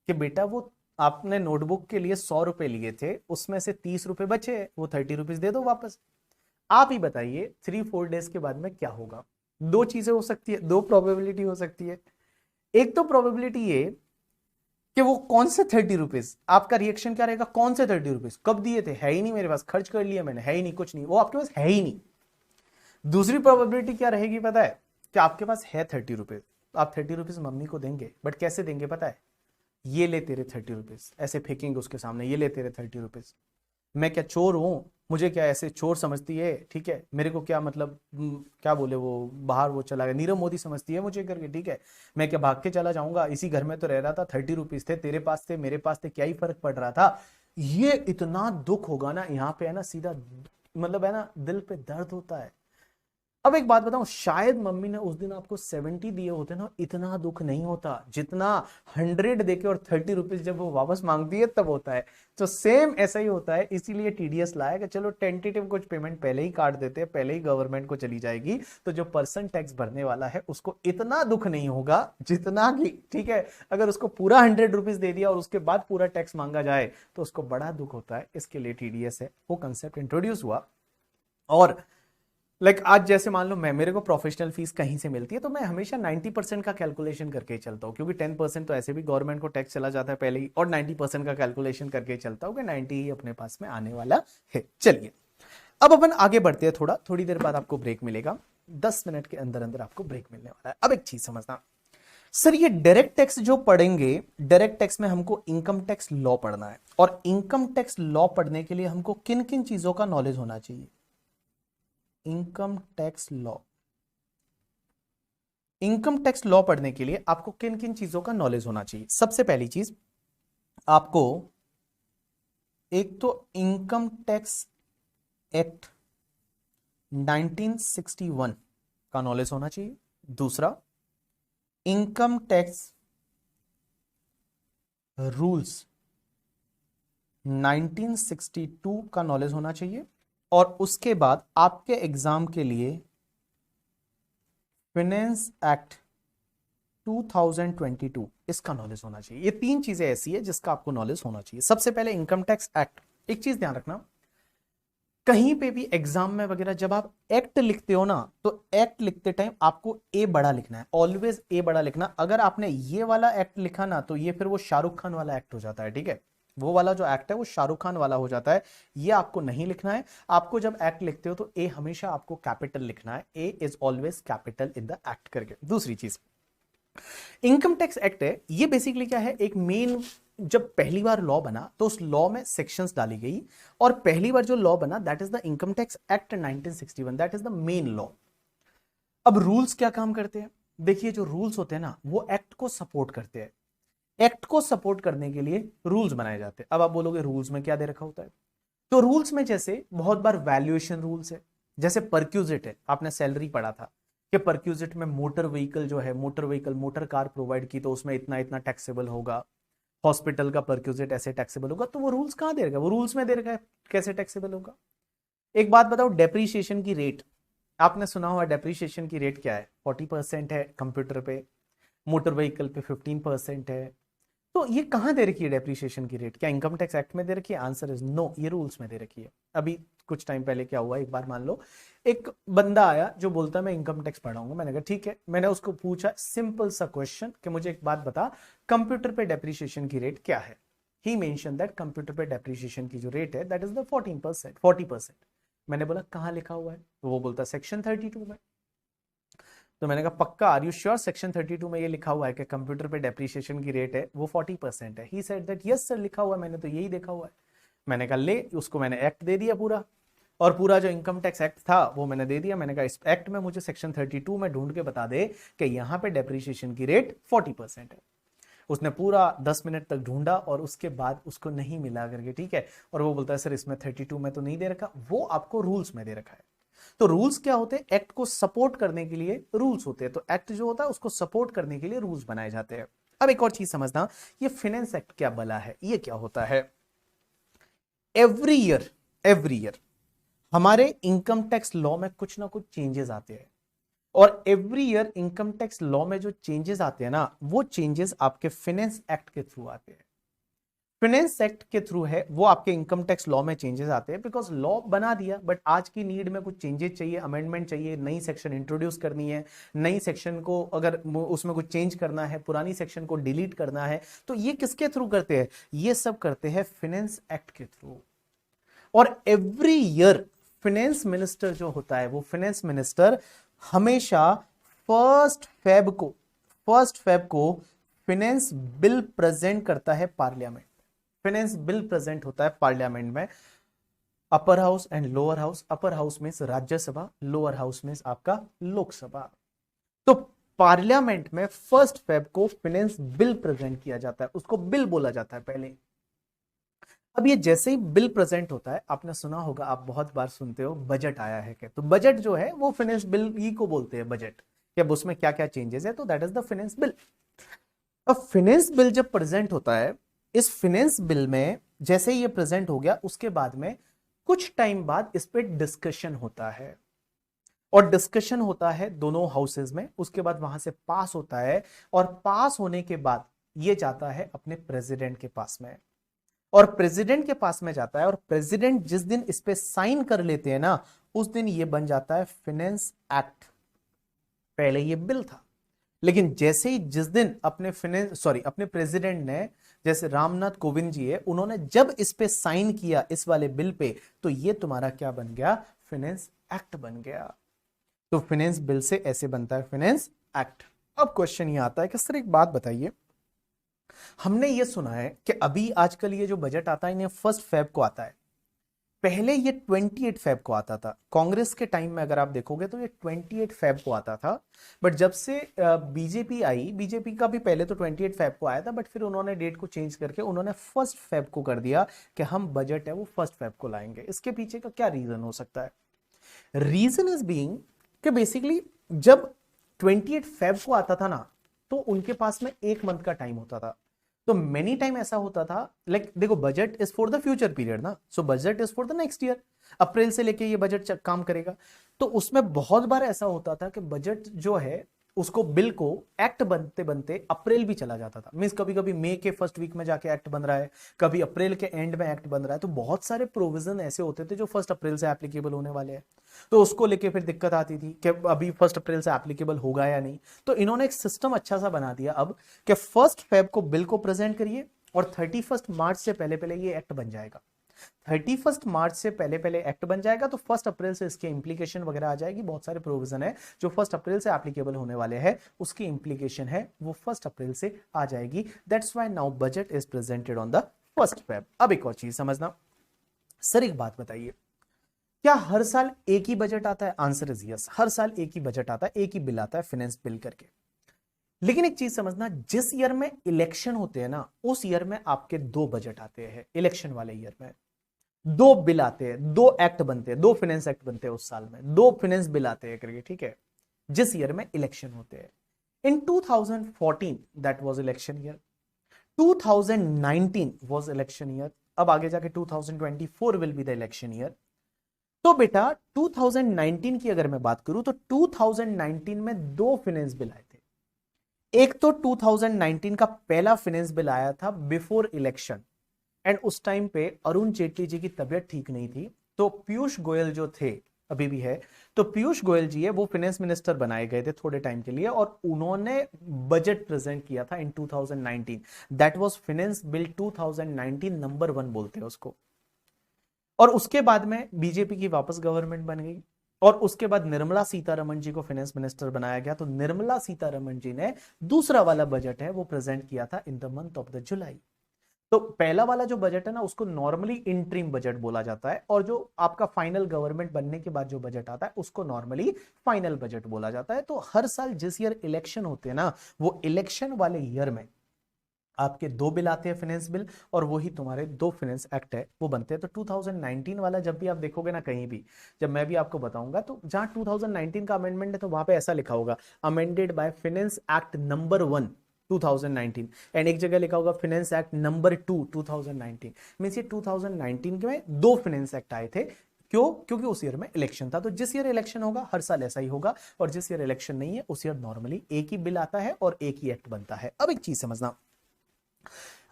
कि बेटा वो आपने नोटबुक के लिए 100 रुपए लिए थे, उसमें से 30 रुपए बचे, वो 30 रुपीज दे दो वापस। आप ही बताइए 3-4 डेज के बाद में क्या होगा? दो चीजें हो सकती है, दो प्रोबेबिलिटी हो सकती है। एक तो प्रोबेबिलिटी ये कि वो कौन से 30 रुपीज, आपका रिएक्शन क्या रहेगा, कौन से 30 रुपीज, कब दिए थे, है ही नहीं मेरे पास, खर्च कर लिया मैंने, है ही नहीं, कुछ नहीं, वो आपके पास है ही नहीं। दूसरी प्रोबेबिलिटी क्या रहेगी पता है, कि आपके पास है 30 रुपीज, आप 30 रुपीज मम्मी को देंगे, बट कैसे देंगे पता है, ये ले तेरे 30 रुपीज, ऐसे फेंकेंगे उसके सामने, ये ले तेरे 30 रुपीज। मैं क्या चोर हूं, मुझे क्या ऐसे चोर समझती है, ठीक है, मेरे को क्या मतलब क्या बोले वो, बाहर वो चला गया, नीरव मोदी समझती है मुझे करके, ठीक है, मैं क्या भाग के चला जाऊंगा, इसी घर में तो रह रहा था, 30 रुपीज थे, तेरे पास थे मेरे पास थे, क्या ही फर्क पड़ रहा था। ये इतना दुख होगा ना यहाँ पे, है ना, सीधा मतलब है ना दिल पे दर्द होता है। अब एक बात बताऊं, शायद मम्मी ने उस दिन आपको 70 दिए होते ना, इतना दुख नहीं होता जितना 100 देके और 30 रुपीज जब वो वापस मांगती है तब होता है। तो सेम ऐसा ही होता है, इसीलिए टीडीएस लाया कि चलो टेंटेटिव कुछ पेमेंट पहले ही काट देते हैं, पहले ही गवर्नमेंट को चली जाएगी, तो जो पर्सन टैक्स भरने वाला है उसको इतना दुख नहीं होगा जितना कि, ठीक है, अगर उसको पूरा 100 रुपीज दे दिया और उसके बाद पूरा टैक्स मांगा जाए तो उसको बड़ा दुख होता है। इसके लिए टीडीएस है, वो कंसेप्ट इंट्रोड्यूस हुआ। और आज जैसे मान लो मैं, मेरे को प्रोफेशनल फीस कहीं से मिलती है तो मैं हमेशा 90% का कैलकुलेशन करके ही चलता हूँ, क्योंकि 10% तो ऐसे भी गवर्नमेंट को टैक्स चला जाता है पहले ही, और 90% का कैलकुलेशन करके ही चलता हूँ कि 90 ही अपने पास में आने वाला है। चलिए अब अपन आगे बढ़ते हैं, थोड़ी देर बाद आपको ब्रेक मिलेगा, 10 मिनट के अंदर अंदर आपको ब्रेक मिलने वाला है। अब एक चीज समझना सर, ये डायरेक्ट टैक्स जो पढ़ेंगे, डायरेक्ट टैक्स में हमको इनकम टैक्स लॉ पढ़ना है, और इनकम टैक्स लॉ पढ़ने के लिए हमको किन किन चीजों का नॉलेज होना चाहिए? Income tax law, income tax law पढ़ने के लिए आपको किन किन चीजों का नॉलेज होना चाहिए? सबसे पहली चीज, आपको एक तो इनकम टैक्स एक्ट 1961 का नॉलेज होना चाहिए। दूसरा, इनकम टैक्स रूल्स 1962 का नॉलेज होना चाहिए। और उसके बाद आपके एग्जाम के लिए फाइनेंस एक्ट 2022 इसका नॉलेज होना चाहिए। ये तीन चीजें ऐसी है जिसका आपको नॉलेज होना चाहिए। सबसे पहले इनकम टैक्स एक्ट। एक चीज ध्यान रखना, कहीं पे भी एग्जाम में वगैरह जब आप एक्ट लिखते हो ना, तो एक्ट लिखते टाइम आपको ए बड़ा लिखना है, ऑलवेज ए बड़ा लिखना। अगर आपने ये वाला एक्ट लिखा ना, तो ये फिर वो शाहरुख खान वाला एक्ट हो जाता है, ठीक है। वो वाला जो एक्ट है वो शाहरुख खान वाला हो जाता है, ये आपको नहीं लिखना है। आपको जब एक्ट लिखते हो तो ए हमेशा आपको कैपिटल लिखना है, A is always capital in the act करके। दूसरी चीज, इनकम टैक्स एक्ट है, ये बेसिकली क्या है, एक मेन, जब पहली बार लॉ बना तो उस लॉ में सेक्शंस डाली गई, और पहली बार जो लॉ बना that is the income tax act 1961, that is the main law. अब रूल्स क्या काम करते हैं, देखिए जो रूल्स होते हैं ना वो एक्ट को सपोर्ट करते हैं। एक्ट को सपोर्ट करने के लिए रूल्स बनाए जाते हैं। अब आप बोलोगे रूल्स में क्या दे रखा होता है, तो रूल्स में जैसे बहुत बार वैल्यूएशन रूल्स है, जैसे परक्यूजिट है, आपने सैलरी पढ़ा था कि परक्यूजिट में मोटर व्हीकल जो है, motor vehicle motor car provide की तो उसमें इतना इतना टैक्सेबल होगा, हॉस्पिटल का परक्यूजिट ऐसे टैक्सेबल होगा। तो वो रूल्स कहां दे रखा है, वो रूल्स में दे रखा है कैसे टैक्सेबल होगा। एक बात बताओ, डेप्रीशिएशन की रेट आपने सुना हुआ, डेप्रीशिएशन की रेट क्या है, 40% है कंप्यूटर पे, मोटर व्हीकल पे 15% है। तो ये कहां दे रखी है डेप्रीशिएशन की रेट, क्या इनकम टैक्स एक्ट में दे रखी है, आंसर इज नो, ये रूल्स में दे रखी है। अभी कुछ टाइम पहले क्या हुआ, एक बार मान लो एक बंदा आया जो बोलता है मैं इनकम टैक्स पढ़ाऊंगा, मैंने कहा ठीक है, मैंने उसको पूछा सिंपल सा क्वेश्चन कि मुझे एक बात बता, कंप्यूटर पे डेप्रीशिएशन की रेट क्या है। ही मेंशन दैट कंप्यूटर पे डेप्रीशिएशन की जो रेट है दैट इज द 14%, 40%। मैंने बोला कहां लिखा हुआ है, तो वो बोलता सेक्शन 32 में। तो मैंने कहा पक्का, आर यू श्योर सेक्शन 32 में ये लिखा हुआ है कि कंप्यूटर पे डेप्रीशिएशन की रेट है वो 40% है। He said that yes sir लिखा हुआ है, मैंने तो यही देखा हुआ है। मैंने कहा ले, उसको मैंने एक्ट दे दिया पूरा, और पूरा जो इनकम टैक्स एक्ट था वो मैंने दे दिया। मैंने कहा इस एक्ट में मुझे सेक्शन 32 में ढूंढ के बता दे कि यहाँ पे डेप्रीशिएशन की रेट 40% है। उसने पूरा 10 मिनट तक ढूंढा और उसके बाद उसको नहीं मिला करके, ठीक है। और वो बोलता है सर इसमें 32 में तो नहीं दे रखा, वो आपको रूल्स में दे रखा है। तो रूल्स क्या होते हैं, एक्ट को सपोर्ट करने के लिए रूल्स होते हैं। तो एक्ट जो होता है उसको सपोर्ट करने के लिए रूल्स बनाए जाते हैं। अब एक और चीज समझना, ये फाइनेंस एक्ट क्या बला है, ये क्या होता है। एवरी ईयर हमारे इनकम टैक्स लॉ में कुछ ना कुछ चेंजेस आते हैं, और every year income tax law में जो चेंजेस आते हैं ना, वो चेंजेस आपके फाइनेंस एक्ट के थ्रू आते हैं। फाइनेंस एक्ट के थ्रू है वो आपके इनकम टैक्स लॉ में चेंजेस आते हैं, बिकॉज लॉ बना दिया बट आज की नीड में कुछ चेंजेस चाहिए, अमेंडमेंट चाहिए, नई सेक्शन इंट्रोड्यूस करनी है, नई सेक्शन को अगर उसमें कुछ चेंज करना है, पुरानी सेक्शन को डिलीट करना है, तो ये किसके थ्रू करते हैं, ये सब करते हैं फाइनेंस एक्ट के थ्रू। और एवरी ईयर फाइनेंस मिनिस्टर जो होता है, वो फाइनेंस मिनिस्टर हमेशा फर्स्ट फेब को फाइनेंस बिल प्रेजेंट करता है पार्लियामेंट। फाइनेंस बिल प्रेजेंट होता है पार्लियामेंट में, upper house and lower house. Upper house में राज्यसभा, लोअर हाउस में आपका लोकसभा। तो पार्लियामेंट में फर्स्ट फेब को फाइनेंस बिल प्रेजेंट किया जाता है, उसको बिल बोला जाता है पहले। अब ये जैसे ही बिल प्रेजेंट होता है, आपने सुना होगा, आप बहुत बार सुनते हो बजट आया है क्या, तो बजट जो है वो फाइनेंस बिल ही को बोलते हैं बजट, कि अब उसमें क्या क्या चेंजेस है, तो that is the finance bill. अब फाइनेंस बिल जब प्रेजेंट होता है, इस फाइनेंस बिल में जैसे ही ये प्रेजेंट हो गया, उसके बाद में कुछ टाइम बाद इस पे डिस्कशन होता है, और डिस्कशन होता है दोनों हाउसेज में, उसके बाद वहां से पास होता है, और पास होने के बाद ये जाता है अपने प्रेसिडेंट के पास में, और प्रेसिडेंट के पास में जाता है, और प्रेसिडेंट जिस दिन इस पे साइन कर लेते हैं ना, उस दिन ये बन जाता है फाइनेंस एक्ट। पहले ये बिल था, लेकिन जैसे ही जिस दिन अपने प्रेसिडेंट ने, जैसे रामनाथ कोविंद जी है, उन्होंने जब इस पे साइन किया इस वाले बिल पे, तो ये तुम्हारा क्या बन गया, फाइनेंस एक्ट बन गया। तो फाइनेंस बिल से ऐसे बनता है फाइनेंस एक्ट। अब क्वेश्चन ये आता है कि सर एक बात बताइए, हमने ये सुना है कि अभी आजकल ये जो बजट आता है ये 1 फेब को आता है, पहले ये 28 फेब को आता था। कांग्रेस के टाइम में अगर आप देखोगे तो ये 28 फेब को आता था, बट जब से बीजेपी आई, बीजेपी का भी पहले तो 28 फेब को आया था, बट फिर उन्होंने डेट को चेंज करके उन्होंने 1 फेब को कर दिया कि हम बजट है वो 1 फेब को लाएंगे। इसके पीछे का क्या रीजन हो सकता है, रीजन इज बीइंग कि बेसिकली जब 28 फेब को आता था ना, तो उनके पास में 1 मंथ का टाइम होता था। तो मेनी टाइम ऐसा होता था, लाइक देखो budget is for the future period ना, so budget is for the next year, April से लेके ये बजट काम करेगा। तो उसमें बहुत बार ऐसा होता था कि बजट जो है उसको बिल को एक्ट बनते बनते अप्रैल भी चला जाता था। मींस कभी कभी मई के फर्स्ट वीक में जाके एक्ट बन रहा है, कभी अप्रैल के एंड में एक्ट बन रहा है। तो बहुत सारे प्रोविजन ऐसे होते थे जो 1 अप्रैल से एप्लीकेबल होने वाले हैं, तो उसको लेके फिर दिक्कत आती थी कि अभी 1 अप्रैल से एप्लीकेबल होगा या नहीं। तो इन्होंने एक सिस्टम अच्छा सा बना दिया अब कि 1 फेब को बिल को प्रेजेंट करिए और 31 मार्च से पहले पहले ये एक्ट बन जाएगा। 31 मार्च से पहले पहले एक्ट बन जाएगा तो 1 अप्रैल से इसके इंप्लीकेशन वगैरह आ जाएगी। बहुत सारे प्रोविजन है जो 1 अप्रैल से एप्लीकेबल होने वाले हैं, उसकी इंप्लीकेशन है वो 1 अप्रैल से आ जाएगी। That's why now budget is presented on the 1 Feb. अब एक और चीज समझना सर, एक बात बताइए, क्या हर साल एक ही बजट आता है? आंसर इज यस, हर साल एक ही बजट आता है, एक ही बिल आता है फाइनेंस बिल करके। लेकिन एक चीज समझना, जिस ईयर में इलेक्शन होते हैं ना, उस ईयर में आपके 2 बजट आते हैं। इलेक्शन वाले ईयर में 2 बिल आते हैं, 2 एक्ट बनते हैं, 2 फाइनेंस एक्ट बनते हैं उस साल में, 2 फाइनेंस बिल आते हैं करके, ठीक है, जिस ईयर में इलेक्शन होते हैं। इन 2014 that was election year, 2019 was election year, अब आगे जाके 2024 will be the election year. तो बेटा 2019 की अगर मैं बात करूं तो 2019 में 2 फाइनेंस बिल आए थे। एक तो 2019 का पहला फाइनेंस बिल आया था बिफोर इलेक्शन, एंड उस टाइम पे अरुण जेटली जी की तबीयत ठीक नहीं थी, तो पीयूष गोयल जो थे, अभी भी है, तो पीयूष गोयल जी है वो फाइनेंस मिनिस्टर बनाए गए थे थोड़े टाइम के लिए, और उन्होंने बजट प्रेजेंट किया था इन 2019। That was finance bill 2019 number 1 बोलते हैं उसको। और उसके बाद में बीजेपी की वापस गवर्नमेंट बन गई, और उसके बाद निर्मला सीतारमण जी को फाइनेंस मिनिस्टर बनाया गया। तो निर्मला सीतारमण जी ने दूसरा वाला बजट है वो प्रेजेंट किया था in the month of the जुलाई। तो पहला वाला जो बजट है ना, उसको नॉर्मली इंट्रीम बजट बोला जाता है, और जो आपका फाइनल गवर्नमेंट बनने के बाद जो बजट आता है उसको नॉर्मली फाइनल बजट बोला जाता है। तो हर साल जिस ईयर इलेक्शन होते हैं ना, वो इलेक्शन वाले ईयर में आपके 2 बिल आते हैं फाइनेंस बिल, और वही तुम्हारे 2 फाइनेंस एक्ट है वो बनते हैं। तो 2019 वाला जब भी आप देखोगे ना कहीं भी, जब मैं भी आपको बताऊंगा, तो जहां 2019 का अमेंडमेंट है तो वहां पे ऐसा लिखा होगा amended by finance act number 1 2019, and एक जगह लिखा होगा फाइनेंस एक्ट नंबर 2 2019। मींस ये 2019 में 2 फाइनेंस एक्ट आए थे। क्यों? क्योंकि उस ईयर में इलेक्शन था। तो जिस ईयर इलेक्शन होगा हर साल ऐसा ही होगा, और जिस ईयर इलेक्शन नहीं है उस ईयर नॉर्मली एक ही बिल आता है और एक ही एक्ट बनता है। अब एक चीज समझना,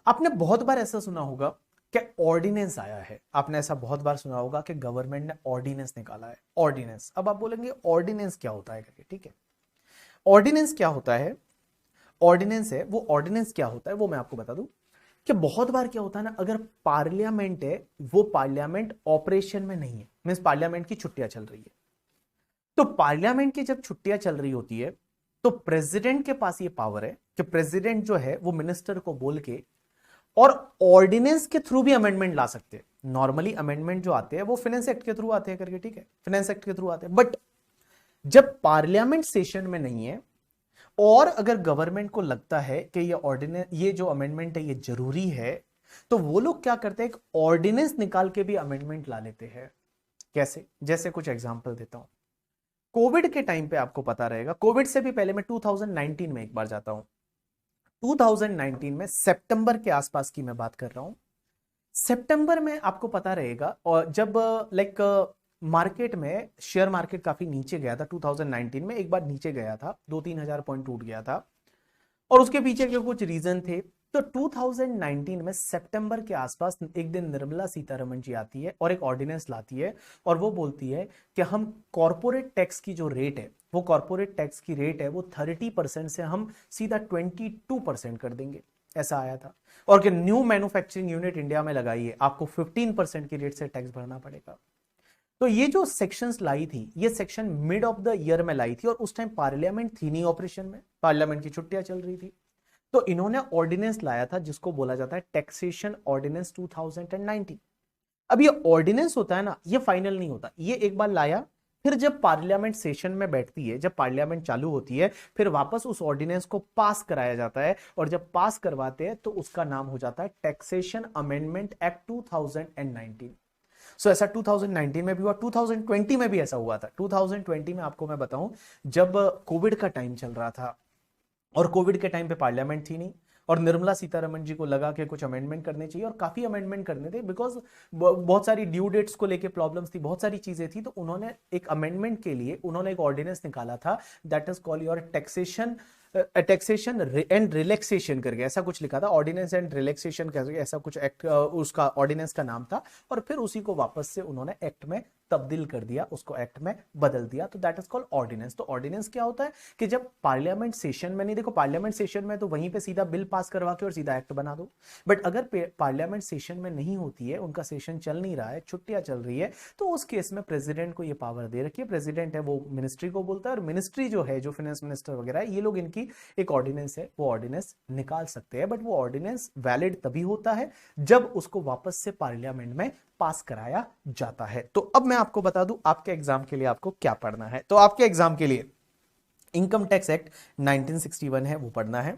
आपने बहुत बार ऐसा सुना होगा कि ऑर्डिनेंस आया है। आपने ऐसा बहुत बार सुना होगा कि गवर्नमेंट ने ऑर्डिनेंस निकाला है। ऑर्डिनेंस, अब आप बोलेंगे ऑर्डिनेंस क्या होता है करके, ठीक है। ऑर्डिनेंस क्या होता है? ऑर्डिनेंस है वो, ऑर्डिनेंस क्या होता है वो मैं आपको बता दूं कि बहुत बार क्या होता है ना, अगर पार्लियामेंट है वो पार्लियामेंट ऑपरेशन में नहीं है, मींस पार्लियामेंट की छुट्टियां चल रही है, तो पार्लियामेंट की जब छुट्टियां चल रही होती है तो प्रेसिडेंट के पास ये पावर है कि प्रेसिडेंट जो है वो मिनिस्टर को बोल के और ऑर्डिनेंस के थ्रू भी अमेंडमेंट ला सकते हैं। नॉर्मली अमेंडमेंट जो आते हैं वो फाइनेंस एक्ट के थ्रू आते हैं करके, ठीक है, फाइनेंस एक्ट के थ्रू आते हैं। बट जब पार्लियामेंट सेशन में नहीं है और अगर गवर्नमेंट को लगता है कि ये ऑर्डिनेंस, ये जो अमेंडमेंट है ये जरूरी है, तो वो लोग क्या करते हैं, एक ऑर्डिनेंस निकाल के भी अमेंडमेंट ला लेते हैं। कैसे? जैसे कुछ एग्जांपल देता हूं। कोविड के टाइम पे आपको पता रहेगा, कोविड से भी पहले मैं 2019 में एक बार जाता हूं। 2019 में सितंबर के आसपास की मैं बात कर रहा हूं। सितंबर में आपको पता रहेगा, और जब लाइक मार्केट में शेयर मार्केट काफी नीचे गया था 2019 में, एक बार नीचे गया था, 2-3 हजार पॉइंट टूट गया था, और उसके पीछे के कुछ रीजन थे। तो 2019 में सितंबर के आसपास एक दिन निर्मला सीतारमण जी आती है और एक ऑर्डिनेंस लाती है, और वो बोलती है कि हम कॉर्पोरेट टैक्स की जो रेट है, वो कॉर्पोरेट टैक्स की रेट है वो 30% से हम सीधा 22% कर देंगे। ऐसा आया था। और कि न्यू मैन्युफैक्चरिंग यूनिट इंडिया में लगाइए, आपको 15% की रेट से टैक्स भरना पड़ेगा। तो ये जो सेक्शंस लाई थी, ये section mid of the year में लाई थी, और उस टाइम पार्लियामेंट थी नहीं ऑपरेशन में, पार्लियामेंट की छुट्टियां चल रही थी। तो इन्होंने ऑर्डिनेंस लाया था जिसको बोला जाता है टैक्सेशन ऑर्डिनेंस 2019। अब ये ऑर्डिनेंस होता है ना, ये फाइनल नहीं होता, ये एक बार लाया, फिर जब पार्लियामेंट सेशन में बैठती है, जब पार्लियामेंट चालू होती है, फिर वापस उस ऑर्डिनेंस को पास कराया जाता है, और जब पास करवाते हैं तो उसका नाम हो जाता है टैक्सेशन अमेंडमेंट एक्ट 2019। सो ऐसा 2019 में भी हुआ, 2020 में भी ऐसा हुआ था। 2020 में आपको मैं बताऊं, जब कोविड का टाइम चल रहा था, और कोविड के टाइम पे पार्लियामेंट थी नहीं, और निर्मला सीतारमण जी को लगा कि कुछ अमेंडमेंट करने चाहिए, और काफी अमेंडमेंट करने थे, बिकॉज बहुत सारी ड्यू डेट्स को लेके प्रॉब्लम्स थी, बहुत सारी चीजें थी। तो उन्होंने एक अमेंडमेंट के लिए उन्होंने एक ऑर्डिनेंस निकाला था, that is called your taxation and relaxation करके ऐसा कुछ लिखा था, ऑर्डिनेंस एंड रिलैक्सेशन करके ऐसा कुछ एक्ट उसका ऑर्डिनेंस का नाम था। और फिर उसी को वापस से उन्होंने एक्ट में तब्दील कर दिया, उसको एक्ट में बदल दिया, तो दैट इज कॉल्ड ऑर्डिनेंस। तो ऑर्डिनेंस क्या होता है कि जब पार्लियामेंट सेशन में, नहीं देखो पार्लियामेंट सेशन में तो वहीं पे सीधा बिल पास करवा के और सीधा एक्ट बना दो, बट अगर पार्लियामेंट सेशन में नहीं होती है, उनका सेशन चल नहीं रहा है, छुट्टियां चल रही है, तो उस केस में प्रेसिडेंट को ये पावर दे रखी है। प्रेसिडेंट है वो मिनिस्ट्री को बोलता है, और मिनिस्ट्री जो है, जो फाइनेंस मिनिस्टर वगैरह है, ये लोग इनकी एक ऑर्डिनेंस है, वो ऑर्डिनेंस निकाल सकते हैं, बट वो ऑर्डिनेंस वैलिड तभी होता है जब उसको वापस से पार्लियामेंट में पास कराया जाता है। तो अब मैं आपको बता दूं आपके एग्जाम के लिए आपको क्या पढ़ना है। तो आपके एग्जाम के लिए इनकम टैक्स एक्ट 1961 है वो पढ़ना है,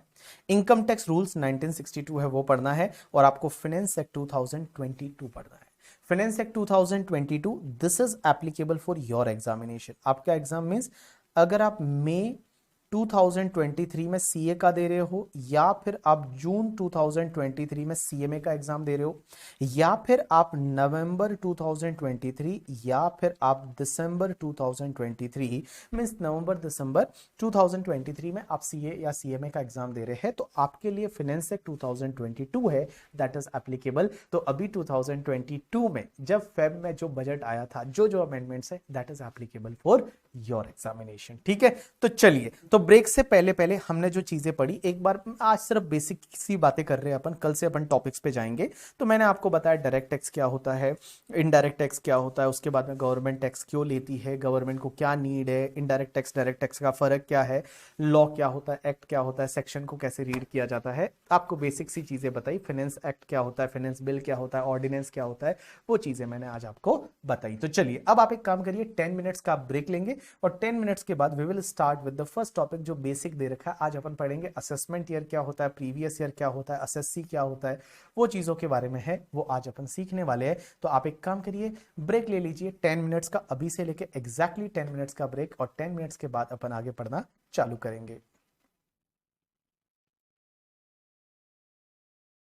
इनकम टैक्स रूल्स 1962 है वो पढ़ना है, और आपको फाइनेंस एक्ट 2022 पढ़ना है। Finance act 2022 this is applicable for your examination. आपका एग्जाम मींस अगर आप मई 2023 में सीए का दे रहे हो, या फिर आप जून 2023 में सीएमए का एग्जाम दे रहे हो, या फिर आप नवंबर 2023, या फिर आप दिसंबर 2023 मींस नवंबर दिसंबर 2023 में आप सीए या सीएमए का एग्जाम दे रहे हैं, तो आपके लिए फाइनेंस एक्ट 2022 है, दैट इज एप्लीकेबल। तो अभी 2022 में जब फेब में जो बजट आया था, जो जो अमेंडमेंट्स है, that is applicable for your examination. ठीक है, तो चलिए, तो ब्रेक से पहले पहले हमने जो चीजें पढ़ी एक बार, आज सिर्फ बेसिक सी बातें कर रहे हैं अपन, कल से अपन टॉपिक्स पे जाएंगे। तो मैंने आपको बताया डायरेक्ट टैक्स क्या होता है, इनडायरेक्ट टैक्स क्या होता है, उसके बाद में गवर्नमेंट टैक्स क्यों लेती है, गवर्नमेंट को क्या नीड है, इनडायरेक्ट टैक्स डायरेक्ट टैक्स का फर्क क्या है, लॉ क्या होता है, एक्ट क्या होता है, सेक्शन को कैसे रीड किया जाता है, आपको बेसिक सी चीजें बताई। फाइनेंस एक्ट क्या होता है, फाइनेंस बिल क्या होता है, ऑर्डिनेंस क्या होता है, वो चीजें मैंने आज आपको बताई। तो चलिए अब आप एक काम करिए, 10 मिनट्स का ब्रेक लेंगे, और 10 मिनट्स के बाद we will start with the first topic जो बेसिक दे रखा है। आज अपन पढ़ेंगे असेसमेंट ईयर क्या होता है, प्रीवियस ईयर क्या होता है, एसएससी क्या होता है, वो चीजों के बारे में है, वो आज अपन सीखने वाले हैं। तो आप एक काम करिए, ब्रेक ले लीजिए 10 मिनट्स का, अभी से लेके एग्जैक्टली 10 मिनट्स का ब्रेक, और 10 मिनट्स के बाद अपन आगे पढ़ना चालू करेंगे।